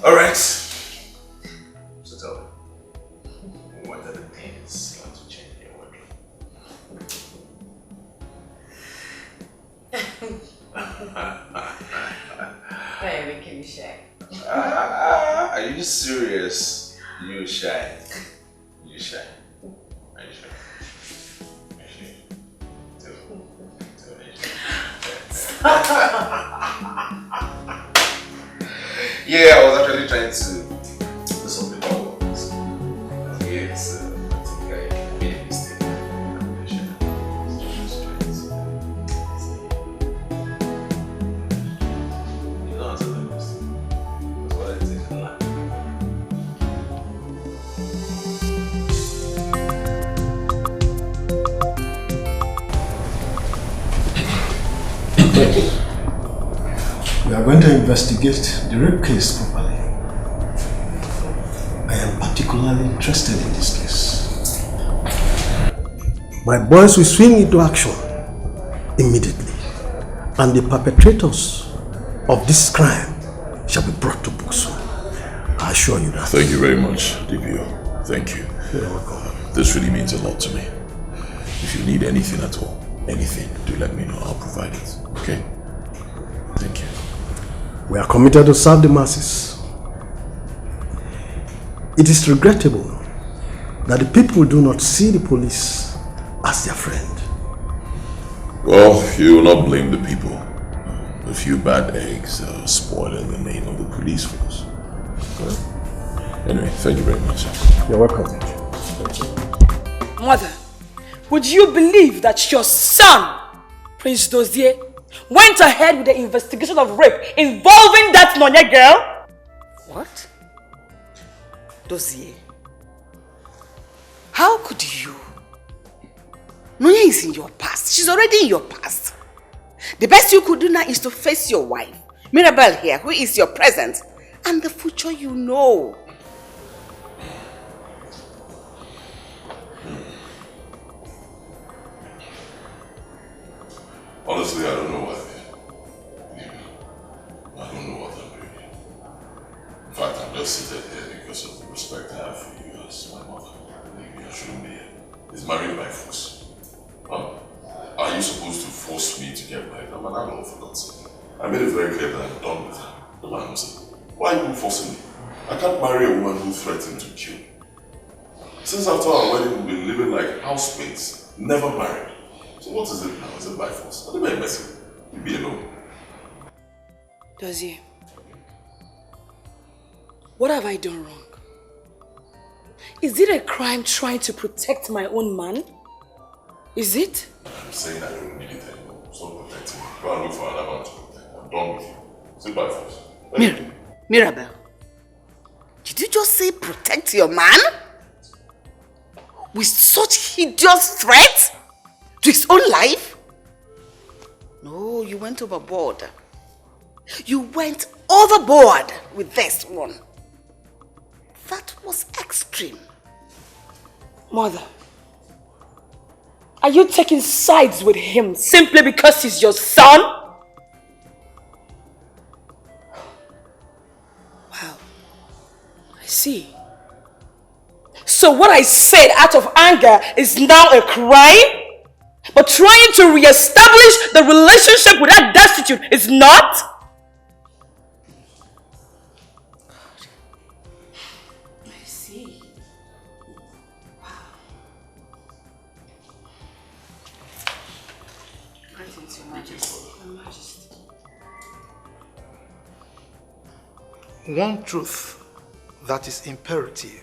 All right. So tell me, what are the things you want to change in your wardrobe? Why are you making me shy? Are you serious? You shy. You shy. Are you sure? Yeah, I was actually trying to do something about this. Yes, I think I made a mistake. You don't answer the question. That's what I take in life. We are going to investigate the rape case properly. I am particularly interested in this case. My boys will swing into action immediately, and the perpetrators of this crime shall be brought to book soon. I assure you that. Thank you very much, DPO. Thank you. You're welcome. This really means a lot to me. If you need anything at all, anything, do let me know. I'll provide it. Okay? Thank you. We are committed to serve the masses. It is regrettable that the people do not see the police as their friend. Well, you will not blame the people. A few bad eggs are spoiling the name of the police force. Okay? Anyway, thank you very much. You're welcome. Thank you. Mother, would you believe that your son, Prince Dozier, went ahead with the investigation of rape involving that Nonye girl? What? Dozier? How could you? Nonye is in your past. She's already in your past. The best you could do now is to face your wife, Mirabelle here, who is your present, and the future you know. Honestly, I don't know what I don't know what I'm doing. In fact, I'm just seated here because of the respect I have for you as my mother. Maybe I shouldn't be here. It's married by force. Huh? Are you supposed to force me to get married? I'm an adult, for God's sake. I made it very clear that I'm done with her. The man was like, why are you forcing me? I can't marry a woman who threatened to kill me. Since after our wedding, we've been living like housemates, never married. So what is it now? Is it by force? What am I messing? You be alone. Dozier, what have I done wrong? Is it a crime trying to protect my own man? Is it? I'm saying I don't need it anymore. Stop protecting me. Go and look for another man to protect. I'm done with you. Is it by force? Mirabelle, did you just say protect your man? With such hideous threats? To his own life? No, you went overboard. You went overboard with this one. That was extreme. Mother, Are you taking sides with him simply because he's your son? Wow. I see. So what I said out of anger is now a crime? But trying to re-establish the relationship with that destitute is not? I see. Wow. Greetings, Your Majesty. Your Majesty. One truth that is imperative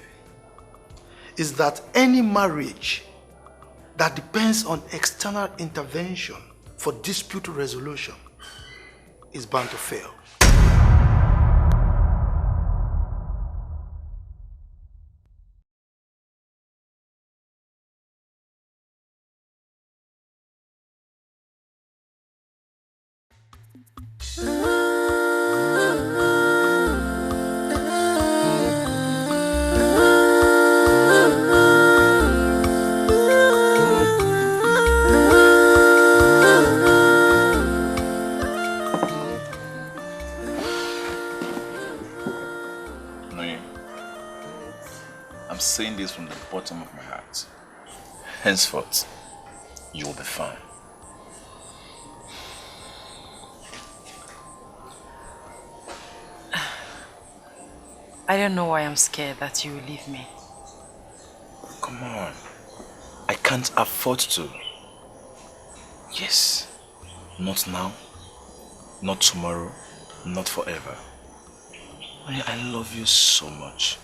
is that any marriage that depends on external intervention for dispute resolution is bound to fail. I'm saying this from the bottom of my heart. Henceforth, you will be fine. I don't know why I'm scared that you will leave me. Come on. I can't afford to. Yes. Not now. Not tomorrow. Not forever. I love you so much.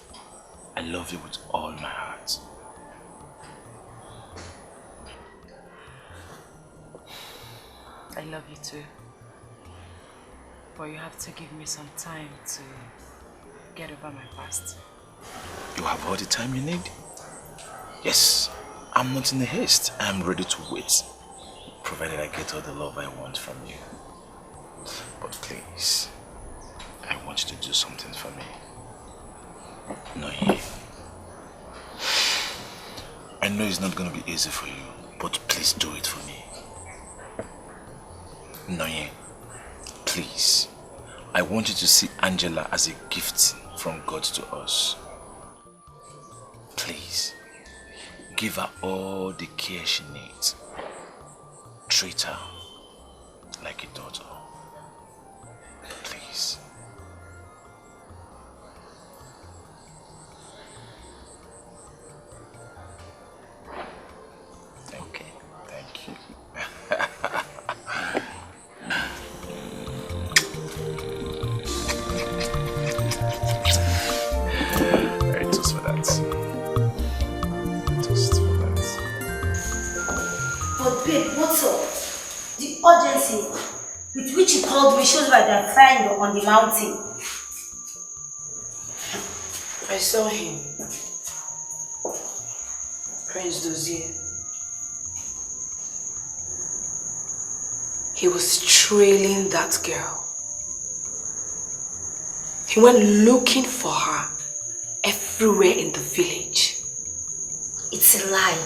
I love you with all my heart. I love you too. But you have to give me some time to get over my past. You have all the time you need? Yes. I'm not in a haste. I'm ready to wait. Provided I get all the love I want from you. But please, I want you to do something for me. No, I know it's not going to be easy for you, but please do it for me. Noye, please. I want you to see Angela as a gift from God to us. Please, give her all the care she needs. Treat her like a daughter. Please. Okay. Thank you. Very toast for that. Toast for that. But babe, what's up? The urgency with which you called me shows that they're flying on the mountain. I saw him. Prince Dozier. He was trailing that girl. He went looking for her everywhere in the village. It's a lie.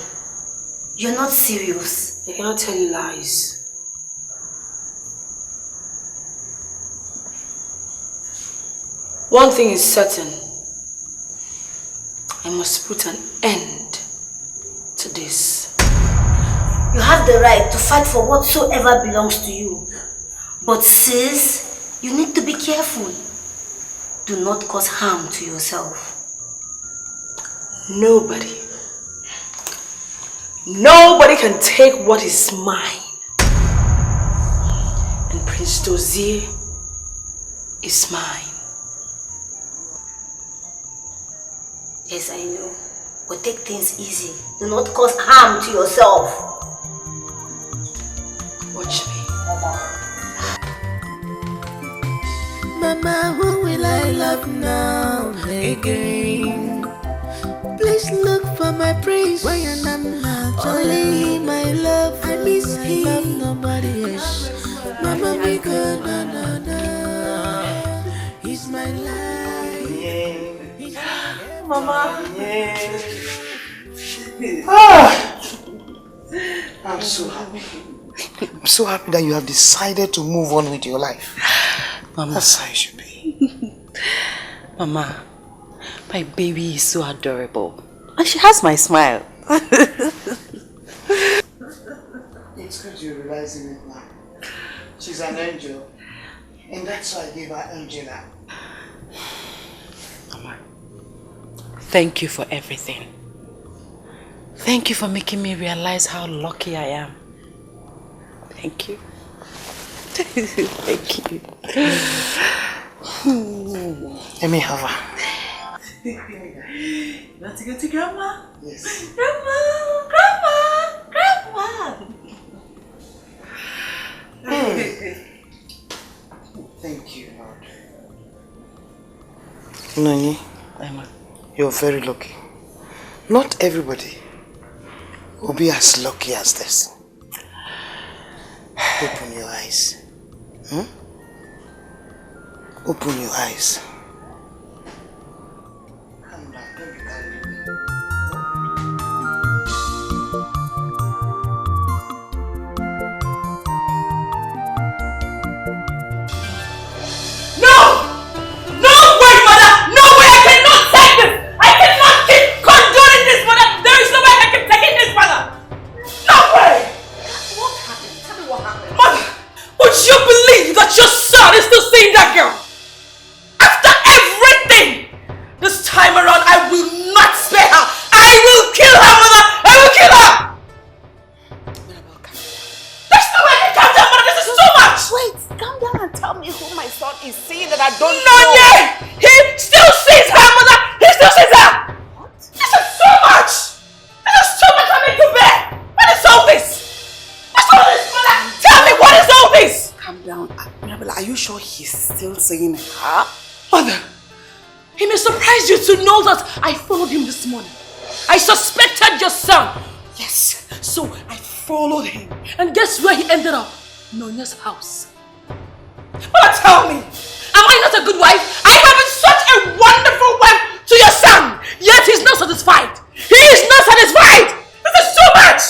You're not serious. I cannot tell you lies. One thing is certain. I must put an end to this. You have the right to fight for whatsoever belongs to you. But sis, you need to be careful. Do not cause harm to yourself. Nobody can take what is mine. And Prince Dozier is mine. Yes, I know. But take things easy. Do not cause harm to yourself. Watch me. Mama, who will I love now again? Please look for my prince when I'm not only my love. I miss him. Love nobody else. Mama, be good. He's my life. Mama. I'm so happy. I'm so happy that you have decided to move on with your life. Mama. That's how it should be. Mama, my baby is so adorable. And she has my smile. It's good you're realizing it now. She's an angel. And that's why I gave her Angela. Mama, thank you for everything. Thank you for making me realize how lucky I am. Thank you. Thank you. Let me have her. You want to go to Grandma? Yes. Grandma! Thank you, Lord. Nani, you're very lucky. Not everybody will be as lucky as this. Open your eyes. Open your eyes. Saying her? Mother, he may surprise you to know that I followed him this morning. I suspected your son. Yes, so I followed him. And guess where he ended up? Nonya's house. Mother, tell me, am I not a good wife? I have been such a wonderful wife to your son, yet he's not satisfied. He is not satisfied. This is too much.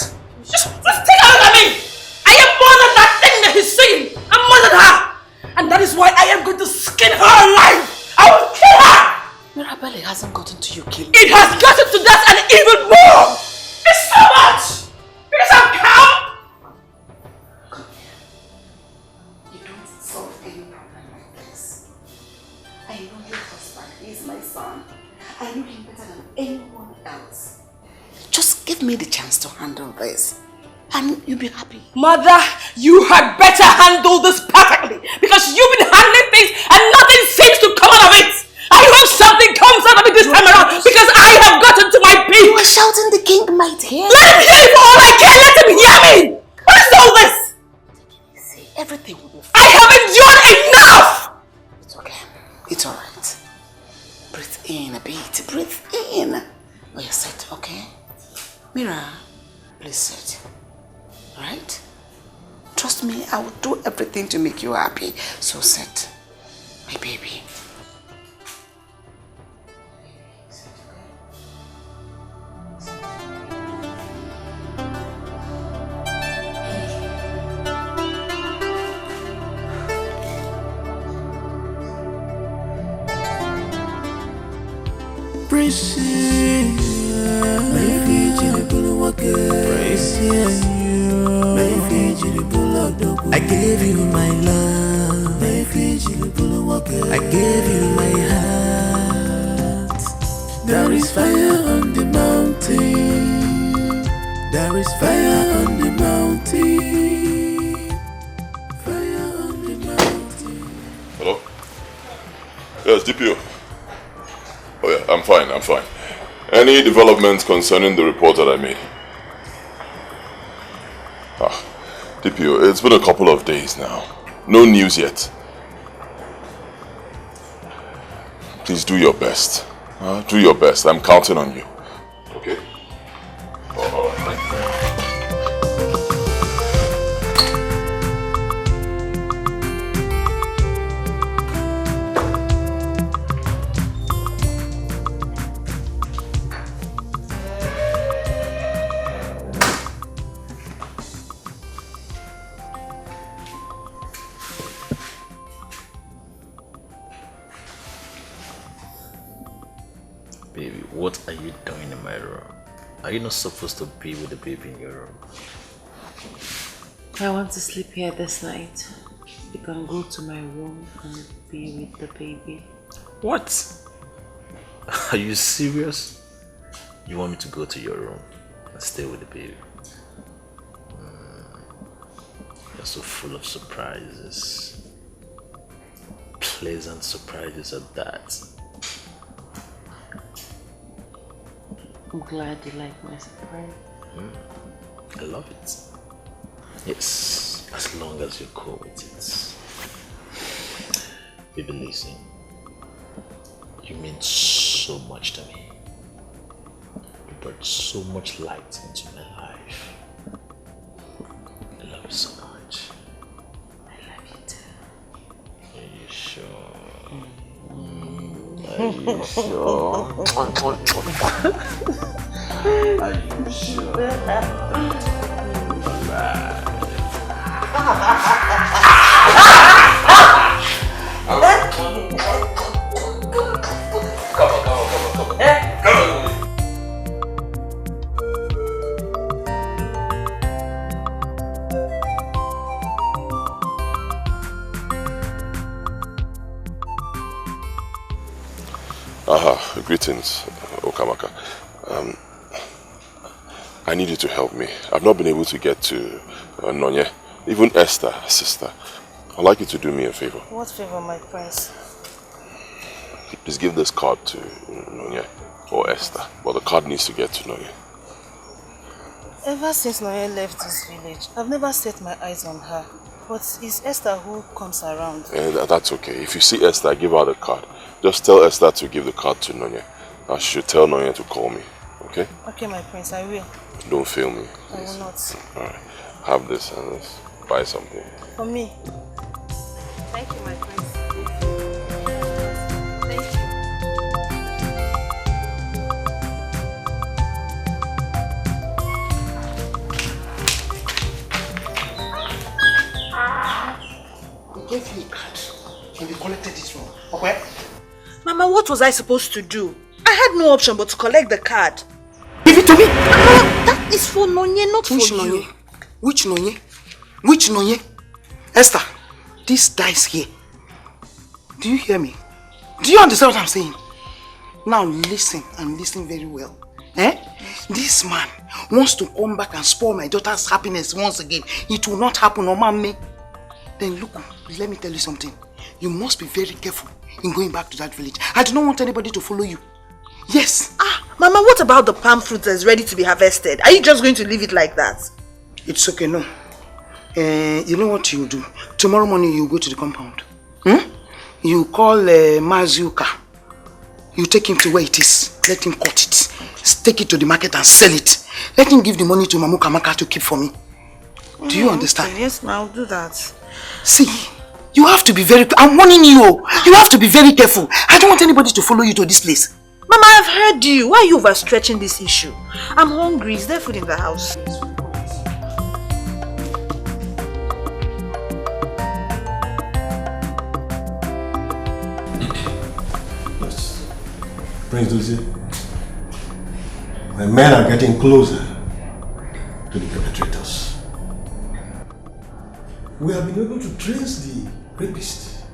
Just take a look at me. I am more than that thing that he's saying. I'm more than her. And that is why I am going to skin her alive! I will kill her! Mirabelle hasn't gotten to you killing. It has gotten to that and even more! It's so much! Because I'm calm! Come here. You don't solve any problem like this. I know your husband. He is my son. I know him better than anyone else. Just give me the chance to handle this. And you'll be happy. Mother, you had better handle this perfectly because you've been handling things and nothing seems to come out of it. I hope something comes out of it this time around because I have gotten to my peak. You are shouting, the king might hear. Let him hear for all I can. Let him hear me. What is all this? See, everything will be fine. I have endured enough. It's okay. It's alright. Breathe in a bit. Breathe in. Oh, you sit, okay? Mira, please sit. Right? Trust me, I will do everything to make you happy. So sit, my baby. I gave you my love. I gave you my heart. There is fire on the mountain. There is fire on the mountain. Fire on the mountain. Hello? Yes, DPO. Oh yeah, I'm fine. Any developments concerning the report that I made? DPO, it's been a couple of days now. No news yet. Please do your best. Do your best. I'm counting on you. Okay? All right. Thank you. Baby, what are you doing in my room? Are you not supposed to be with the baby in your room? I want to sleep here this night. You can go to my room and be with the baby. What? Are you serious? You want me to go to your room and stay with the baby? You're so full of surprises. Pleasant surprises at that. I'm glad you like my surprise. I love it. Yes, as long as you're cool with it. Baby, listen. You mean so much to me. You brought so much light into my life. I love you so much. I love you too. Are you sure? Are you sure? Are you sure? Greetings, Okamaka. I need you to help me. I've not been able to get to Nonye, even Esther, her sister. I'd like you to do me a favor. What favor, my prince? Please give this card to Nonye or Esther, but the card needs to get to Nonye. Ever since Nonye left this village, I've never set my eyes on her. But it's Esther who comes around. That's okay. If you see Esther, give her the card. Just tell Esther to give the card to Nonye. I should tell Nonye to call me, okay? Okay, my prince, I will. Don't fail me. I will not. Alright. Have this and let's buy something. For me. Thank you, my prince. Thank you. He gave you a card and he collected it from okay? Mama, what was I supposed to do? I had no option but to collect the card. Give it to me! That is for Nonye, not for you. Which Nonye? Which Nonye? Esther, this dice here. Do you hear me? Do you understand what I'm saying? Now listen and listen very well. This man wants to come back and spoil my daughter's happiness once again. It will not happen, no mommy. Then look, let me tell you something. You must be very careful in going back to that village. I do not want anybody to follow you. Yes. Mama, what about the palm fruit that's ready to be harvested? Are you just going to leave it like that? It's okay, no. You know what you do? Tomorrow morning you go to the compound. You call Mazuka. You take him to where it is. Let him cut it. Take it to the market and sell it. Let him give the money to Mamu Kamaka to keep for me. Do you understand? Okay, yes, ma, I'll do that. See, you have to be very... I'm warning you. You have to be very careful. I don't want anybody to follow you to this place. Mama, I've heard you. Why are you overstretching this issue? I'm hungry. Is there food in the house? Yes. Prince Luchy, the men are getting closer to the perpetrators. We have been able to trace the rapist.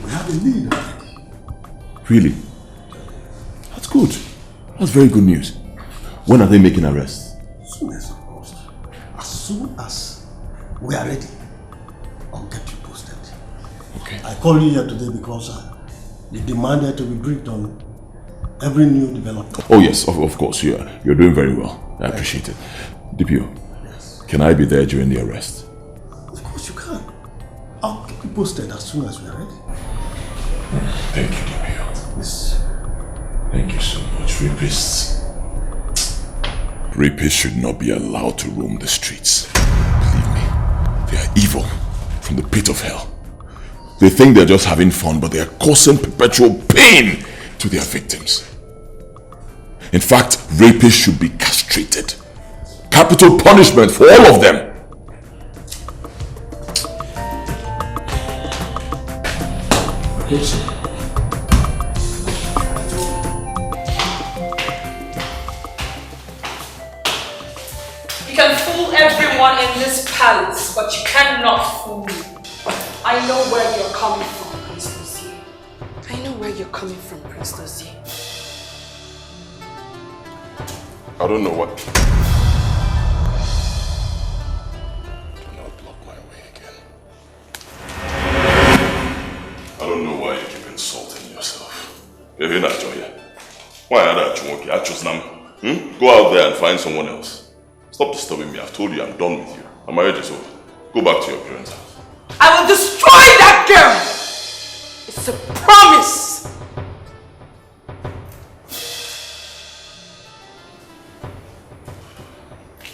We have a lead already. Really? That's good. That's very good news. When are they making arrests? As soon as supposed. As soon as we are ready, I'll get you posted. Okay. I called you here today because they demanded to be briefed on every new development. Oh yes, of course. You're doing very well. I appreciate it. DPO, yes. Can I be there during the arrest? Of course you can. I'll keep you posted as soon as we are ready. Thank you, DPO. Yes. Thank you so much. Rapists should not be allowed to roam the streets. Believe me, they are evil from the pit of hell. They think they're just having fun, but they are causing perpetual pain to their victims. In fact, rapists should be castrated. Capital punishment for all of them. Okay, sir. everyone in this palace, but you cannot fool me. I know where you're coming from, Prince Luchy. I know where you're coming from, Prince Luchy. I don't know what. Do not block my way again. I don't know why you keep insulting yourself. You're not Joya. Why are you I chose them. Go out there and find someone else. Stop disturbing me. I've told you I'm done with you. My marriage is over. Go back to your parents' house. I will destroy that girl! It's a promise!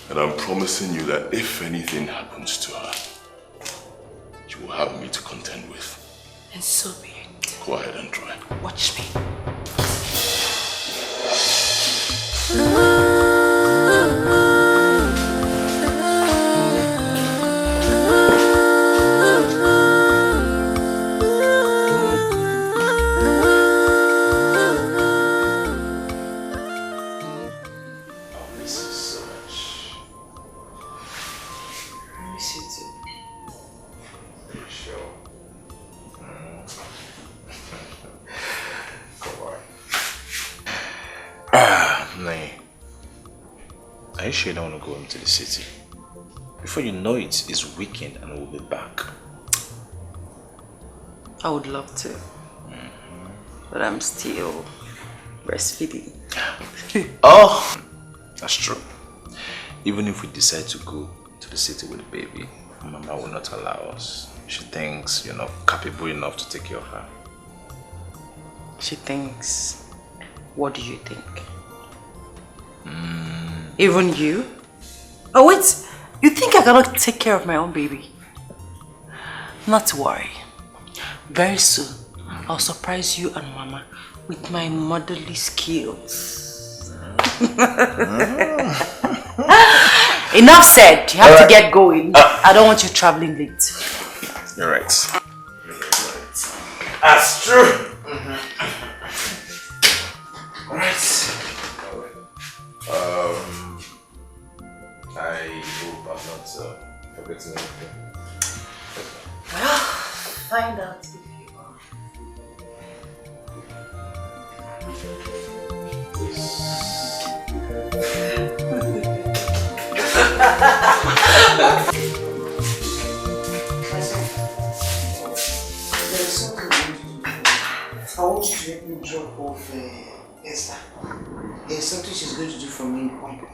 And I'm promising you that if anything happens to her, you will have me to contend with. And so be it. Go ahead and try. Watch me. Are you sure you don't want to go into the city? Before you know it, it's weekend and we'll be back. I would love to. But I'm still breastfeeding. Oh, that's true. Even if we decide to go to the city with the baby, Mama will not allow us. She thinks you're not capable enough to take care of her. She thinks, what do you think? Even you? Oh wait, you think I cannot take care of my own baby? Not to worry. Very soon, I'll surprise you and Mama with my motherly skills. Enough said, you have to get going. I don't want you traveling late. You're right. That's true. Alright. I hope I'm not forgetting anything. Well, find out if you are. There's something I want you to help me drop off Esther. There's something she's going to do for me in company.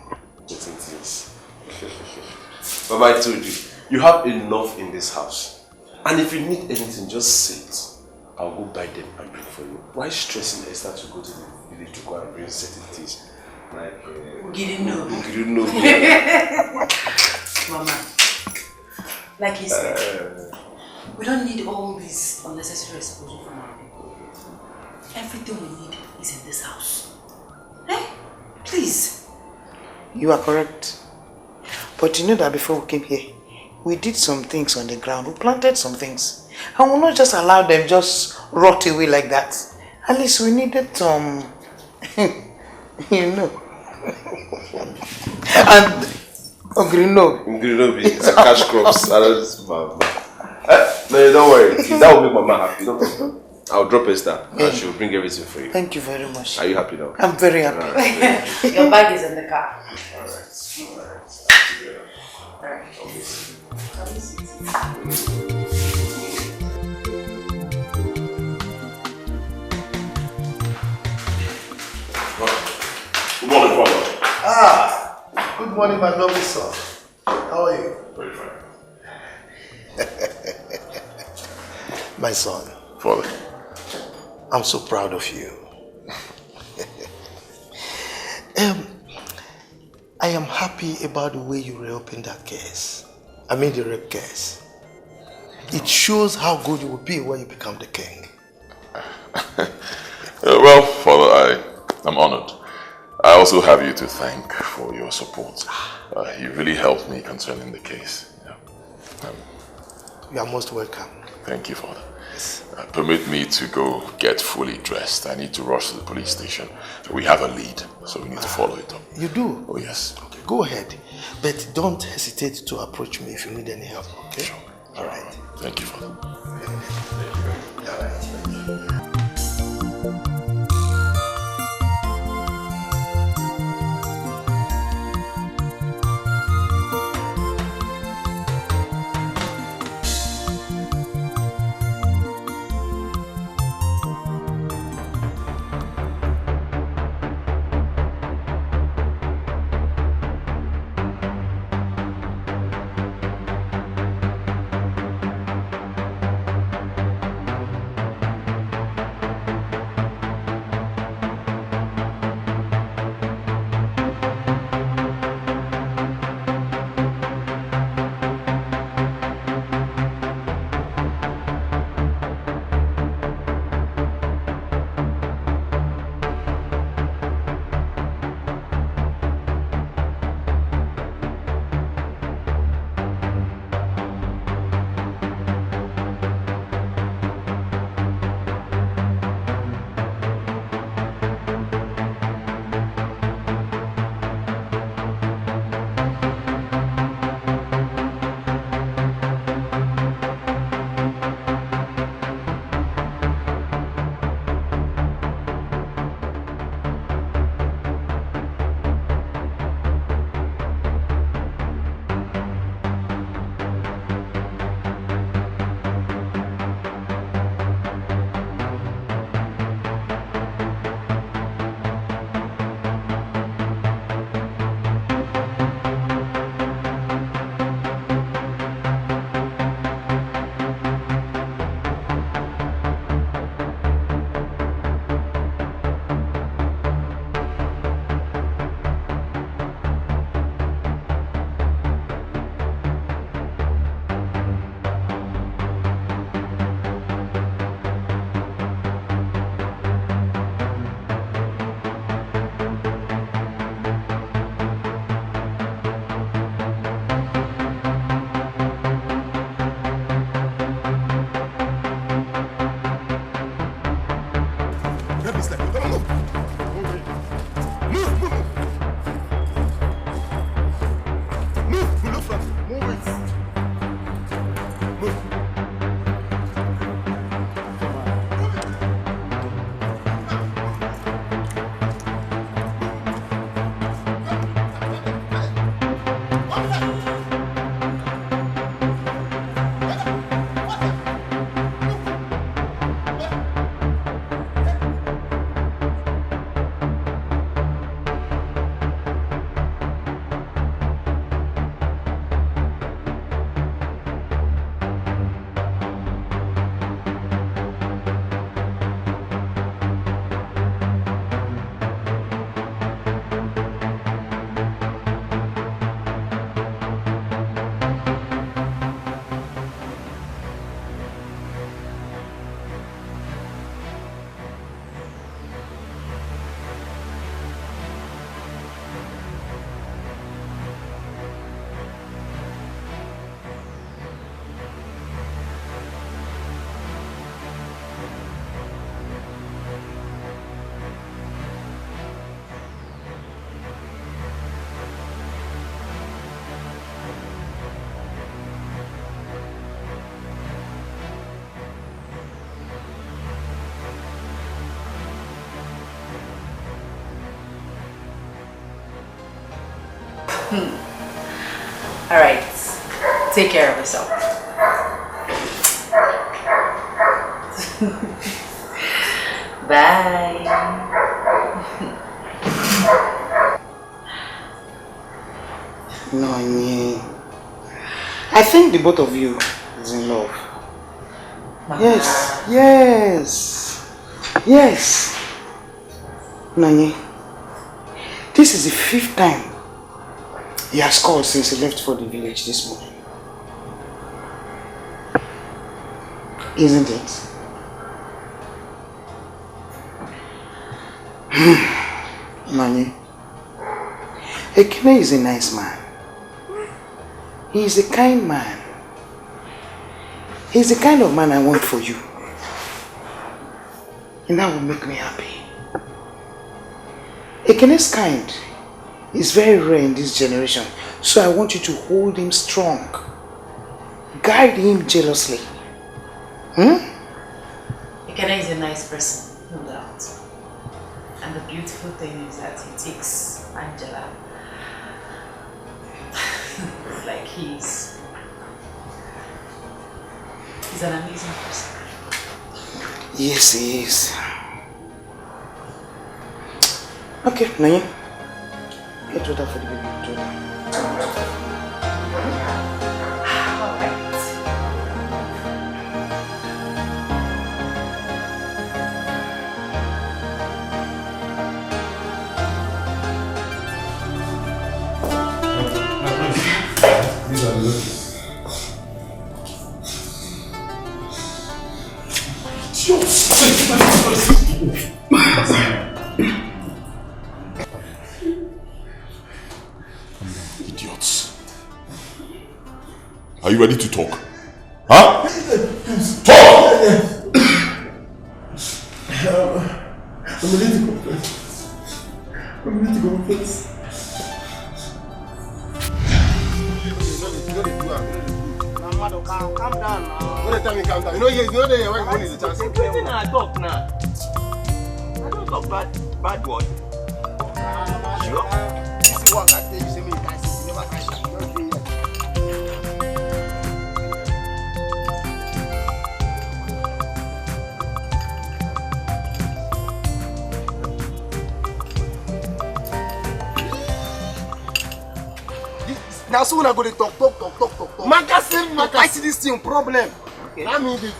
Yes, it is. Baba, I told you, you have enough in this house. And if you need anything, just say it. I'll go buy them and bring for you. Why stressing Esther to go to the village to go and bring certain things? Like, Mama, like he said, we don't need all this unnecessary exposure from our people. Everything we need is in this house. Hey, please. You are correct. But you know that before we came here, we did some things on the ground. We planted some things. And we'll not just allow them just rot away like that. At least we needed some, you know. And Grino. It's a cash crops. No, don't worry. That will make Mama happy. Don't worry. I'll drop Esther and she'll bring everything for you. Thank you very much. Are you happy now? I'm very happy. Right. Your bag is in the car. Alright. Alright. I'll miss you. I'll miss you. Good morning, Father. Good morning, my lovely son. How are you? Very fine. My son. Father. I'm so proud of you. I am happy about the way you reopened that case. I mean the rape case. It shows how good you will be when you become the king. Well, Father, I'm honored. I also have you to thank for your support. You really helped me concerning the case. Yeah. You are most welcome. Thank you, Father. Permit me to go get fully dressed. I need to rush to the police station. We have a lead, so we need to follow it up. You do? Oh, yes. Okay, Go ahead. But don't hesitate to approach me if you need any help, okay? Sure. All right. Thank you, Father. All right. All right. Take care of yourself. Bye. No, I think the both of you is in love. Yes, yes, yes. Nanye, this is the 5th time he has called since he left for the village this morning. Isn't it? Nanye, Ekene is a nice man. He is a kind man. He's the kind of man I want for you. And that will make me happy. Ekene is kind. is very rare in this generation. So I want you to hold him strong. Guide him jealously. Ekene is a nice person, no doubt. And the beautiful thing is that he takes Angela like he's an amazing person. Yes, he is. Okay, Nayan. Get water for the baby. These are Luchy. Idiots. Are you ready to talk? Huh? Talk! I'm ready to confess. I'm ready to confess. Calm down now. What the time you calm down? You know there when money is a chance. I talk now. I don't talk bad word. Sure. This is what I tell you, say me guys, you never catch it. You don't do it. Now so when I go to talk. Magazine, I see this thing problem. Okay. I'm in.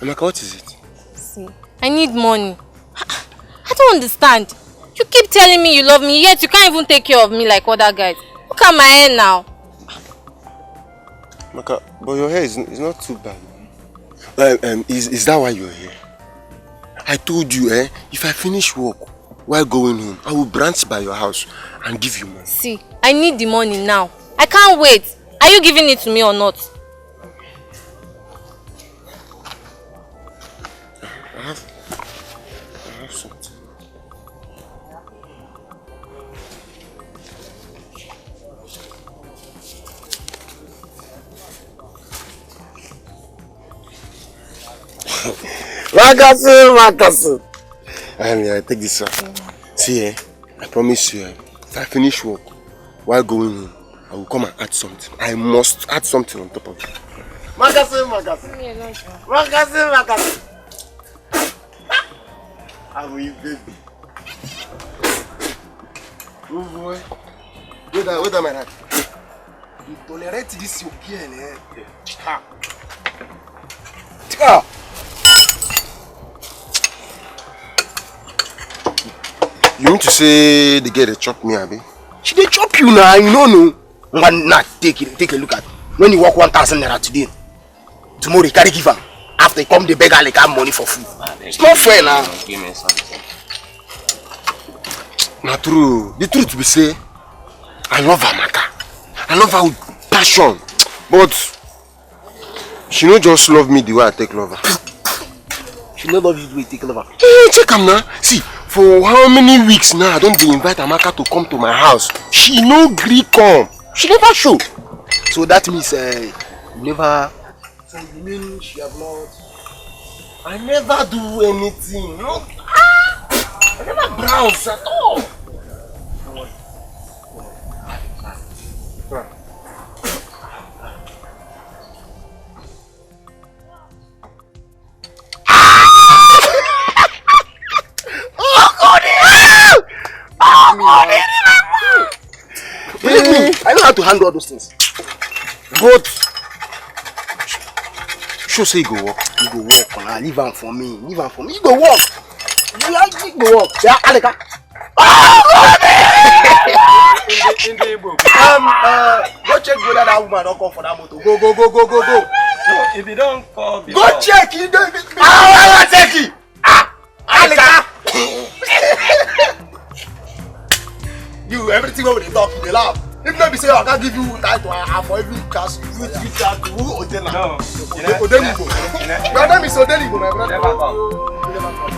Amaka, what is it? See, I need money. I don't understand. You keep telling me you love me, yet you can't even take care of me like other guys. Look at my hair now. Amaka, but your hair is not too bad. Is that why you're here? I told you, if I finish work while going home, I will branch by your house and give you money. See, I need the money now. I can't wait. Are you giving it to me or not? I have something. Makasu. I take this one. See, I promise you, if I finish work while going home, I will come and add something. I must add something on top of it. Makasu. I will, baby. Oh boy. Wait a minute. You tolerate this your girl, You mean to say the girl they chop me, Abi? She they chop you now, you know. Nah, take a look at it. When you work 1,000 naira today, tomorrow you carry give her. After you come the beggar like have money for food. It's not fair now. Give me something. Not true. The truth be say, I love her, Maka. I love her with passion. But she don't just love me the way I take love her. She don't love you the way you take love her. Hey, check her now. See, for how many weeks now I don't invite Amaka to come to my house. She no gree come. She never show. So that means never. So you mean she have not? I never do anything. No. I never browse at all. Believe me, I know how to handle all those things. But sure say you go work. You go work now. Leave am for me. You go work. You go work. Yeah, Aleka. Go check whether that woman don't come for that motor. Go. No, if you don't call before. Go check. You don't. Check it. Aleka. You everything over the talk, you laugh. If not be say I can't give you that for every cash, you charge to who Odela. No. Odeligo. Your name is Odeligo, my brother. never come.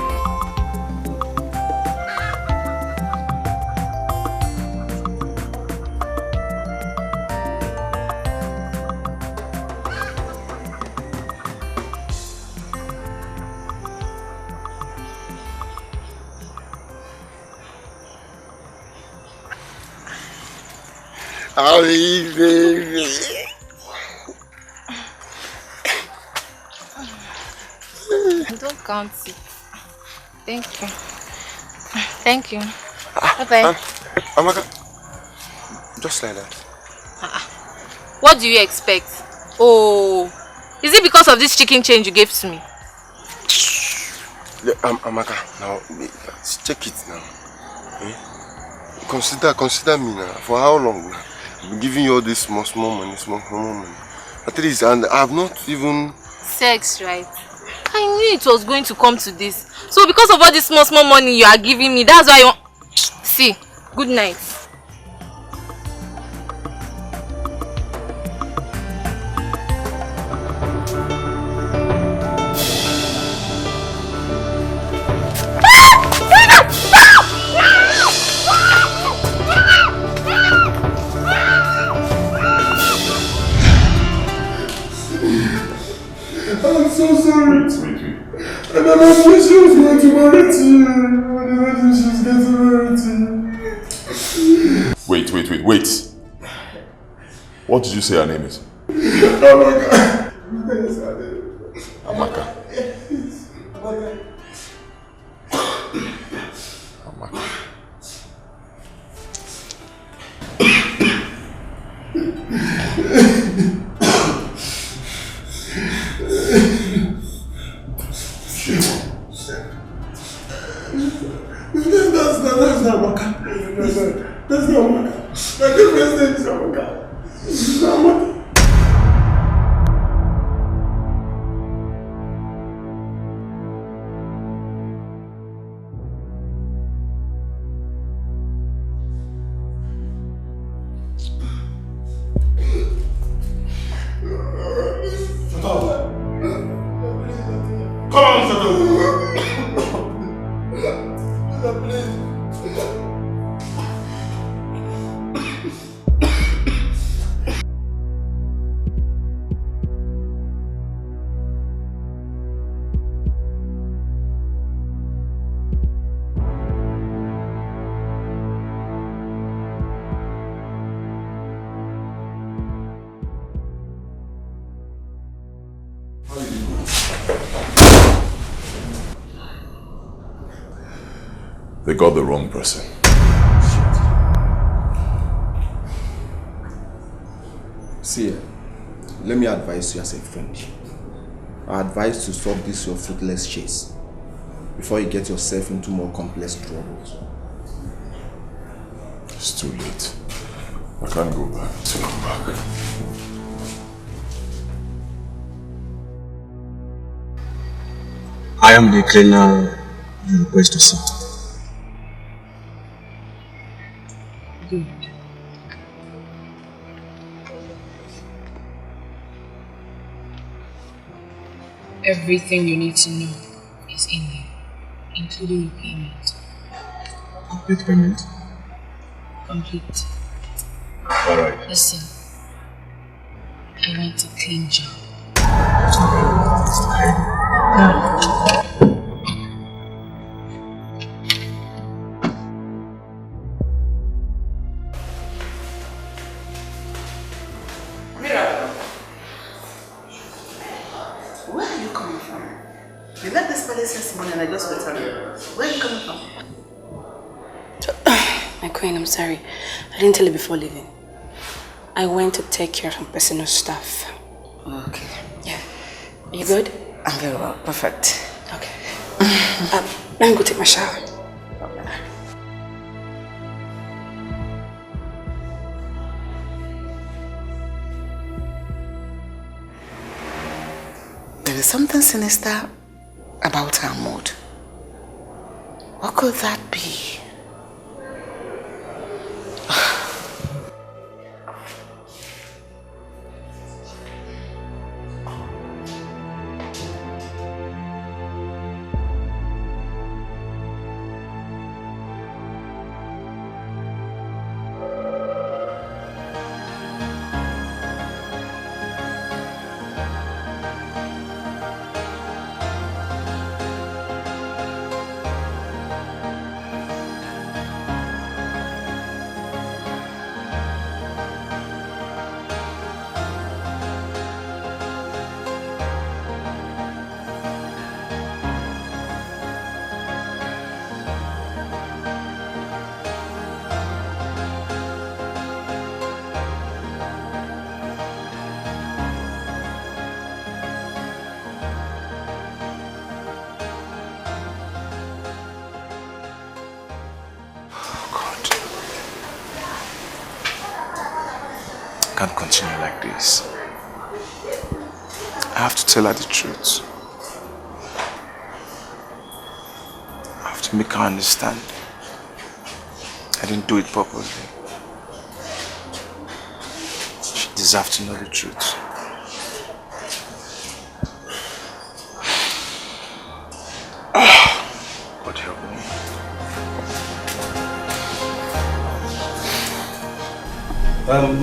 Ali, baby. Don't count it. Thank you. Thank you. Bye-bye. Amaka, just like that. What do you expect? Oh, is it because of this chicken change you gave to me? Amaka, now, check it now. Eh? Consider me now. For how long now? I've been giving you all this small money. At least, and I have not even... Sex, right? I knew it was going to come to this. So because of all this small money you are giving me, that's why you want... See, good night. I'm so sorry. Wait. And I was wishing she was going to marry to you. I never knew she was going to marry to you. Wait. What did you say her name is? Amaka. Amaka. That's not Amaka. That's not Amaka. My girlfriend's name is Amaka. This is not Amaka. They got the wrong person. See, let me advise you as a friend. I advise to stop this your fruitless chase before you get yourself into more complex troubles. It's too late. I can't go back. Turn back. I am the cleaner you request to see. Good. Everything you need to know is in there, including your payment. Complete payment? Complete. Alright. Listen, I want a clean job. Mirabelle, where are you coming from? You left this place this morning and I just returned. Where are you coming from? My queen, I'm sorry. I didn't tell you before leaving. I went to take care of some personal stuff. Okay. Yeah. Are you good? I'm very well. Perfect. Okay. Let me go take my shower. There is something sinister about her mood. What could that be? can't continue like this. I have to tell her the truth. I have to make her understand. I didn't do it purposely. She deserves to know the truth. God help me.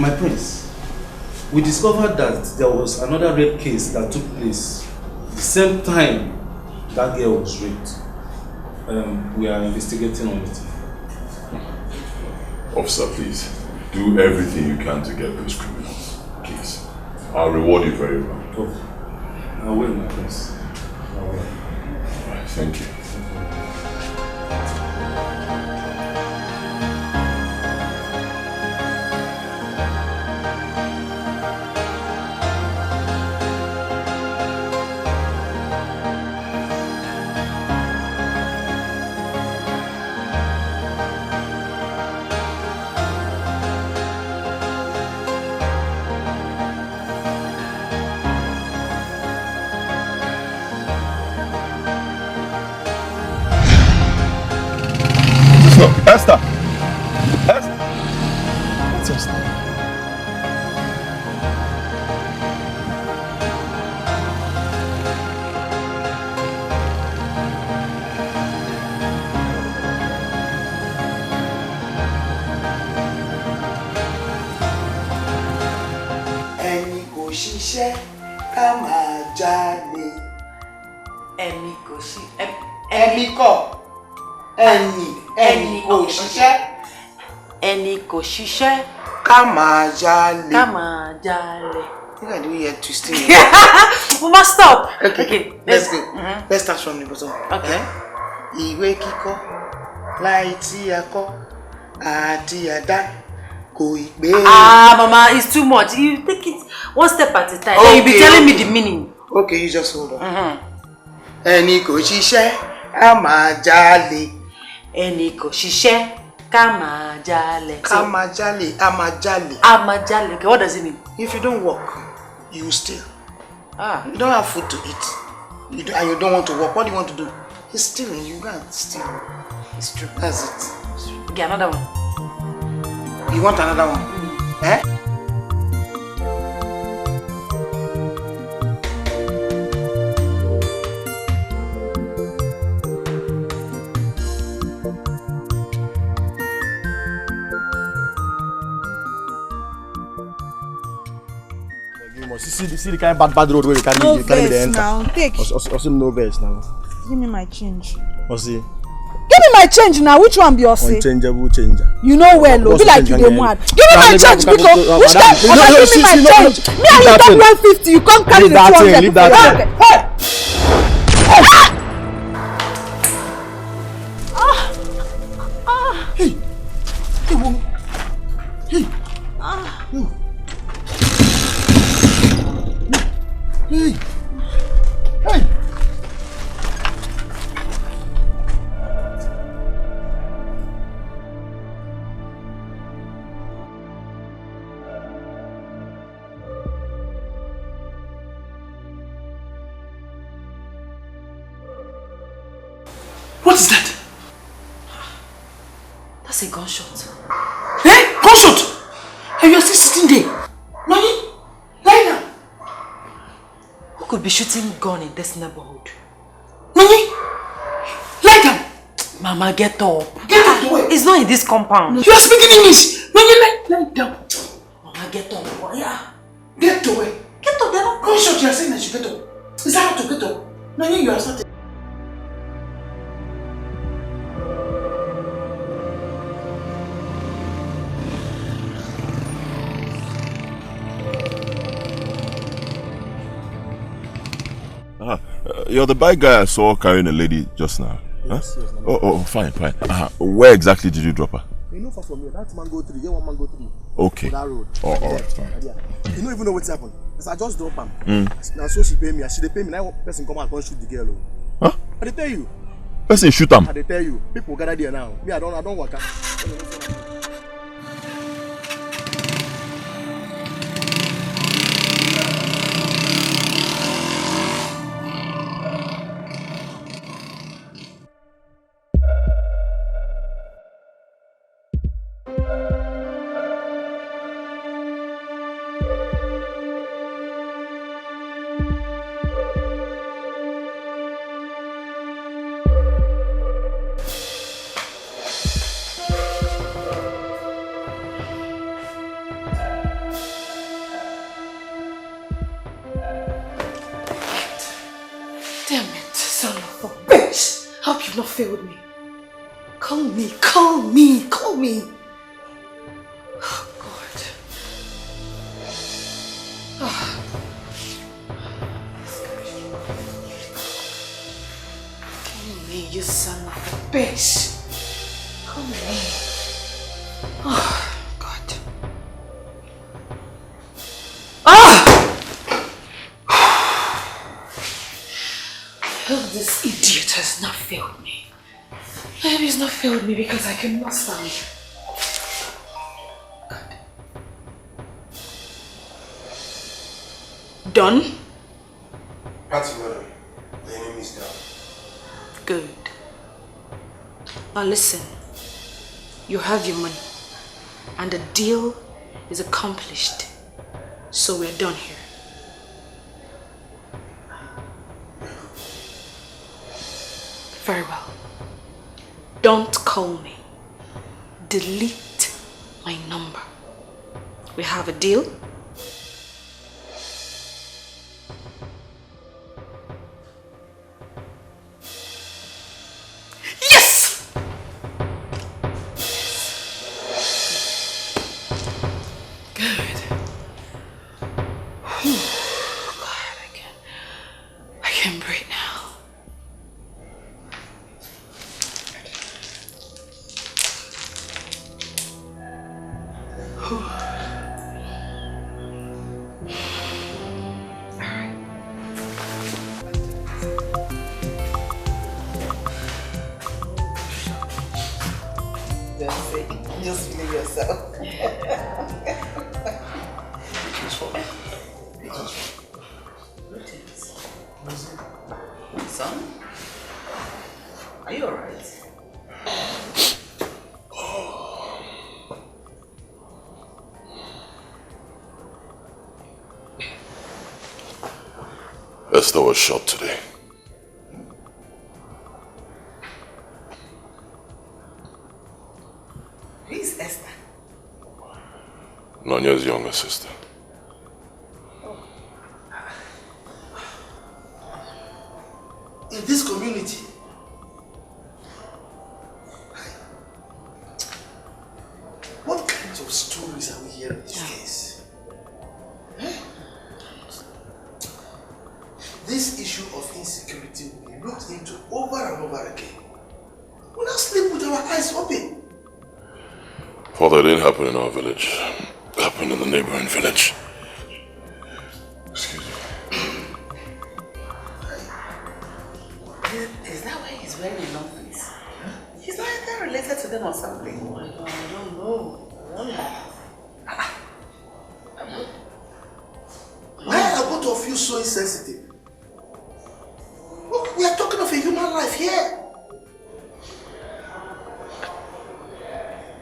My prince, we discovered that there was another rape case that took place the same time that girl was raped. We are investigating on it. Officer, please, do everything you can to get those criminals, please. I'll reward you very well. Oh, I will, my prince. I will. All right, thank you. Esther! Esther! What's Esther? Ẹni kò ṣiṣẹ́ ká máa jalè. Ẹni kò ṣí. Ẹni kọ̀. Ẹni kò ṣiṣẹ́. Ẹni kò ṣiṣẹ́. Ká máa jalè. Ká máa jalè. I think I do hear twisting. We must stop. Okay, let's go. Let's start from the bottom. Okay. Ìwé kíkọ́ láì tí a kọ́ àti àdá kò ì pé. Mama, it's too much. You take it one step at a time. Okay, you'll be telling me the meaning. Okay, you just hold on. Ẹni kò ṣiṣẹ́ ká máa jalè. Ẹni kò ṣiṣẹ́ ká máa jalè. Ká máa jalè, a máa jalè. A máa jalè. Okay, what does it mean? If you don't work, you will steal. You don't have food to eat. And you don't want to work. What do you want to do? He's stealing. You can't steal. It's true. That's it. Okay, another one. You want another one? Eh? See the kind of bad road where you carry me the enter. Now, take. Also no verse now. Give me my change. Osi. Give me my change now. Which one be Osi? Unchangeable changer. You know well, be like you the mad. Give me my change because which time? Give me my change. Me and you got 150. You come carry the 200. Leave that thing. Hey! Hey, woman. Hey! Hey! Hey! What is that? That's a gunshot. Eh? Gunshot? And you're still sitting there? Nani? Lie down. Who could be shooting gun in this neighborhood? Nani? Lie down. Mama, get up. Get up the way. It's not in this compound. You are speaking English. Nani, lie down. Mama, get up. Yeah. Get away. Get up, they're not. Gunshot, you are saying that you get up. Is that how to get up? Nani, you are starting. You're the bike guy I saw carrying a lady just now. Yes, huh? yes. Oh, fine. Where exactly did you drop her? You know, far from here, that's mango 3. Get one mango 3. Okay. For that road. Oh, alright, fine. Yeah. You don't even know what's happened. I just drop her. Now, so she pay me. She they pay me. Now, one person come out and shoot the girl. Huh? I they tell you. Person shoot them. I they tell you. People gather there now. Me, I don't work. You've not failed me. Call me, call me, call me. Oh, God. Oh. Call me, you son of a bitch. Call me. Oh, God. Ah! I hope this idiot has not failed me. I hope he's not failed me because I cannot stand. Done? That's murder. The enemy is down. Good. Now listen. You have your money. And the deal is accomplished. So we're done here. Very well. Don't call me. Delete my number. We have a deal? Yes! Good. Whew. God, I can breathe now. Just feel yourself. Son, are you alright? Esther was shot today. Who is Esther? Nonya's younger sister. In this community, what kinds of stories are we hearing these days? This issue of insecurity will be looked into over and over again. We'll not sleep with our eyes open. Father, it didn't happen in our village. It happened in the neighboring village. Excuse me. Is that why he's wearing a long face? He's not either related to them or something. Oh, I don't know. Why are both of you so insensitive? Look, we are talking of a human life here.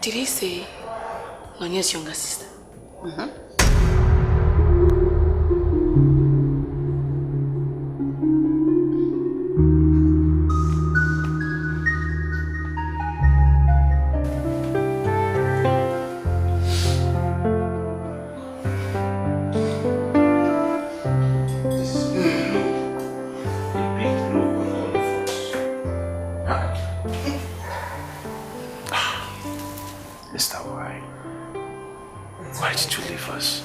Did he say Nonya's younger sister? Why did you leave us?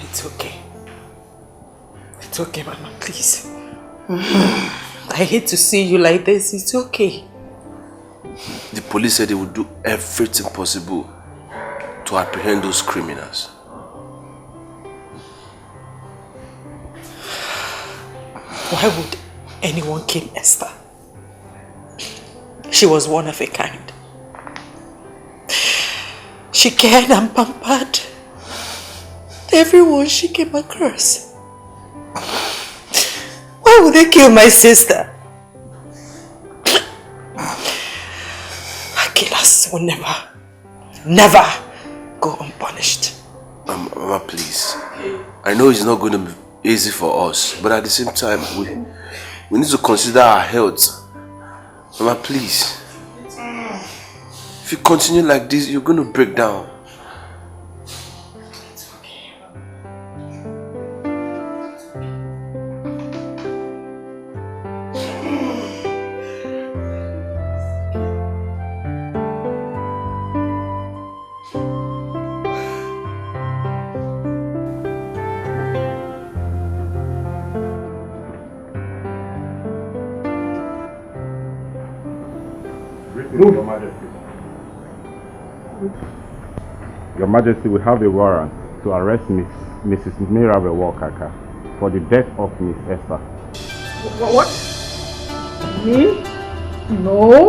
It's okay. It's okay, Mama, please. I hate to see you like this. It's okay. The police said they would do everything possible to apprehend those criminals. Why would anyone kill Esther? She was one of a kind. She cared and pampered everyone she came across. Why would they kill my sister? Killers will never go unpunished. Mama, please. I know it's not going to be easy for us, but at the same time, we need to consider our health. Mama, please. If you continue like this, you're going to break down. Your Majesty. Your Majesty, we have a warrant to arrest Mrs. Mirabelle Walker for the death of Miss Esther. What? Me? No.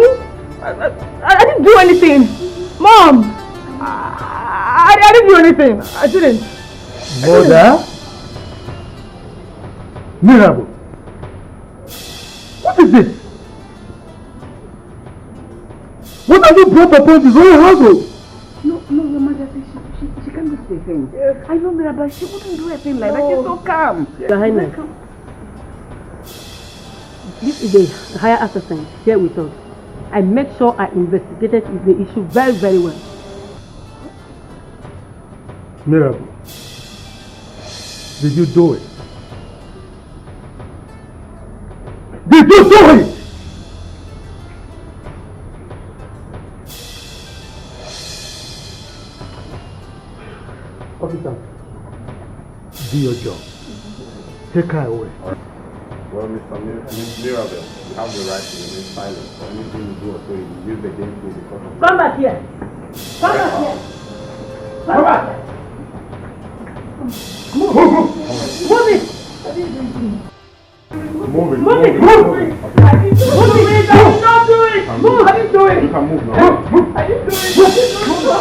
I didn't do anything. Mom! I didn't do anything. I didn't. Mother? Mirabelle? What is this? What have you brought upon this whole household? No, Your Majesty, she can't do the thing. Yes. I know Mirabelle, she wouldn't do a thing like that. She's so calm. Your Highness, this is the higher assistant here with us. I made sure I investigated the issue very, very well. Mirabelle, did you do it? Did you do it? Officer, do your job. Take her away. Well, Mr. Mirabelle, you have the right to remain silent. For anything you do or say, you use against me because of... Come back here! Come back here! Come back! Move! Move it! Move it! Move it! Move it! I didn't do it! I did not do it! Move! I didn't do it! You can move now. I didn't do it! I didn't do it!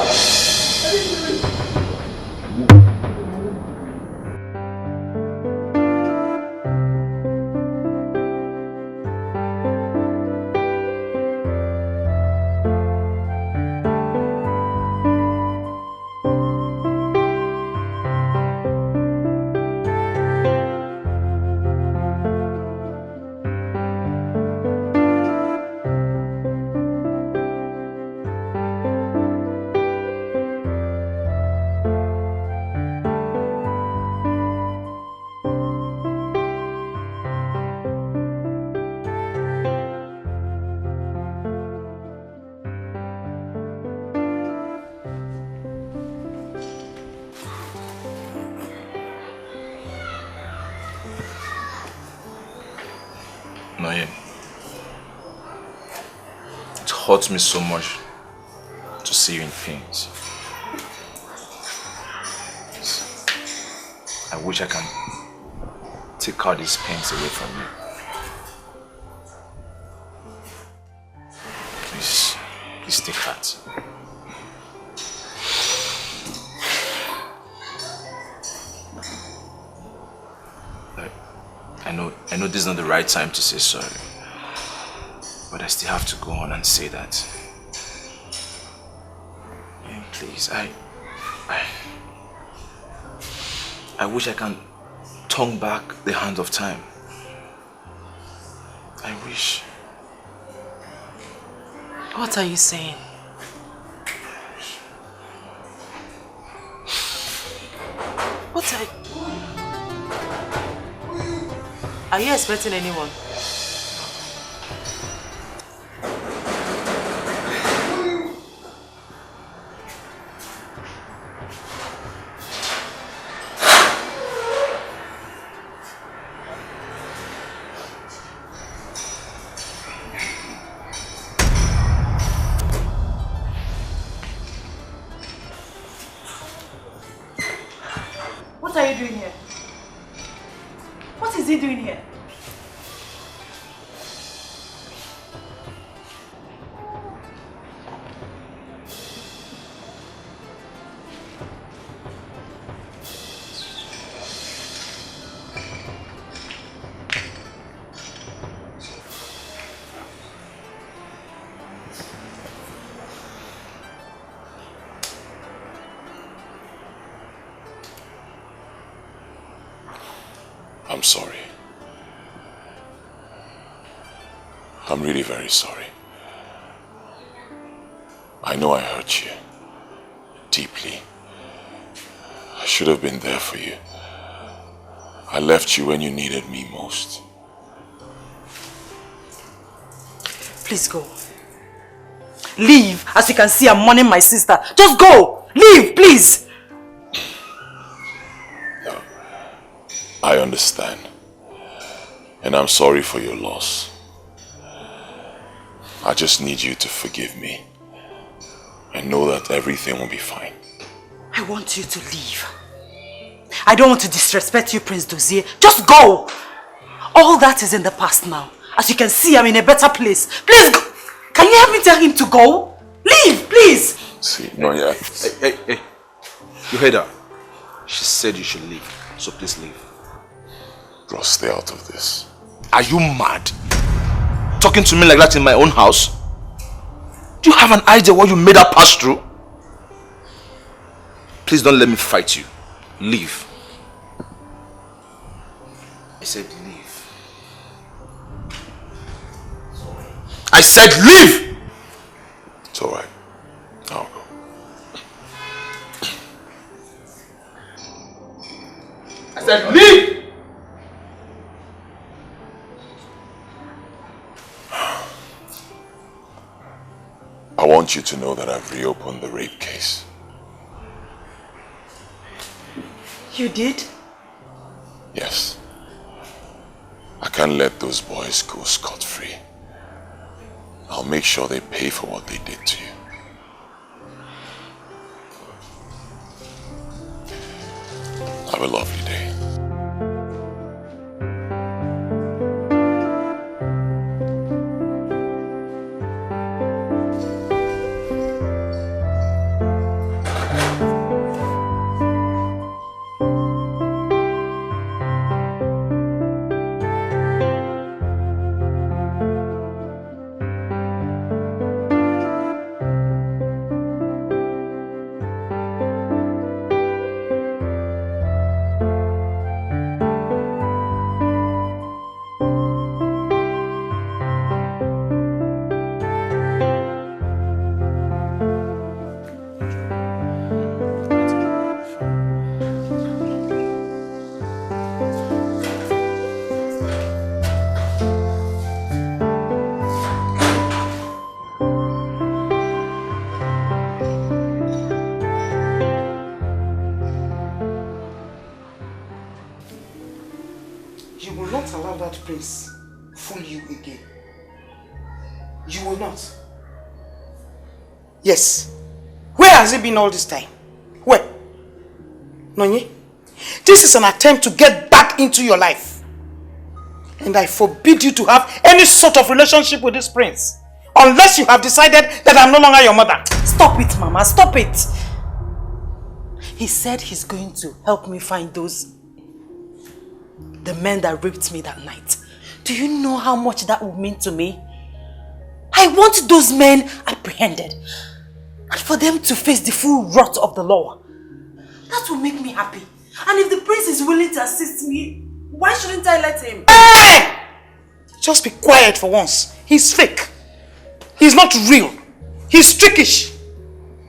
It hurts me so much to see you in pain. I wish I can take all these pains away from you. Please take heart. I know this is not the right time to say sorry, but I still have to go on and say that. And please, I wish I can turn back the hand of time. I wish. What are you saying? What are you expecting anyone? What are you doing here? What is he doing here? I'm sorry. I'm really very sorry. I know I hurt you deeply. I should have been there for you. I left you when you needed me most. Please go. Leave. As you can see, I'm mourning my sister. Just go. Leave, please. I understand. And I'm sorry for your loss. I just need you to forgive me. I know that everything will be fine. I want you to leave. I don't want to disrespect you, Prince Dozier. Just go! All that is in the past now. As you can see, I'm in a better place. Please go! Can you help me tell him to go? Leave, please! See, no, yeah. Hey. You heard her. She said you should leave. So please leave. Bro, stay out of this. Are you mad? Talking to me like that in my own house? Do you have an idea what you made her pass through? Please don't let me fight you. Leave. I said leave. I said leave! It's alright. I'll go. I said leave! I want you to know that I've reopened the rape case. You did? Yes. I can't let those boys go scot-free. I'll make sure they pay for what they did to you. Have a lovely day. Prince fool you again. You will not. Yes. Where has he been all this time? Where? Nonye? This is an attempt to get back into your life. And I forbid you to have any sort of relationship with this prince. Unless you have decided that I'm no longer your mother. Stop it, Mama. Stop it. He said he's going to help me find the men that raped me that night. Do you know how much that would mean to me? I want those men apprehended. And for them to face the full wrath of the law. That will make me happy. And if the prince is willing to assist me, why shouldn't I let him? Hey! Just be quiet for once. He's fake. He's not real. He's trickish.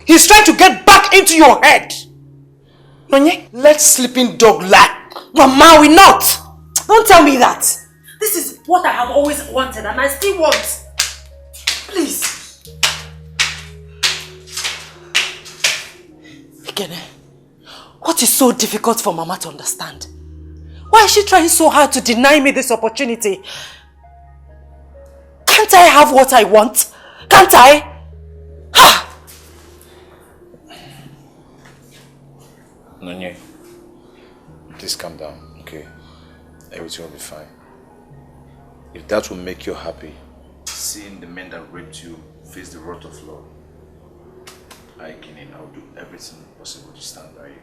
He's trying to get back into your head. Nonye, let sleeping dog lie. Mama, we not. Don't tell me that. This is what I have always wanted and I still want. Please. Again, what is so difficult for Mama to understand? Why is she trying so hard to deny me this opportunity? Can't I have what I want? Can't I? Nonye, please calm down, okay? Everything will be fine. If that will make you happy, seeing the men that raped you face the wrath of law, I will do everything possible to stand by you.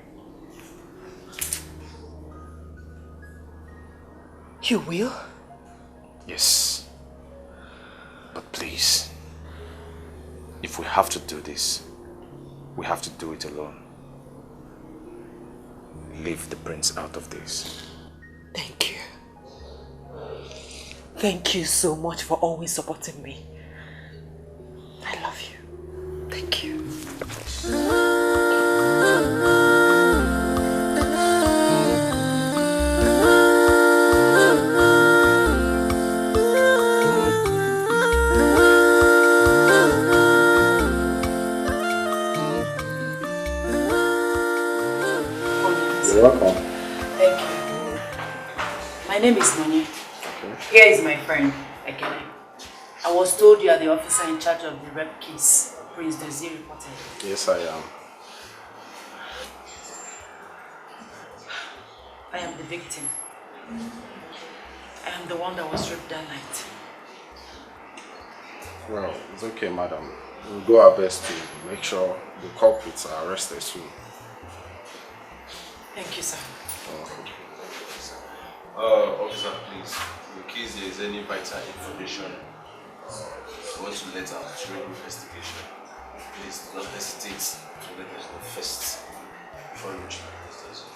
You will? Yes. But please, if we have to do this, we have to do it alone. Leave the prince out of this. Thank you. Thank you so much for always supporting me. I love you. Thank you. You're welcome. Thank you. My name is Nonye. Here is my friend, Ekene. I was told you are the officer in charge of the rape case Prince Desir reported. Yes, I am. I am the victim. I am the one that was raped that night. Well, it's okay, madam. We'll do our best to make sure the culprits are arrested soon. Thank you, sir. Officer, please, in case there is any vital information you want to let out during investigation, please do not hesitate to let us know first before you reach my station.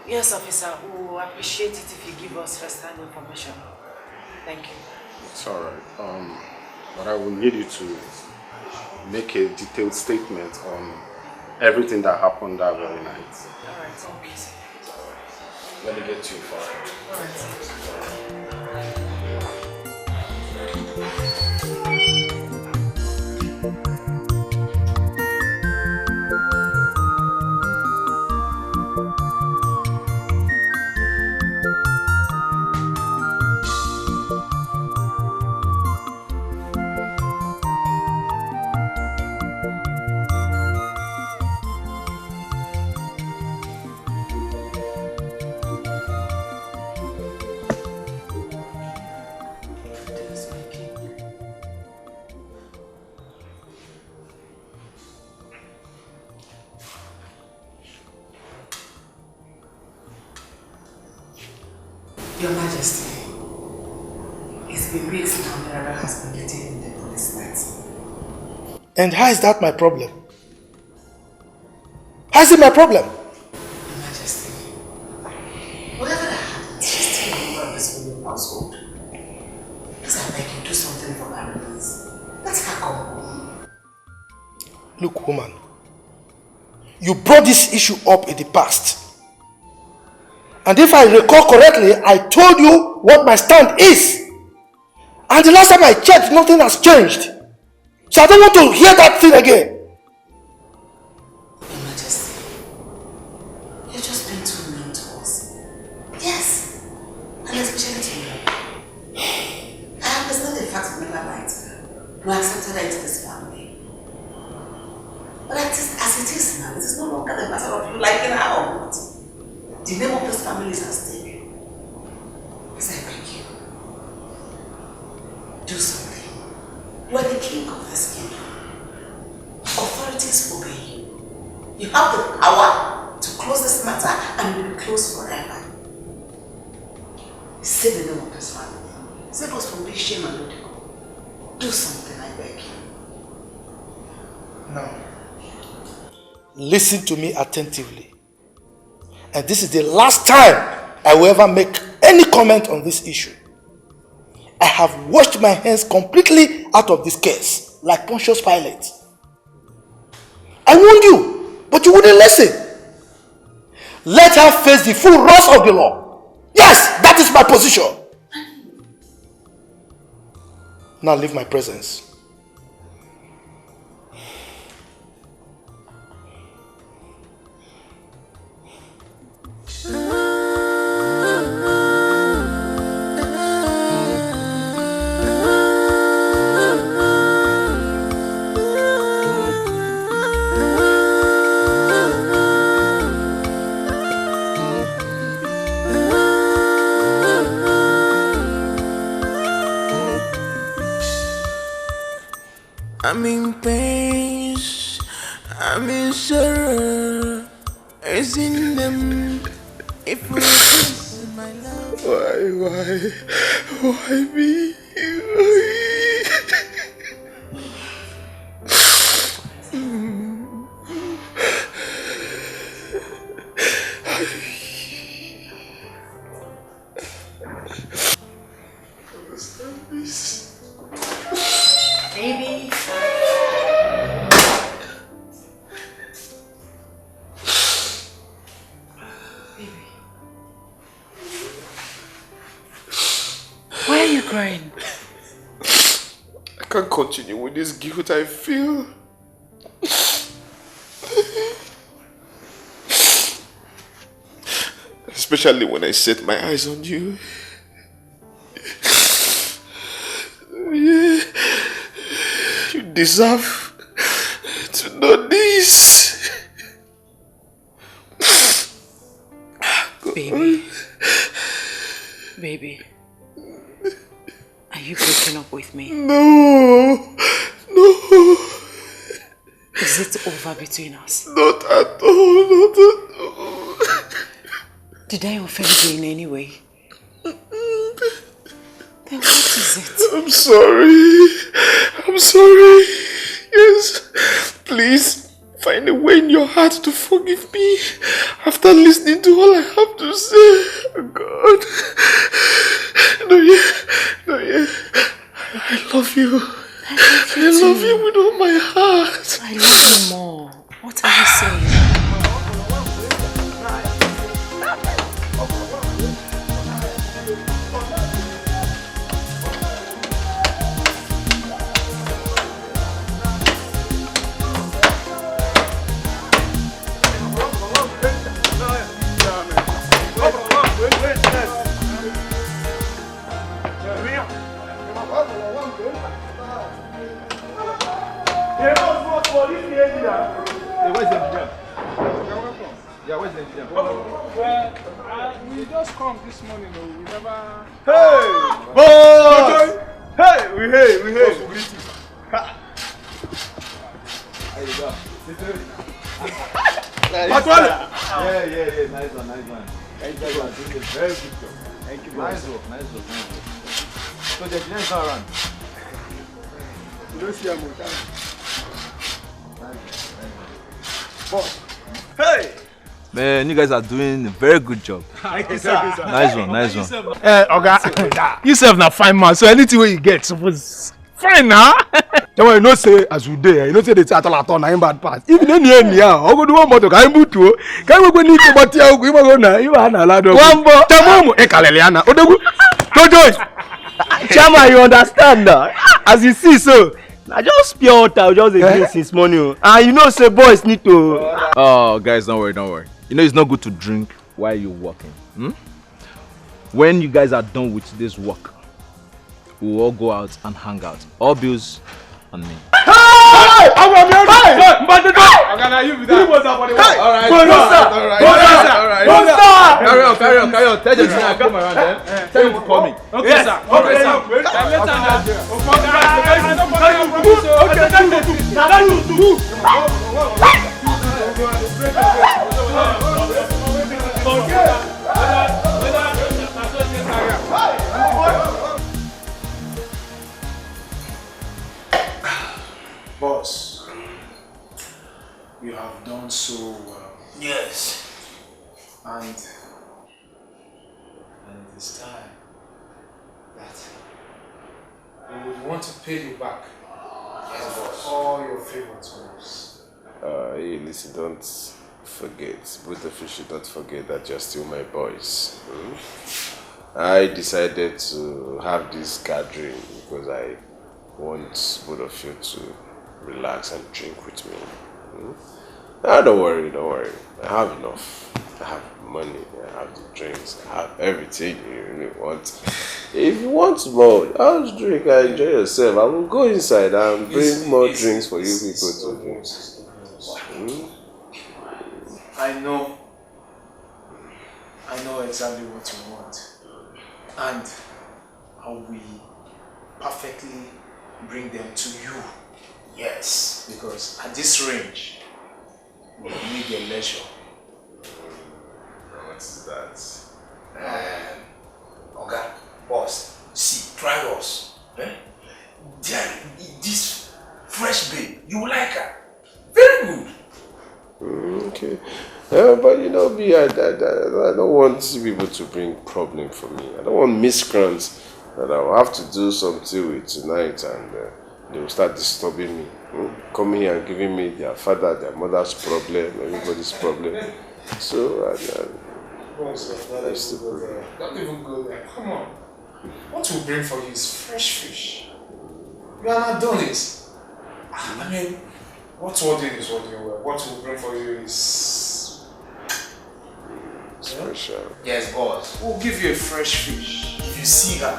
Yes, officer. We will appreciate it if you give us first-hand information. Thank you. It's alright. But I will need you to make a detailed statement on everything that happened that very night. Alright, thank you. Let me get to you far. Your Majesty, it's been weeks now Mirabelle has been detained in the police net. And how is that my problem? How is it my problem? Your Majesty, whatever that happens, she's still a member of this royal household. Please, I beg you, do something for her, please. Let her come home. Look, woman, you brought this issue up in the past. And if I recall correctly, I told you what my stand is. And the last time I checked, nothing has changed. So I don't want to hear that thing again. Your Majesty, you're just being too mean to us. Yes, and especially to me. I understand the fact of Miller right. We accepted her into this family. But as it is now, it is no longer the matter of you liking her or not. The name of this family is at stake. Please, I beg you. Do something. You are the king of this kingdom. Authorities obey you. You have the power to close this matter and it will be closed forever. Save the name of this family. Save us from this shame and ridicule. Do something, I beg you. Now, listen to me attentively. And this is the last time I will ever make any comment on this issue. I have washed my hands completely out of this case, like Pontius Pilate. I warned you, but you wouldn't listen. Let her face the full wrath of the law. Yes, that is my position. Now leave my presence. I'm in pain, I'm in sorrow. It's in them. If we kiss my love. Why me? Baby. Why are you crying? I can't continue with this guilt I feel. Especially when I set my eyes on you. deserve to know this. Baby. Baby. Are you breaking up with me? No. No. Is it over between us? Not at all. Not at all. Did I offend you in any way? Then what is it? I'm sorry. I'm sorry. Yes. Please find a way in your heart to forgive me after listening to all I have to say. Oh God. No, yeah. I love you. I love you with all my heart. I love you more. What are you saying? We just come this morning, we never... Hey! Boss! Hey! We hey! How you go? Yeah, nice one. Thank you for doing a very good job. Thank you, nice work. So the engineers are around. You don't see a motor. Boss. Hey! Man, you guys are doing a very good job. Thank you, sir. Nice one. Oga, you self na fine man, so anything wey you get suppose fine na. Then when you know say as we dey, you know say they say at all na him bad pass. If you dey near ogo do one motor ka him boot o. Ka we go need to but ya ogo go na, you are na lado. Wambo. Tamomo e kalele ana. Odegu. Jojo. Chairman, you understand now? As you see so, I just pure water, just a drink since morning. And you know say boys need to... Oh, guys, don't worry. You know it's not good to drink while you're working. When you guys are done with this work, we'll all go out and hang out. All bills on me. Hey! I'm going to you with that. Alright. Carry on. Tell Justin I come around then. Tell him to call me. Okay, sir. Boss, you have done so well. Yes. And it is time that we would want to pay you back for all your favors to us. Hey, listen, don't forget, both of you should not forget that you're still my boys. I decided to have this gathering because I want both of you to relax and drink with me. Don't worry. I have enough. I have money, I have the drinks, I have everything you really want. If you want more, I'll just drink and enjoy yourself. I will go inside and bring more drinks for you people to drink. I know exactly what you want. And I will perfectly bring them to you. Yes, because at this range, we need your leisure. What's that? Okay, boss, see, try us. This fresh babe, you like her. Very good. Okay. But you know me, I don't want people to bring problem for me. I don't want miscreants that I'll have to do something with tonight and they will start disturbing me. Coming here and giving me their father, their mother's problem, everybody's problem. So, don't even go there. Come on. What we'll bring for you is fresh fish. You are not doing it. I mean, what's wording is what you wear. What we'll bring for you is special. Yes, boss. We'll give you a fresh fish. If you see her,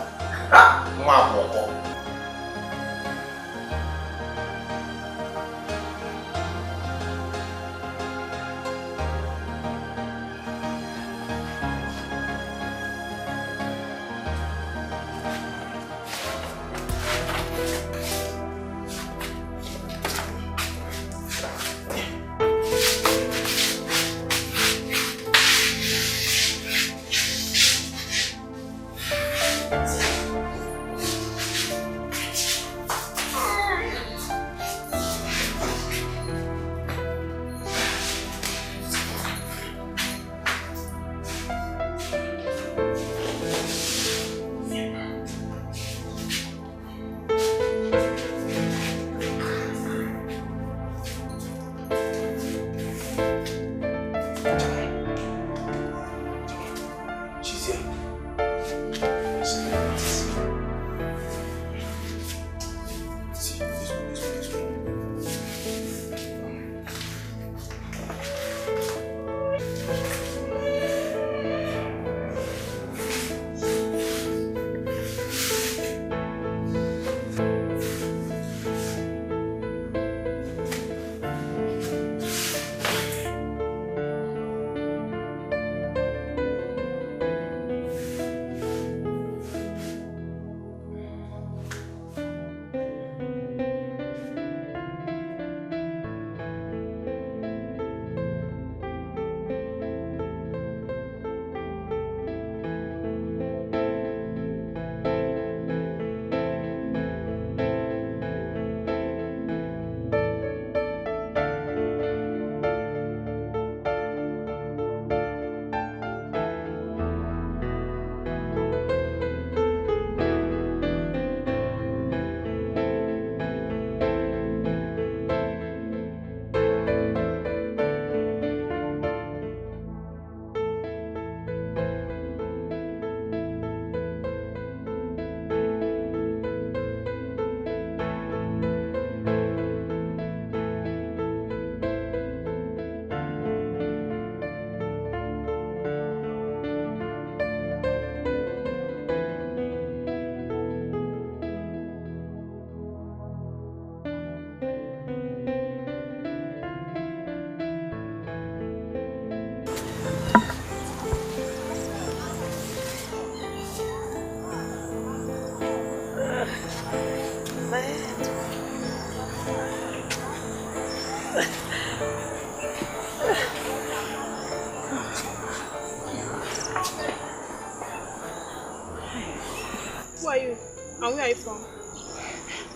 are you? And where are you from?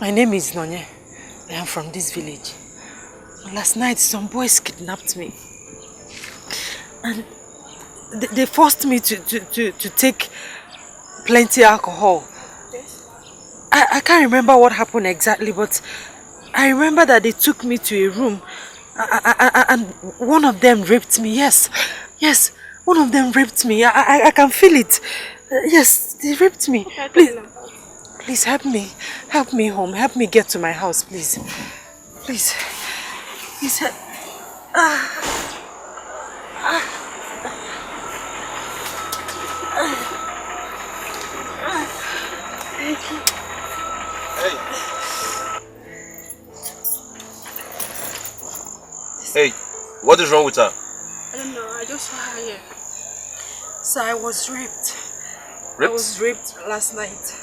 My name is Nonye. I am from this village. Last night, some boys kidnapped me. And they forced me to take plenty alcohol. Yes. I can't remember what happened exactly, but I remember that they took me to a room and one of them raped me. Yes, one of them raped me. I can feel it. Yes, they raped me. Please help me. Help me home. Help me get to my house, please. Please help. Thank you. Hey, what is wrong with her? I don't know, I just saw her here. So I was raped. Raped? I was raped last night.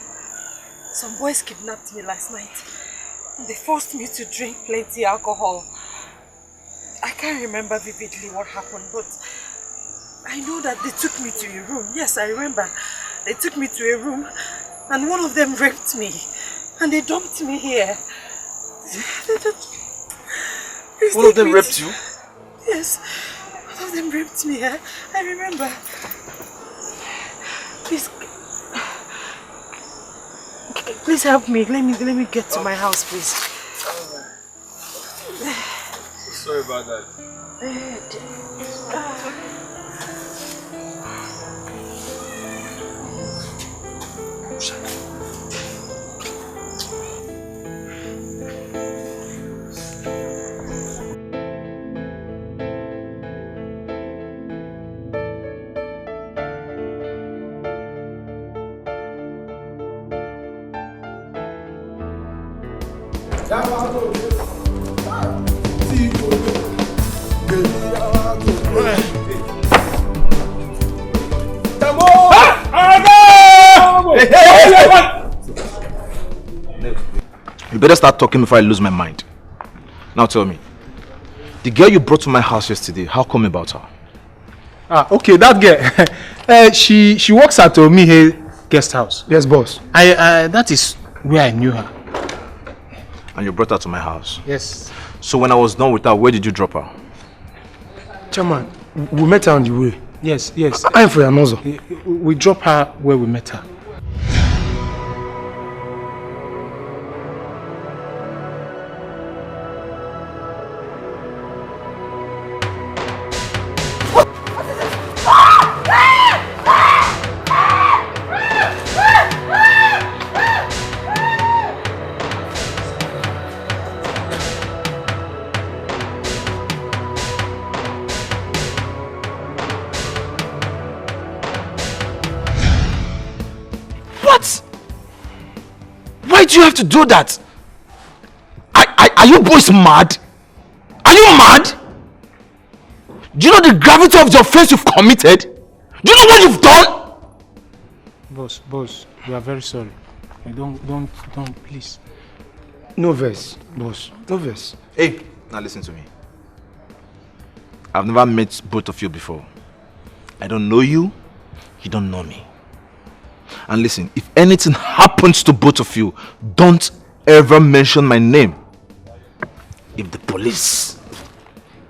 Some boys kidnapped me last night. They forced me to drink plenty alcohol. I can't remember vividly what happened, but I know that they took me to a room. Yes, I remember. They took me to a room and one of them raped me. And they dumped me here. One of them raped you? Yes. One of them raped me. I remember. Please help me. Let me get to my house, please. Sorry about that. You better start talking before I lose my mind. Now tell me, the girl you brought to my house yesterday, how come about her? Okay, that girl. She works at Omihe guest house. Yes, boss. That is where I knew her. And you brought her to my house? Yes. So when I was done with her, where did you drop her? Chairman, we met her on the way. Yes. I'm for your nozzle. We dropped her where we met her. Why do you have to do that? Are you boys mad? Are you mad? Do you know the gravity of the offense you've committed? Do you know what you've done? Boss, we are very sorry. Don't, please. No verse, boss. No verse. Hey, now listen to me. I've never met both of you before. I don't know you. You don't know me. And listen, if anything happens to both of you, don't ever mention my name. If the police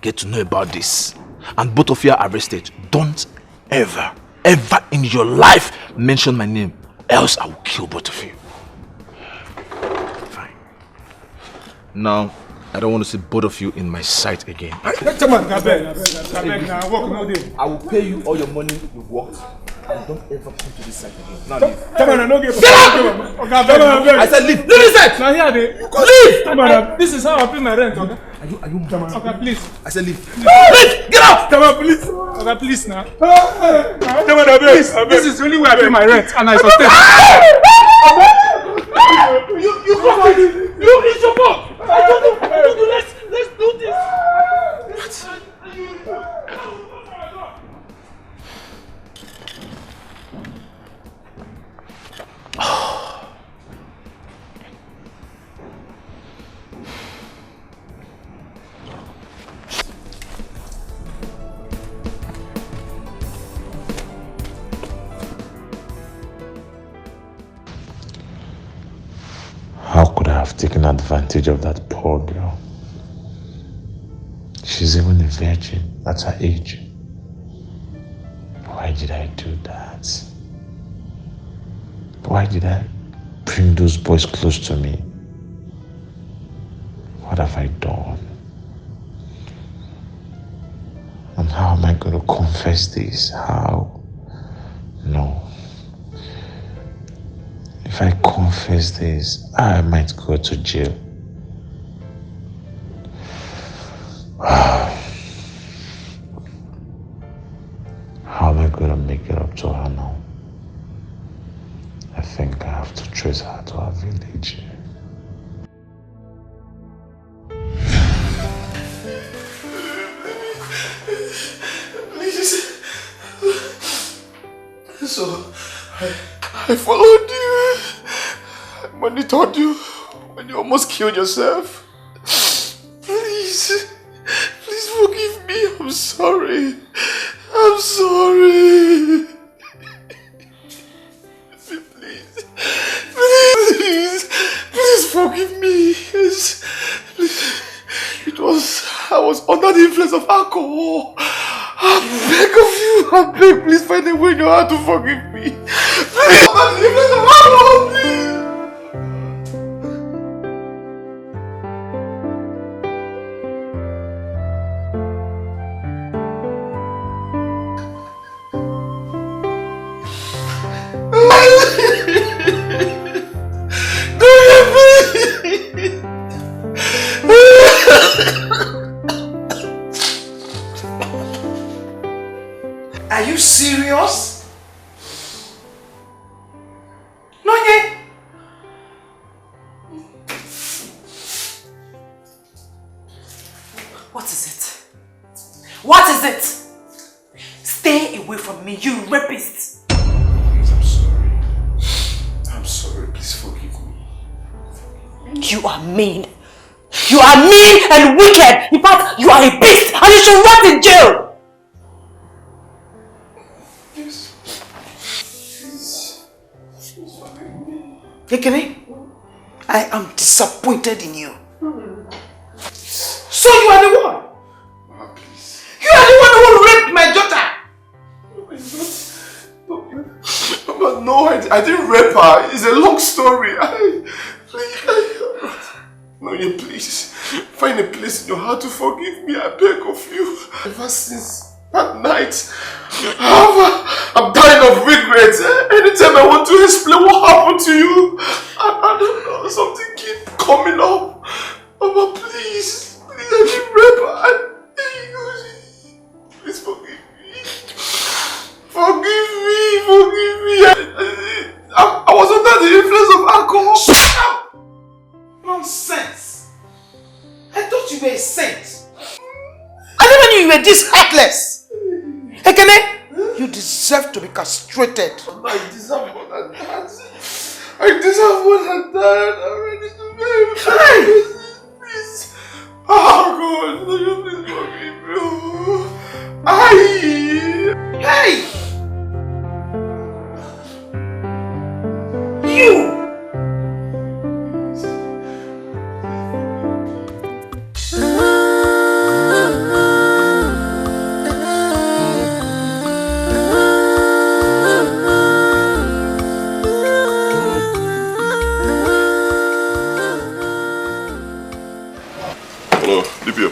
get to know about this and both of you are arrested, don't ever in your life mention my name, else I will kill both of you. Fine. Now, I don't want to see both of you in my sight again. I will pay you all your money you've worked. And don't ever come to this side again. Now leave. Get out! I said leave. Leave this side! Now here they leave! This is how I pay my rent, okay? Are you okay, please. I said leave. Leave! Get out! Please. Okay, please now. This is the only way I pay my rent and I sustain. You come on! You it's your fault! I don't know. Let's do this. What? taking advantage of that poor girl. She's even a virgin at her age. Why did I do that? Why did I bring those boys close to me? What have I done? And how am I going to confess this? How? No. If I confess this, I might go to jail. How am I going to make it up to her now? I think I have to trace her to her village. Please. So, I followed you. I monitored you when you almost killed yourself. Please. Please forgive me. I'm sorry. I'm sorry. Please forgive me. Please. I was under the influence of alcohol. I beg of you. I beg, please find a way in your heart to forgive me. Please, under the influence of alcohol, please. Are you serious? No, yeah. What is it? What is it? Stay away from me, you rapist. Please, I'm sorry. I'm sorry. Please forgive me. You are mean. You are mean and wicked. In fact, you are a beast and you should rot in jail. Ekene, I am disappointed in you. So you are the one. Mama, please. You are the one who raped my daughter. Mama, no, I didn't rape her. It's a long story. No, you please. Find a place in your heart to forgive me. I beg of you. Ever since that night, I'm dying of regrets. Anytime I want to explain what happened to you, I don't know, something keeps coming up. Mama, please. Please, I didn't rape her. Please forgive me. Forgive me. I was under the influence of alcohol. Shut up! Nonsense. I thought you were a saint. I never knew you were this heartless. Ekene, you deserve to be castrated. I deserve more than that. I'm ready to marry. Please. Oh God, please forgive me. Hey! You! Hello, DPO.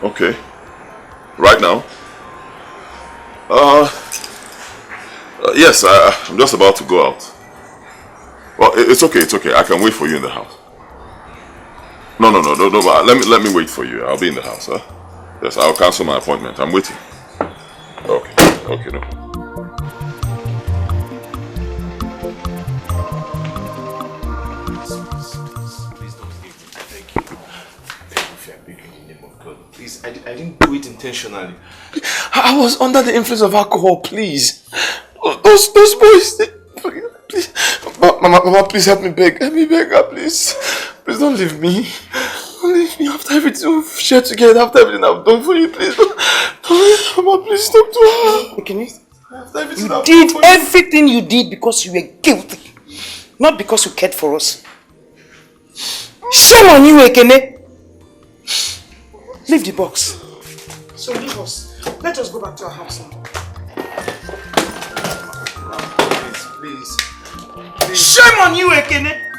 Okay. Right now? Yes, I'm just about to go out. Well, it's okay. I can wait for you in the house. No, but let me wait for you. I'll be in the house, huh? Yes, I'll cancel my appointment. I'm waiting. Okay, no. Please, I didn't do it intentionally. I was under the influence of alcohol, please. Those boys, please. Mama, please help me beg her, please. Please don't leave me. Don't leave me after everything we've shared together, after everything I've done for you, please. Don't leave Mama, please talk to her. Can you? You did everything you did because you were guilty. Not because you cared for us. Shame on you, Ekene. Leave the box. So leave us. Let us go back to our house now. Please. Shame on you, Ekene.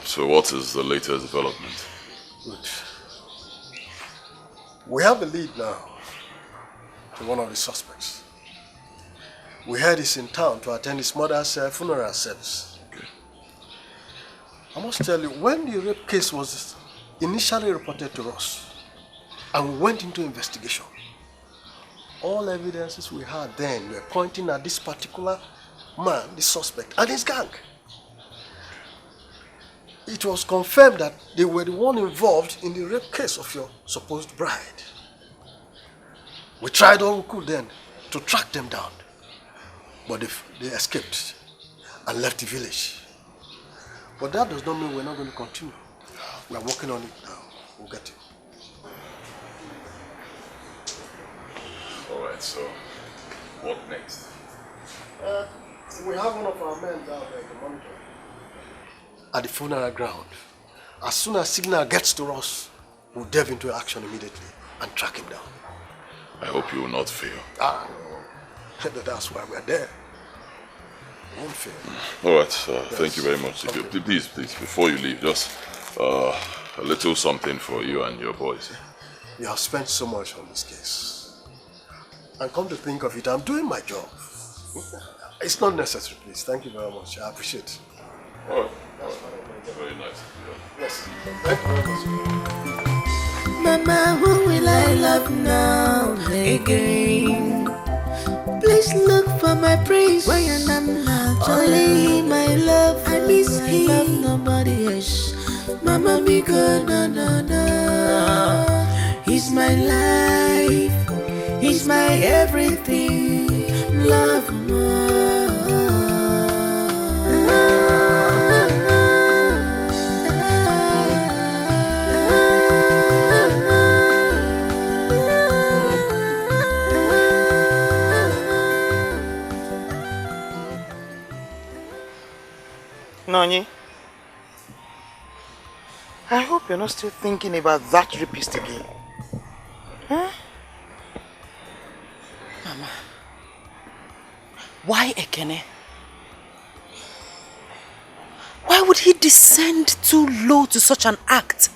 So what is the latest development? Good. We have a lead now to one of the suspects. We heard he's in town to attend his mother's funeral service. Okay. I must tell you, when the rape case was initially reported to us and we went into investigation, all evidences we had then were pointing at this particular man, the suspect, and his gang. It was confirmed that they were the one involved in the rape case of your supposed bride. We tried all we could then to track them down, but they escaped and left the village. But that does not mean we're not going to continue. We are working on it now. We'll get it. Alright, so what next? We have one of our men down there to monitor at the funeral ground. As soon as signal gets to us, we'll delve into action immediately and track him down. I hope you will not fail. No. That's why we're there. We won't fail. All right, thank you very much. If you, please, before you leave, just a little something for you and your boys. You have spent so much on this case. And come to think of it, I'm doing my job. It's not necessary, please. Thank you very much. I appreciate it. All right. Very nice. Yes. Thank you very much. Mama, who will I love now again? Please look for my prince. Why you're not only my love. I miss him. Love nobody else. Mama, be good, no. He's my life. He's my everything. Love more. Nonye, I hope you're not still thinking about that rapist again. Huh? Mama, why Ekene? Why would he descend too low to such an act?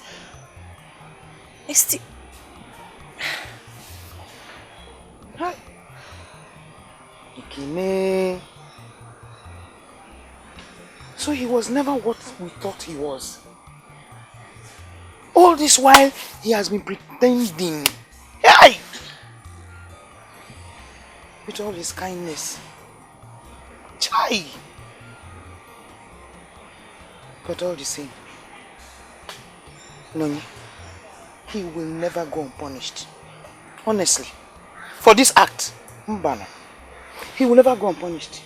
Ekene. So he was never what we thought he was. All this while, he has been pretending. Hey! With all his kindness. Chai! But all the same, Nonye, he will never go unpunished. Honestly. For this act, Mbana, he will never go unpunished.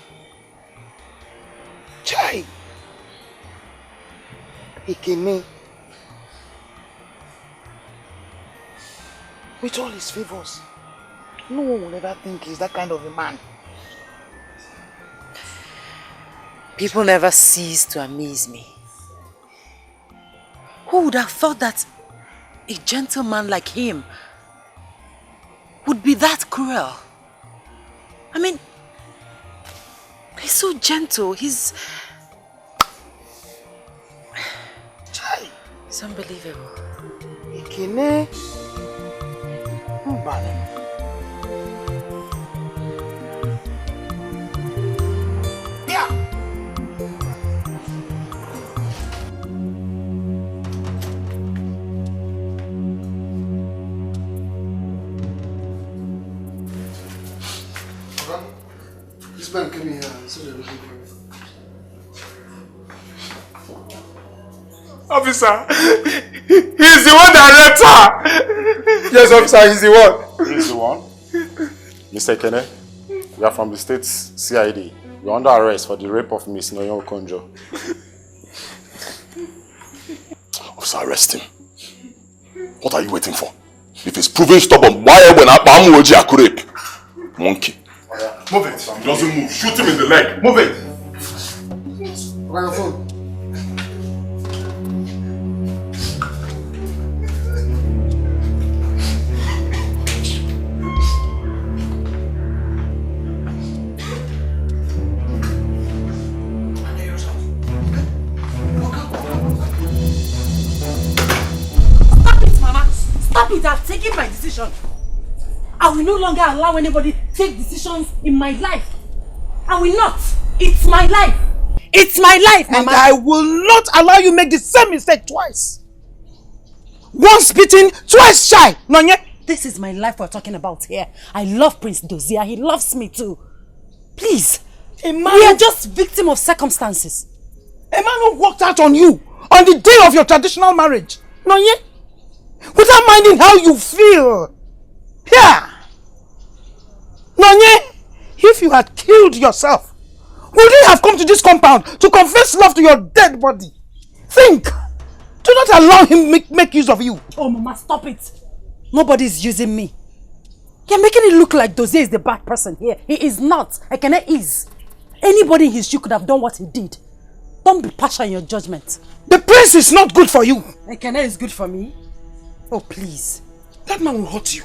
Chai! Ekene, with all his favors, no one will ever think he's that kind of a man. People never cease to amaze me. Who would have thought that a gentleman like him would be that cruel? I mean, he's so gentle, he's It's unbelievable. Ikine. Yeah. This man came here and said they're looking for you. Officer, he's the one that raped her. Yes, officer, he's the one. He's the one? Mr. Kene, we are from the state's CID. You're under arrest for the rape of Miss Noyo Okonjo. Officer, arrest him. What are you waiting for? If he's proving stubborn, why when I'm rape? Monkey. Move it. He doesn't move. Shoot him in the leg. Move it. Where your phone? Stop it, Mama. Stop it. I've taken my decision. I will no longer allow anybody take decisions in my life. I will not. It's my life. It's my life, Mama. And I will not allow you make the same mistake twice. Once beaten, twice shy. Nonye. This is my life we're talking about here. I love Prince Dozier. He loves me too. Please. We are just victims of circumstances. A man who walked out on you on the day of your traditional marriage. Nonye. Without minding how you feel. Yeah. Nonye, if you had killed yourself, would you have come to this compound to confess love to your dead body? Think. Do not allow him make use of you. Oh, Mama, stop it. Nobody's using me. You're making it look like Dozier is the bad person here. He is not. Ekene is. Anybody in his shoe could have done what he did. Don't be partial in your judgment. The prince is not good for you. Ekene is good for me. Oh, please. That man will hurt you.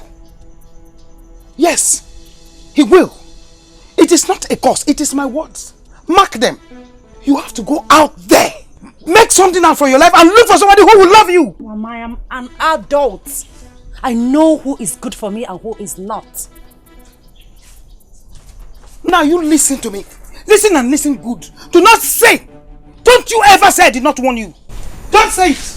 Yes, he will. It is not a curse, it is my words. Mark them. You have to go out there. Make something out for your life and look for somebody who will love you. Mama, I am an adult. I know who is good for me and who is not. Now you listen to me. Listen and listen good. Do not say. Don't you ever say I did not warn you. Don't say it.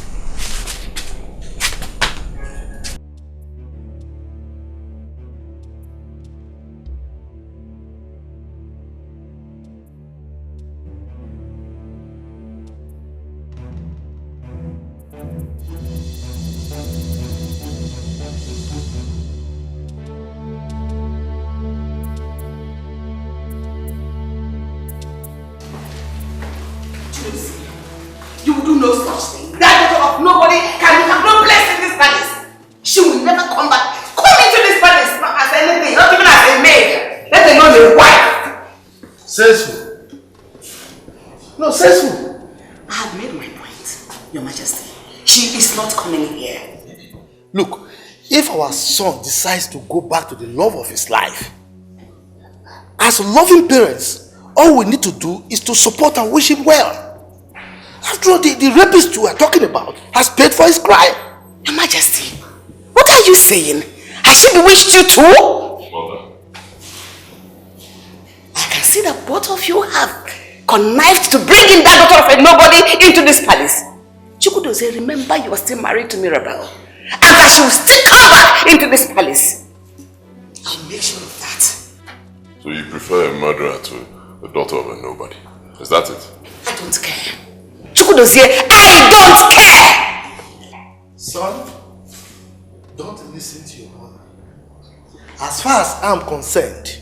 You will do no such thing. That daughter of nobody can have no place in this palace. She will never come back. Come into this palace, not as anything, not even as a maid. Let alone a wife. Says who? No, says who? I have made my point, Your Majesty. She is not coming here. Look, if our son decides to go back to the love of his life, as loving parents, all we need to do is to support and wish him well. After all, the rapist you are talking about has paid for his crime. Your Majesty, what are you saying? Has she bewitched you too? Mother. I can see that both of you have connived to bring in that daughter of a nobody into this palace. Chukwudozie, remember you are still married to Mirabelle. And that she will still come back into this palace. I'll make sure of that. So you prefer a murderer to the daughter of a nobody? Is that it? I don't care. Chukwudozie, I don't care! Son, don't listen to your mother. As far as I'm concerned,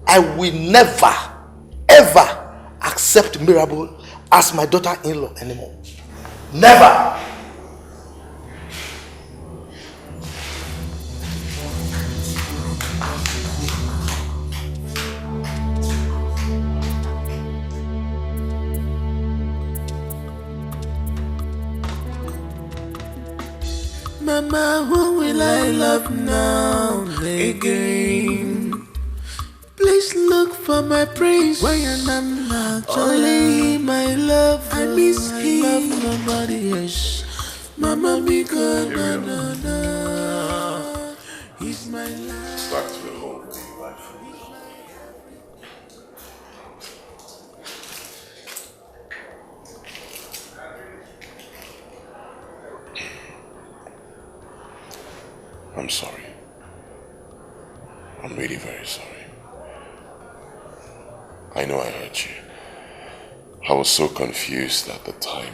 I will never, ever accept Mirabelle as my daughter-in-law anymore. Never! Mama, who will I love now again? Please look for my prince when I'm not only my love. I miss him. Love nobody else. Mama Mika, na na na. He's my life. Back to the whole life. I'm sorry. I'm really very sorry. I know I hurt you. I was so confused at the time.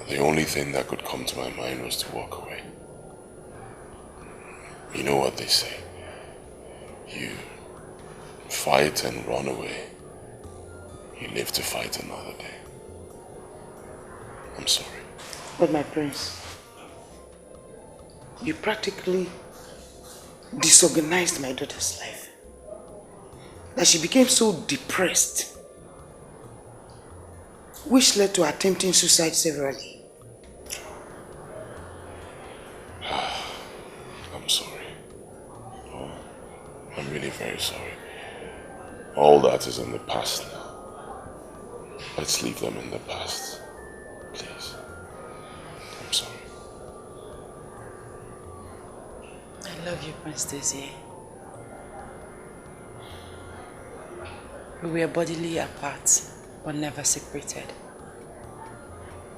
The only thing that could come to my mind was to walk away. You know what they say. You fight and run away. You live to fight another day. I'm sorry. But my prince, you practically disorganized my daughter's life. That she became so depressed, which led to attempting suicide severally. I'm sorry. Oh, I'm really very sorry. All that is in the past now. Let's leave them in the past. Please. I'm sorry. I love you, Prince Desiree. We were bodily apart, but never separated.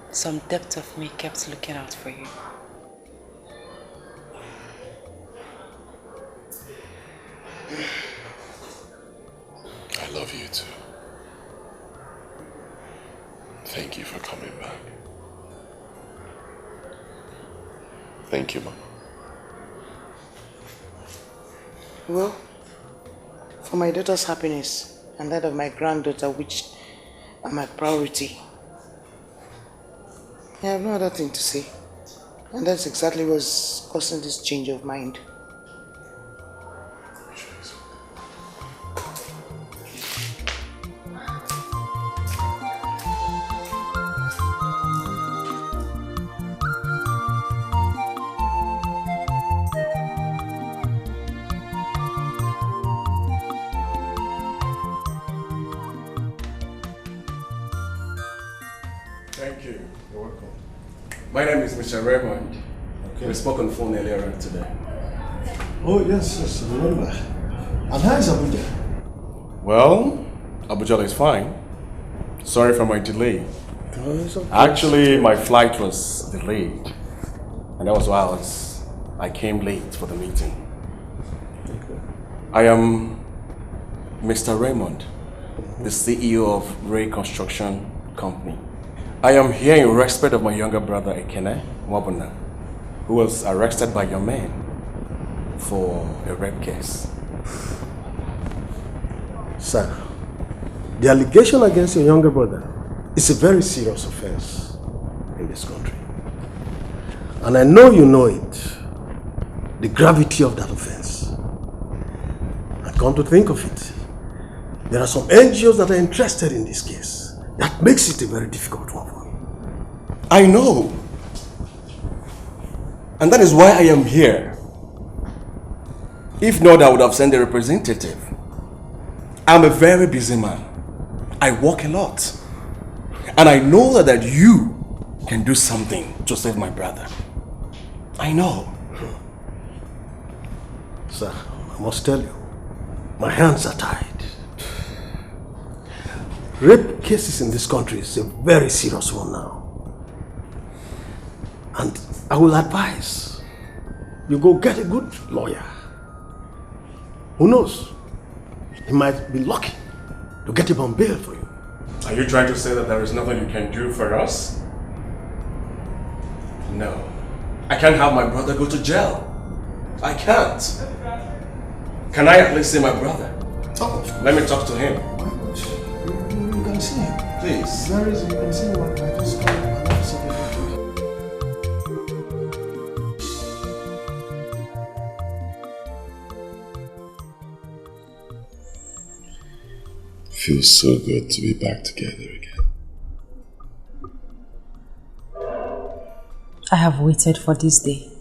Some depth of me kept looking out for you. I love you too. Thank you for coming back. Thank you, Mama. Well, for my daughter's happiness and that of my granddaughter, which are my priority, I have no other thing to say. And that's exactly what's causing this change of mind. Thank you. You're welcome. My name is Mr. Raymond. Okay. We spoke on the phone earlier on today. Oh, yes, I remember. And how is Abuja? Well, Abuja is fine. Sorry for my delay. Okay. Actually, my flight was delayed. And that was why I came late for the meeting. Okay. I am Mr. Raymond, the CEO of Ray Construction Company. I am here in respect of my younger brother Ekene Wabuna, who was arrested by your men for a rape case. Sir, the allegation against your younger brother is a very serious offense in this country. And I know you know it, the gravity of that offense. And come to think of it, there are some NGOs that are interested in this case. That makes it a very difficult one for me. I know. And that is why I am here. If not, I would have sent a representative. I'm a very busy man. I work a lot. And I know that you can do something to save my brother. I know. Sir, I must tell you, my hands are tied. Rape cases in this country is a very serious one now. And I will advise you go get a good lawyer. Who knows? He might be lucky to get him on bail for you. Are you trying to say that there is nothing you can do for us? No. I can't have my brother go to jail. I can't. Can I at least see my brother? Oh. Let me talk to him. You can see him. Please. There is, you can see him. I just call him and have something. Feels so good to be back together again. I have waited for this day.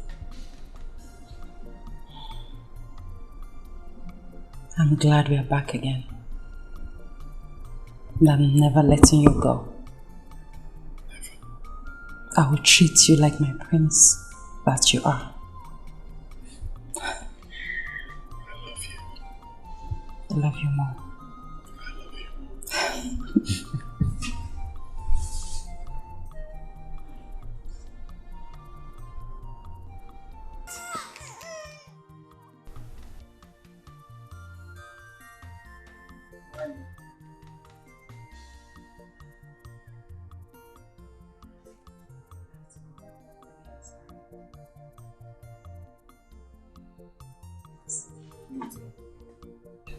I'm glad we are back again. And I'm never letting you go. I will treat you like my prince that you are. I love you more. I love you.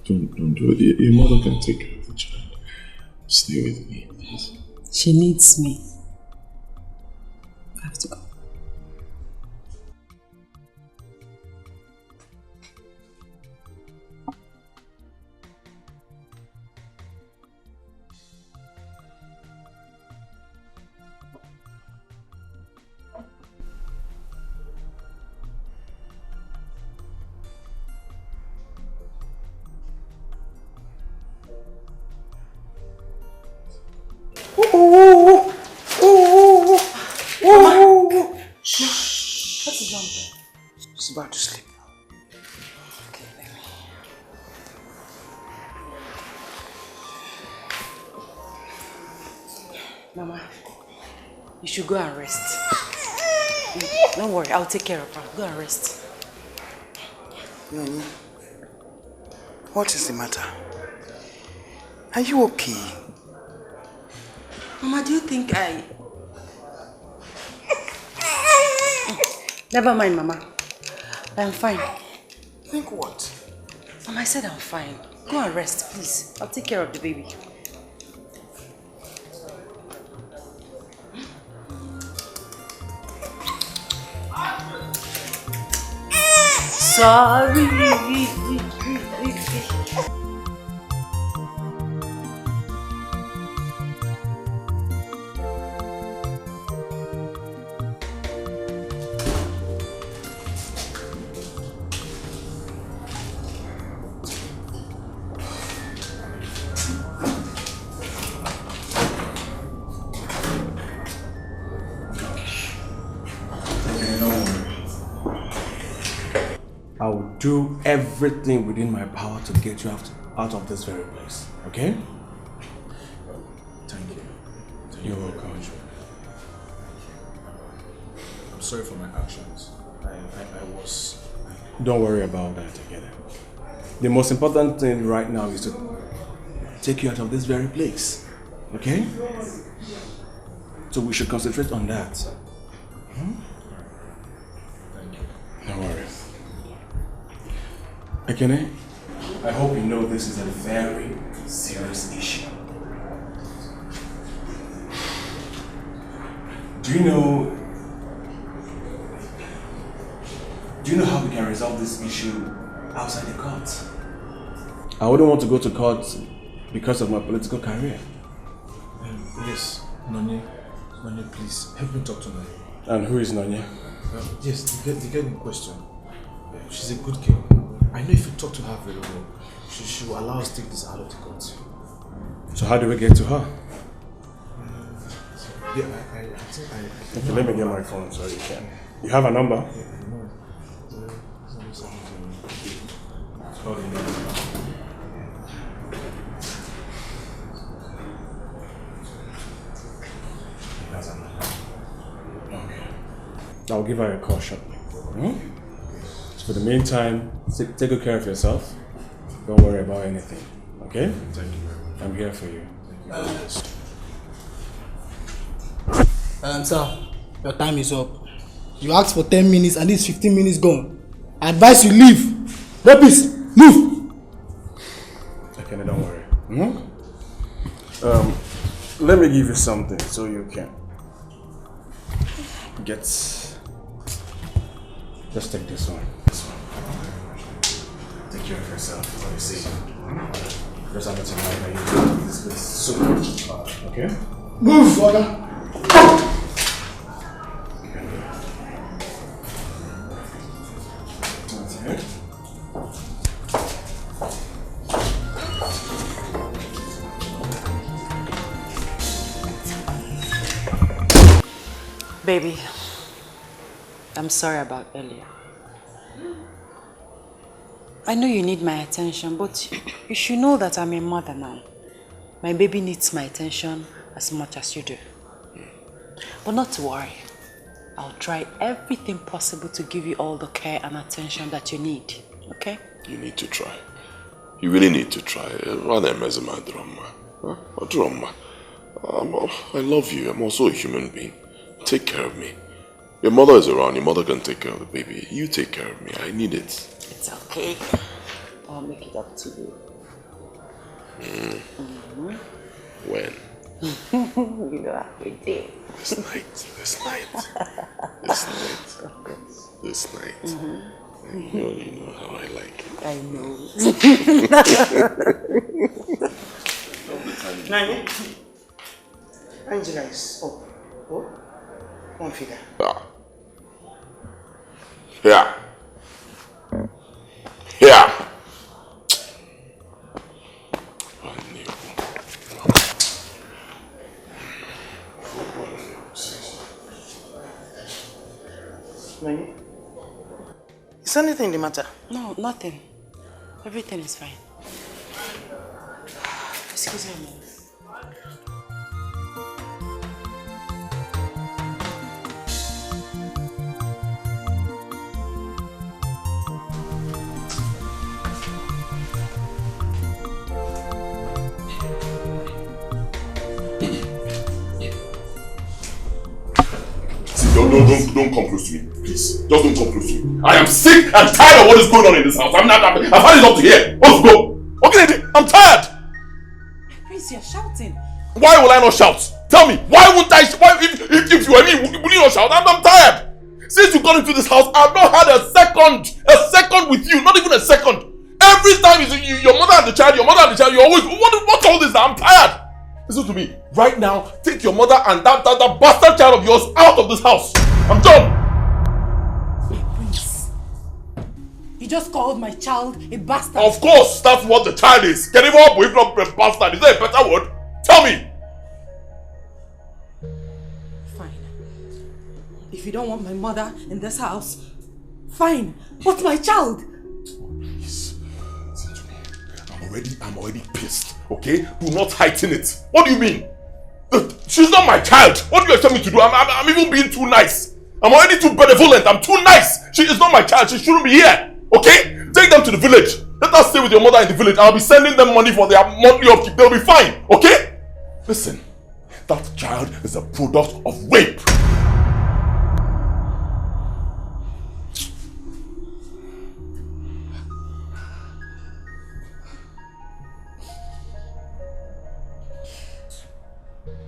Don't do it. Your mother can take care of the child. Stay with me, please. She needs me. I have to go. Shh. What's wrong? She's about to sleep. Okay, let me. Mama, you should go and rest. Don't worry, I'll take care of her. Go and rest. Noni, what is the matter? Are you okay? Mama, do you think I... Never mind, Mama. I'm fine. Think what? Mama, I said I'm fine. Go and rest, please. I'll take care of the baby. Sorry. I will do everything within my power to get you out of this very place, okay? Thank you. You're welcome. I'm sorry for my actions. I was... Don't worry about that together. The most important thing right now is to take you out of this very place, okay? So we should concentrate on that. Thank you. No worries. Ekene, I hope you know this is a very serious issue. Do you know how we can resolve this issue outside the court? I wouldn't want to go to court because of my political career. Yes, Nonye, please, help me talk to her. And who is Nonye? Yes, the girl in question. She's a good girl. I know if you talk to her very well, she will allow us to take this out of the court. So how do we get to her? Yeah, I think I... Okay, let me get my phone so you can. You have a number? Yeah, no. Okay. I'll give her a call shortly. So for the meantime, take good care of yourself. Don't worry about anything. Okay? Thank you very much. I'm here for you. Sir, your time is up. You asked for 10 minutes and it's 15 minutes gone. I advise you leave. Rapist, move! Okay, don't worry. Let me give you something so you can get... Just take this one. Take care of yourself. What you see. Just have it in mind that you do this with so much power, okay? Move, brother! Baby, I'm sorry about earlier. I know you need my attention, but you should know that I'm a mother now. My baby needs my attention as much as you do. But not to worry. I'll try everything possible to give you all the care and attention that you need. Okay? You need to try. You really need to try. Rather than my drama. I love you. I'm also a human being. Take care of me. Your mother is around. Your mother can take care of the baby. You take care of me. I need it. It's okay. I'll make it up to you. When? You know how we did. This night. You know how I like it. I know. Nani? Angela is up. Oh? One figure. Yeah. Yeah. Nani? Is anything the matter? No, nothing. Everything is fine. Excuse me a minute. Don't come close to me, please. Just don't come close to me. I am sick and tired of what is going on in this house. I've had it up to here. Let's go. Okay, I'm tired. Prince, you're shouting. Why will I not shout? Tell me, why won't I? If you were me, would you not shout? I'm tired. Since you got into this house, I've not had a second with you. Not even a second. Every time your mother and the child, you always, what's all this? I'm tired. Listen to me. Right now, take your mother and that bastard child of yours out of this house. I'm done. Prince, you just called my child a bastard. Of course, that's what the child is. Can even if not a bastard? Is there a better word? Tell me. Fine. If you don't want my mother in this house, fine. But my child. Please, listen to me. I'm already pissed. Okay? Do not heighten it. What do you mean? She's not my child. What do you expect me to do? I'm even being too nice. I'm already too benevolent. I'm too nice. She is not my child. She shouldn't be here. Okay? Take them to the village. Let us stay with your mother in the village. I'll be sending them money for their monthly upkeep. They'll be fine. Okay? Listen. That child is a product of rape.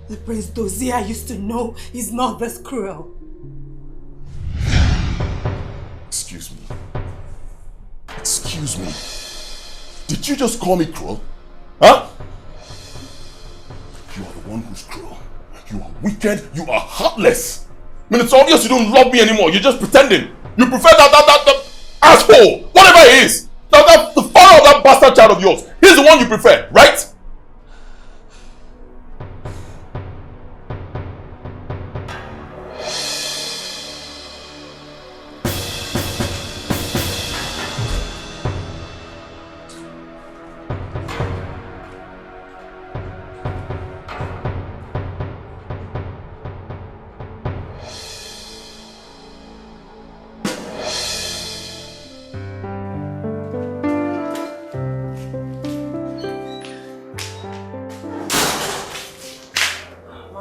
The Prince Dozier I used to know is not this cruel. Excuse me. Excuse me. Did you just call me cruel? Huh? You are the one who's cruel. You are wicked. You are heartless. I mean, it's obvious you don't love me anymore. You're just pretending. You prefer that asshole, whatever he is. That the father of that bastard child of yours. He's the one you prefer, right?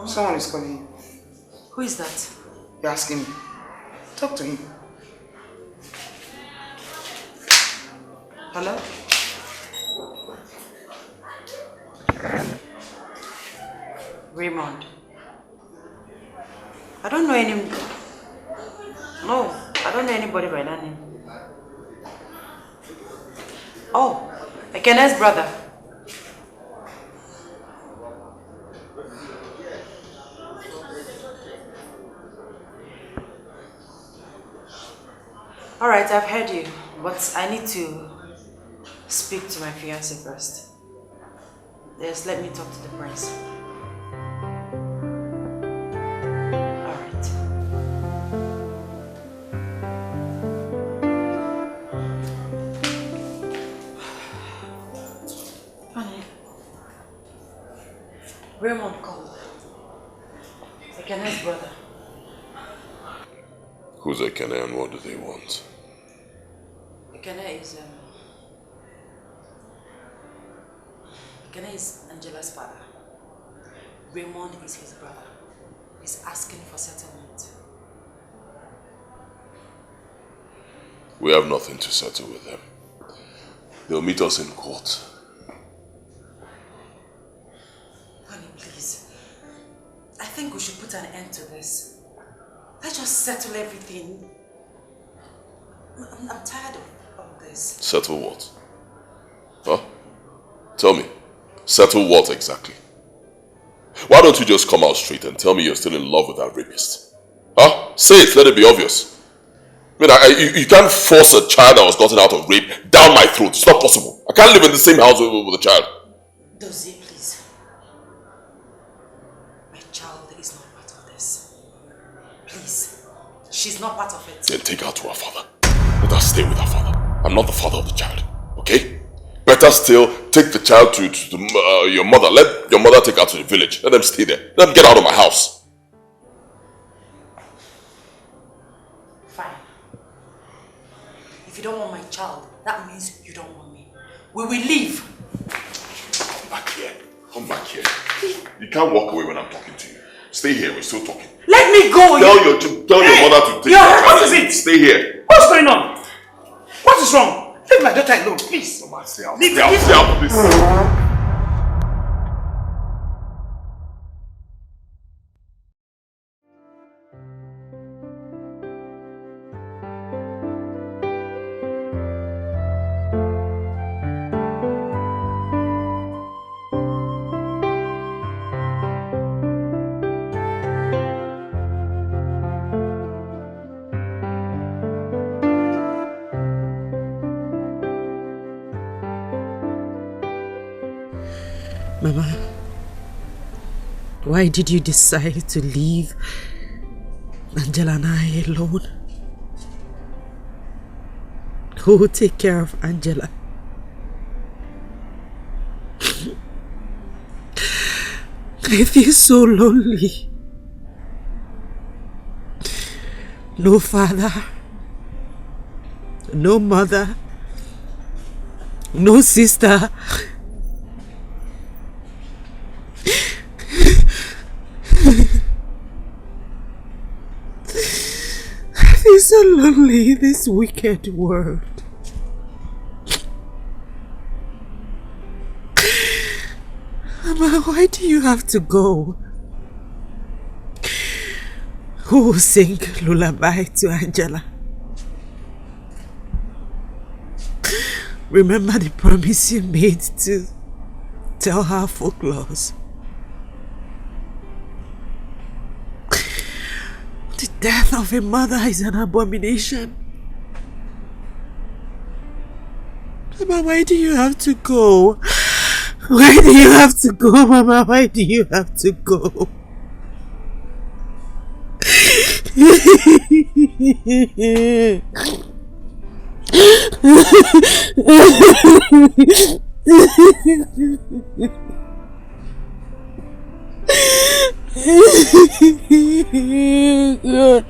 Someone is calling you. Who is that? You're asking me. Talk to him. Hello? Raymond. I don't know any... No, I don't know anybody by that name. Oh, Ekene's brother. Alright, I've heard you, but I need to speak to my fiancé first. Yes, let me talk to the prince. Alright. Raymond called. Ekene's brother. Who's Ekene and what do they want? Ekene is Angela's father. Raymond is his brother. He's asking for settlement. We have nothing to settle with them. They'll meet us in court. Honey, please. I think we should put an end to this. Let's just settle everything. I'm tired of this. Settle what? Huh? Tell me. Settle what exactly? Why don't you just come out straight and tell me you're still in love with that rapist? Huh? Say it, let it be obvious. I mean, you can't force a child that was gotten out of rape down my throat. It's not possible. I can't live in the same house with a child. Dozie, please. My child is not part of this. Please. She's not part of it. Then take her to her father. Let her stay with her father. I'm not the father of the child. Okay? Better still, take the child to your mother. Let your mother take her to the village. Let them stay there. Let them get out of my house. Fine. If you don't want my child, that means you don't want me. We will leave. Come back here. Come back here. You can't walk away when I'm talking to you. Stay here. We're still talking. Let me go! Tell your mother to take Your her. what is it? Stay here. What's going on? What is wrong? Leave my daughter alone, please. Mama, stay out. Leave Stay out. Stay out, please. Mama, why did you decide to leave Angela and I alone? Who will take care of Angela? I feel so lonely. No father, no mother, no sister. I feel so lonely in this wicked world. Mama, why do you have to go? Who will sing lullaby to Angela? Remember the promise you made to tell her folklores. The death of a mother is an abomination. Mama, why do you have to go? Why do you have to go, Mama? Why do you have to go? God.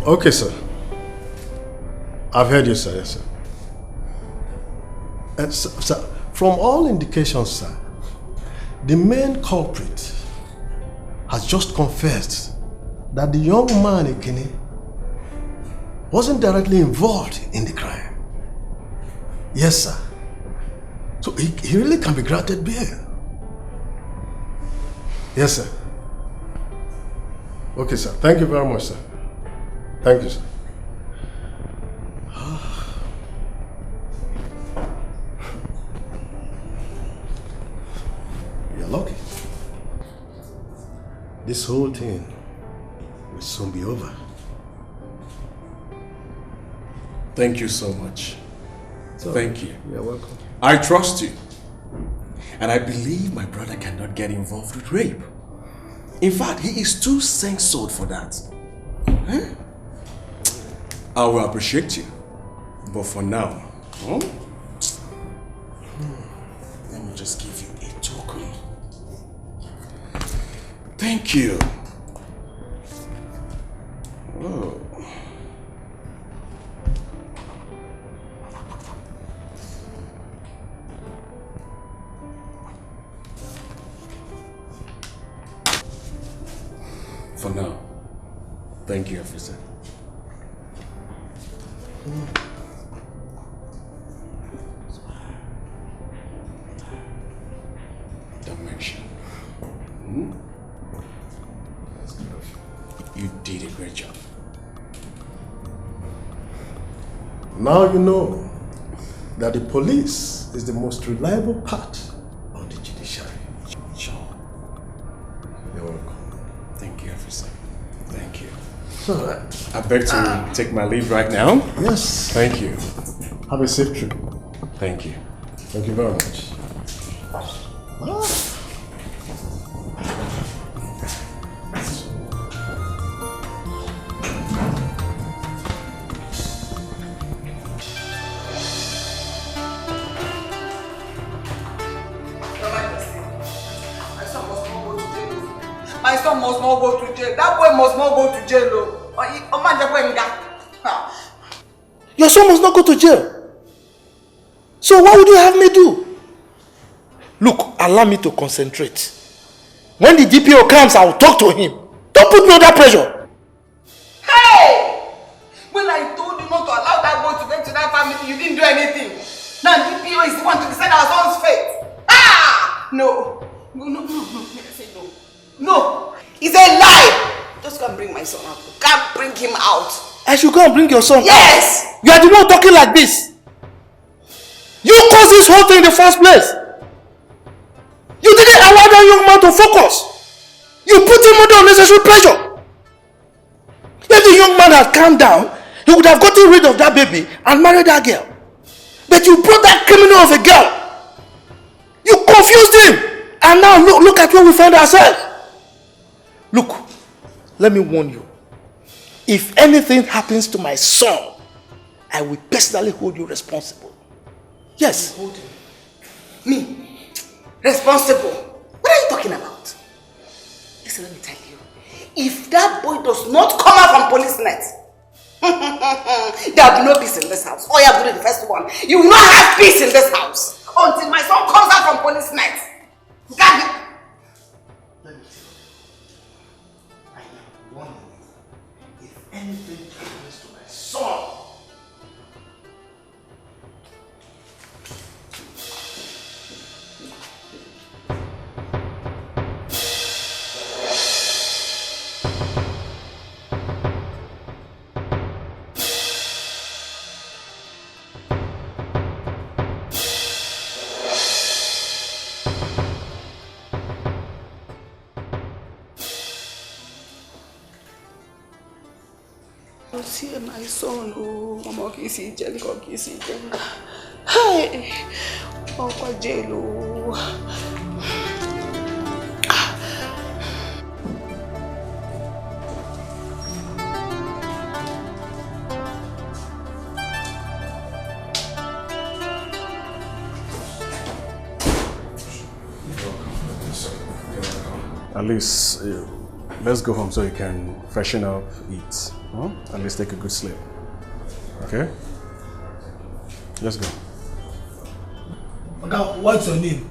Okay, sir. I've heard you, sir. Yes, sir. And sir, from all indications, sir, the main culprit has just confessed that the young man Ekene wasn't directly involved in the crime. Yes, sir. So he really can be granted bail. Yes, sir. Okay, sir. Thank you very much, sir. Thank you, sir. this whole thing will soon be over. Thank you so much. Thank you. You're welcome. I trust you. And I believe my brother cannot get involved with rape. In fact, he is too censored for that. Huh? I will appreciate you. But for now, let me just give you a token. Thank you. Oh. For now, thank you, officer. Dimension. You did a great job. Now you know that the police is the most reliable part of the judiciary. Sure. You're welcome. Thank you, officer. Thank you. So, I beg to take my leave right now. Yes. Thank you. Have a safe trip. Thank you. Thank you very much. My son must not go to jail. That boy must not go to jail. Your son must not go to jail. So what would you have me do? Look, allow me to concentrate. When the DPO comes, I will talk to him. Don't put me under pressure. Hey! When I told you not to allow that boy to get to that family, you didn't do anything. Now DPO is the one to decide our son's fate. Ah! No. No. I say no. No! It's a lie! Just go and bring my son out. Can't bring him out. I should go and bring your son Yes! out? You are the one talking like this. You caused this whole thing in the first place. You didn't allow that young man to focus. You put him under unnecessary pressure. If the young man had calmed down, he would have gotten rid of that baby and married that girl. But you brought that criminal of a girl. You confused him. And now look at where we find ourselves. Look, let me warn you. If anything happens to my son, I will personally hold you responsible. Yes. Hold him. Me? Responsible? What are you talking about? Listen, let me tell you. If that boy does not come out from police net, there will be no peace in this house. Oh, yeah, the first one. You will not have peace in this house until my son comes out from police net. Let me tell you. I am warning you. If anything happens to my son, see my son, oh, Mama Kisi Jenko Kisi Jenko. Hey, Papa Jelo. At least, let's go home so you can freshen up, eat. Huh? At least take a good sleep. Okay? Let's go. Okay, what's your name?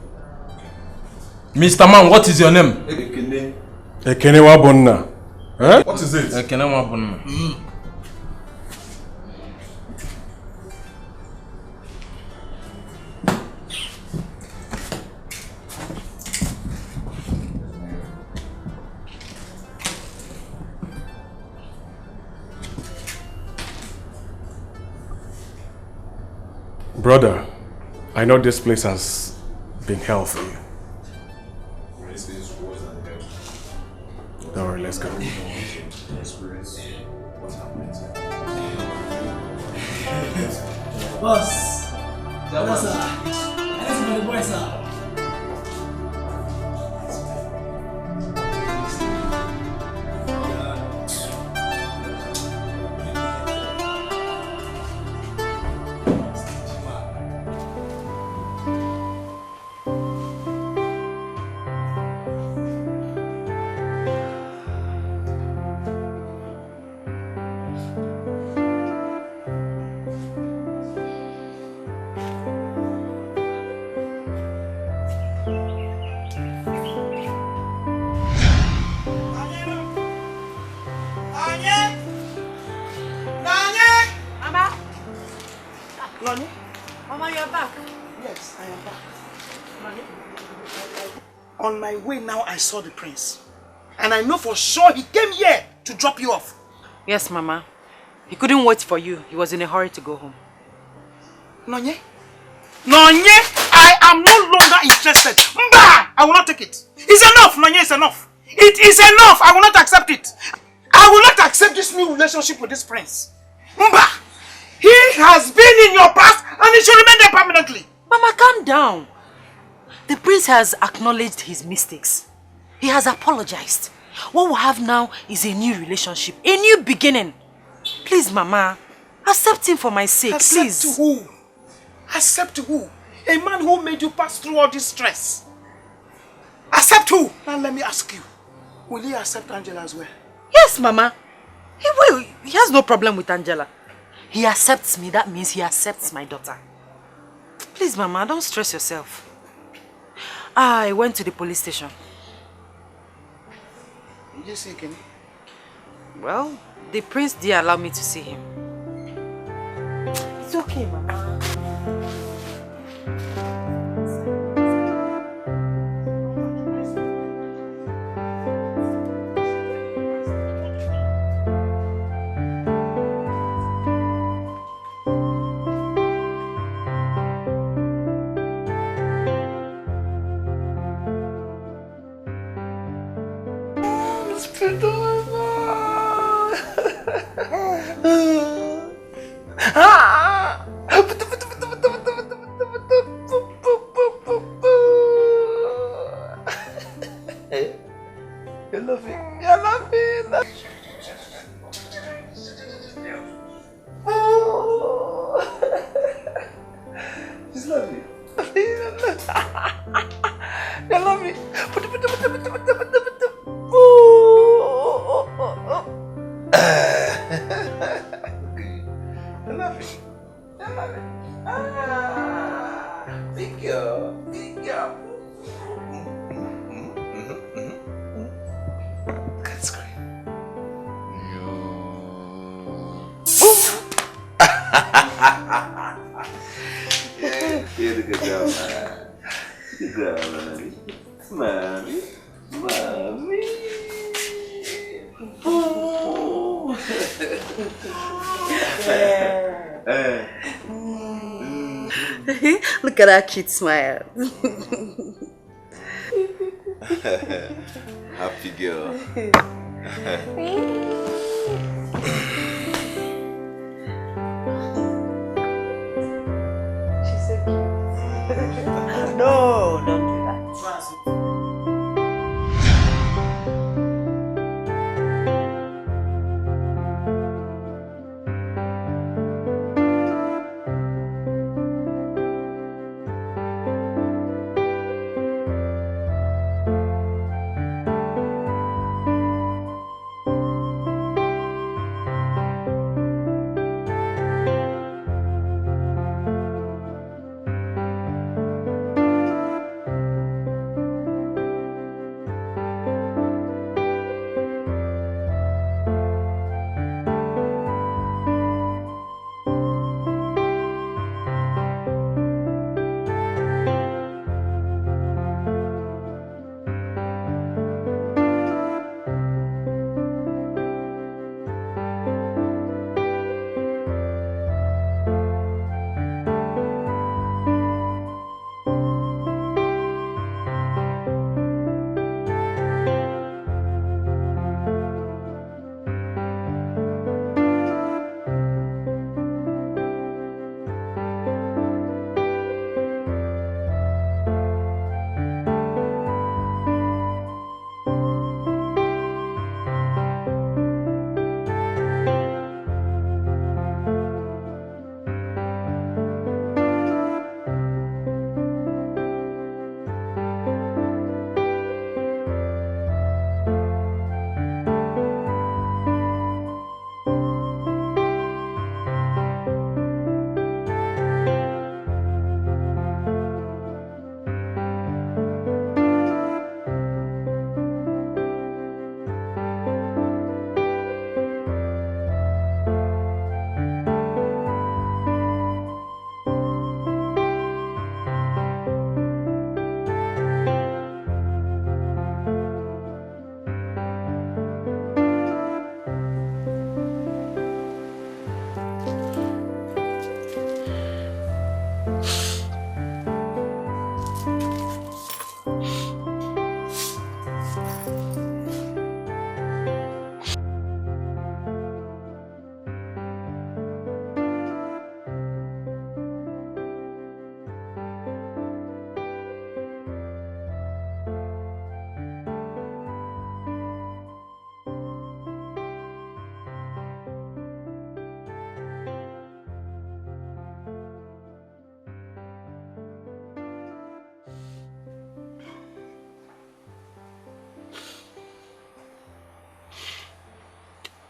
Mr. Man, what is your name? Ekene Wabonna. Huh? What is it? Ekene Wabonna. Brother, I know this place has been hell for you. let's go. Boss. Hello, sir. That's my boy, sir. On my way now, I saw the prince. And I know for sure he came here to drop you off. Yes, Mama. He couldn't wait for you. He was in a hurry to go home. Nonye? Nonye, I am no longer interested. Mba! I will not take it. It's enough, Nonye, it's enough. It is enough. I will not accept it. I will not accept this new relationship with this prince. Mba! He has been in your past and he should remain there permanently. Mama, calm down. The prince has acknowledged his mistakes. He has apologized. What we have now is a new relationship, a new beginning. Please, Mama, accept him for my sake, please. Accept who? Accept who? A man who made you pass through all this stress. Accept who? Now let me ask you. Will he accept Angela as well? Yes, Mama. He will. He has no problem with Angela. He accepts me, that means he accepts my daughter. Please, Mama, don't stress yourself. I went to the police station. Did you see Kenny? Well, the prince did allow me to see him. It's okay, Mama. Look at that cute smile. Happy girl. She's so cute. No, don't do that.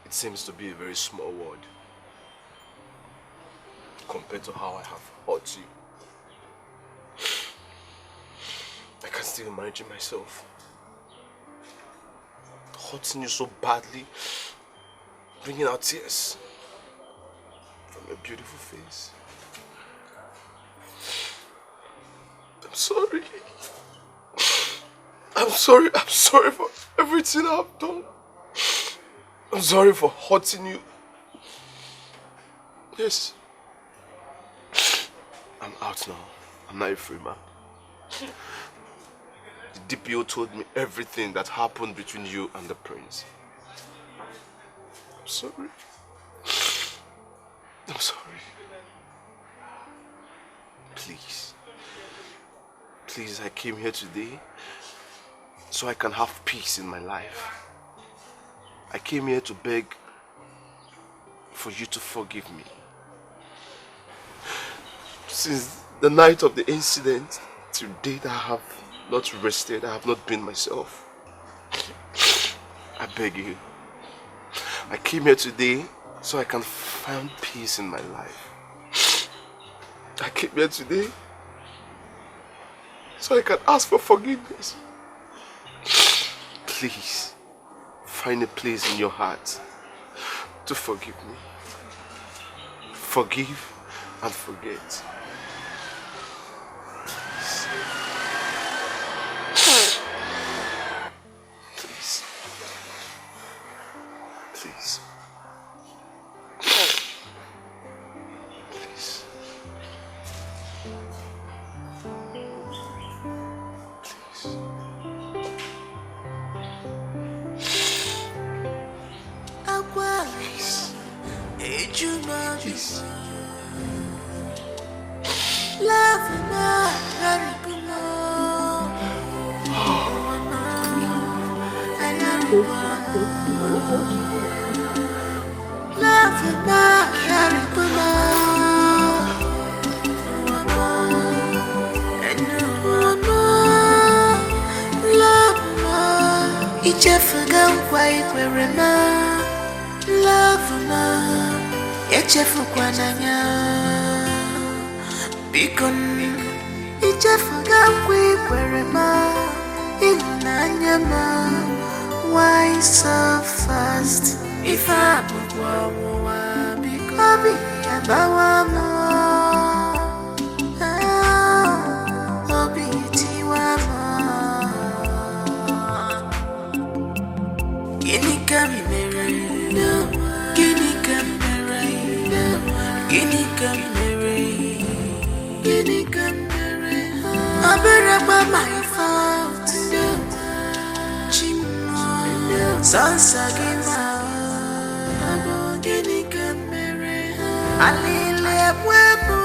it seems to be a very small word compared to how I have hurt you. I can still imagine myself hurting you so badly, bringing out tears from your beautiful face. I'm sorry. I'm sorry for everything I've done. I'm sorry for hurting you. Yes. I'm out now. I'm not a free man. The DPO told me everything that happened between you and the prince. I'm sorry. I'm sorry. Please. Please, I came here today so I can have peace in my life. I came here to beg for you to forgive me. Since the night of the incident till date, I have not rested, I have not been myself. I beg you. I came here today so I can find peace in my life. I came here today so I can ask for forgiveness. Please, find a place in your heart to forgive me. Forgive and forget. Please. Please. Please. Please. Love very below. Love very below. Each forgot why we're love echefu kwananya bikon echefu gakwe kwerema inanya ma why so fast if I wa bikobi abawa mo obi tiwa mo inika mi mere no inika Guinea Camera, I better by my fault. Chimo, Sansa Gima, Guinea Camera, I lay Pueblo,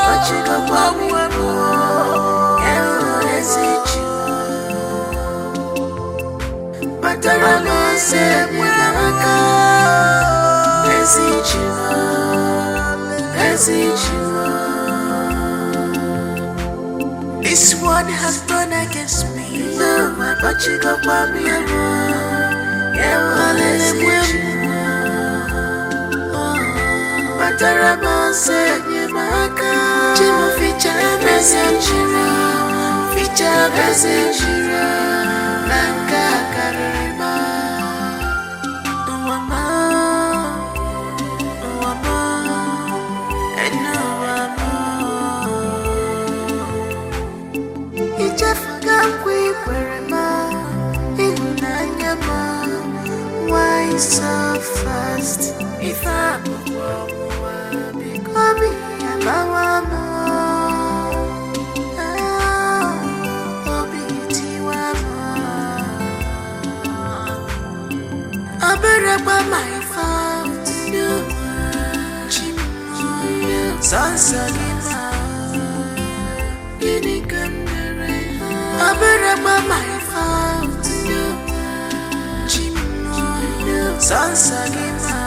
but you go Pueblo, but I don't say Pueblo, this one has done against me. No, but you go by me. But I said, Jim feature message, Nanka Karima. Why so fast? If I become Bawama, I better by my fault. Sansa Gima, Guinea Camera, I better by my fault. Sansa Gima.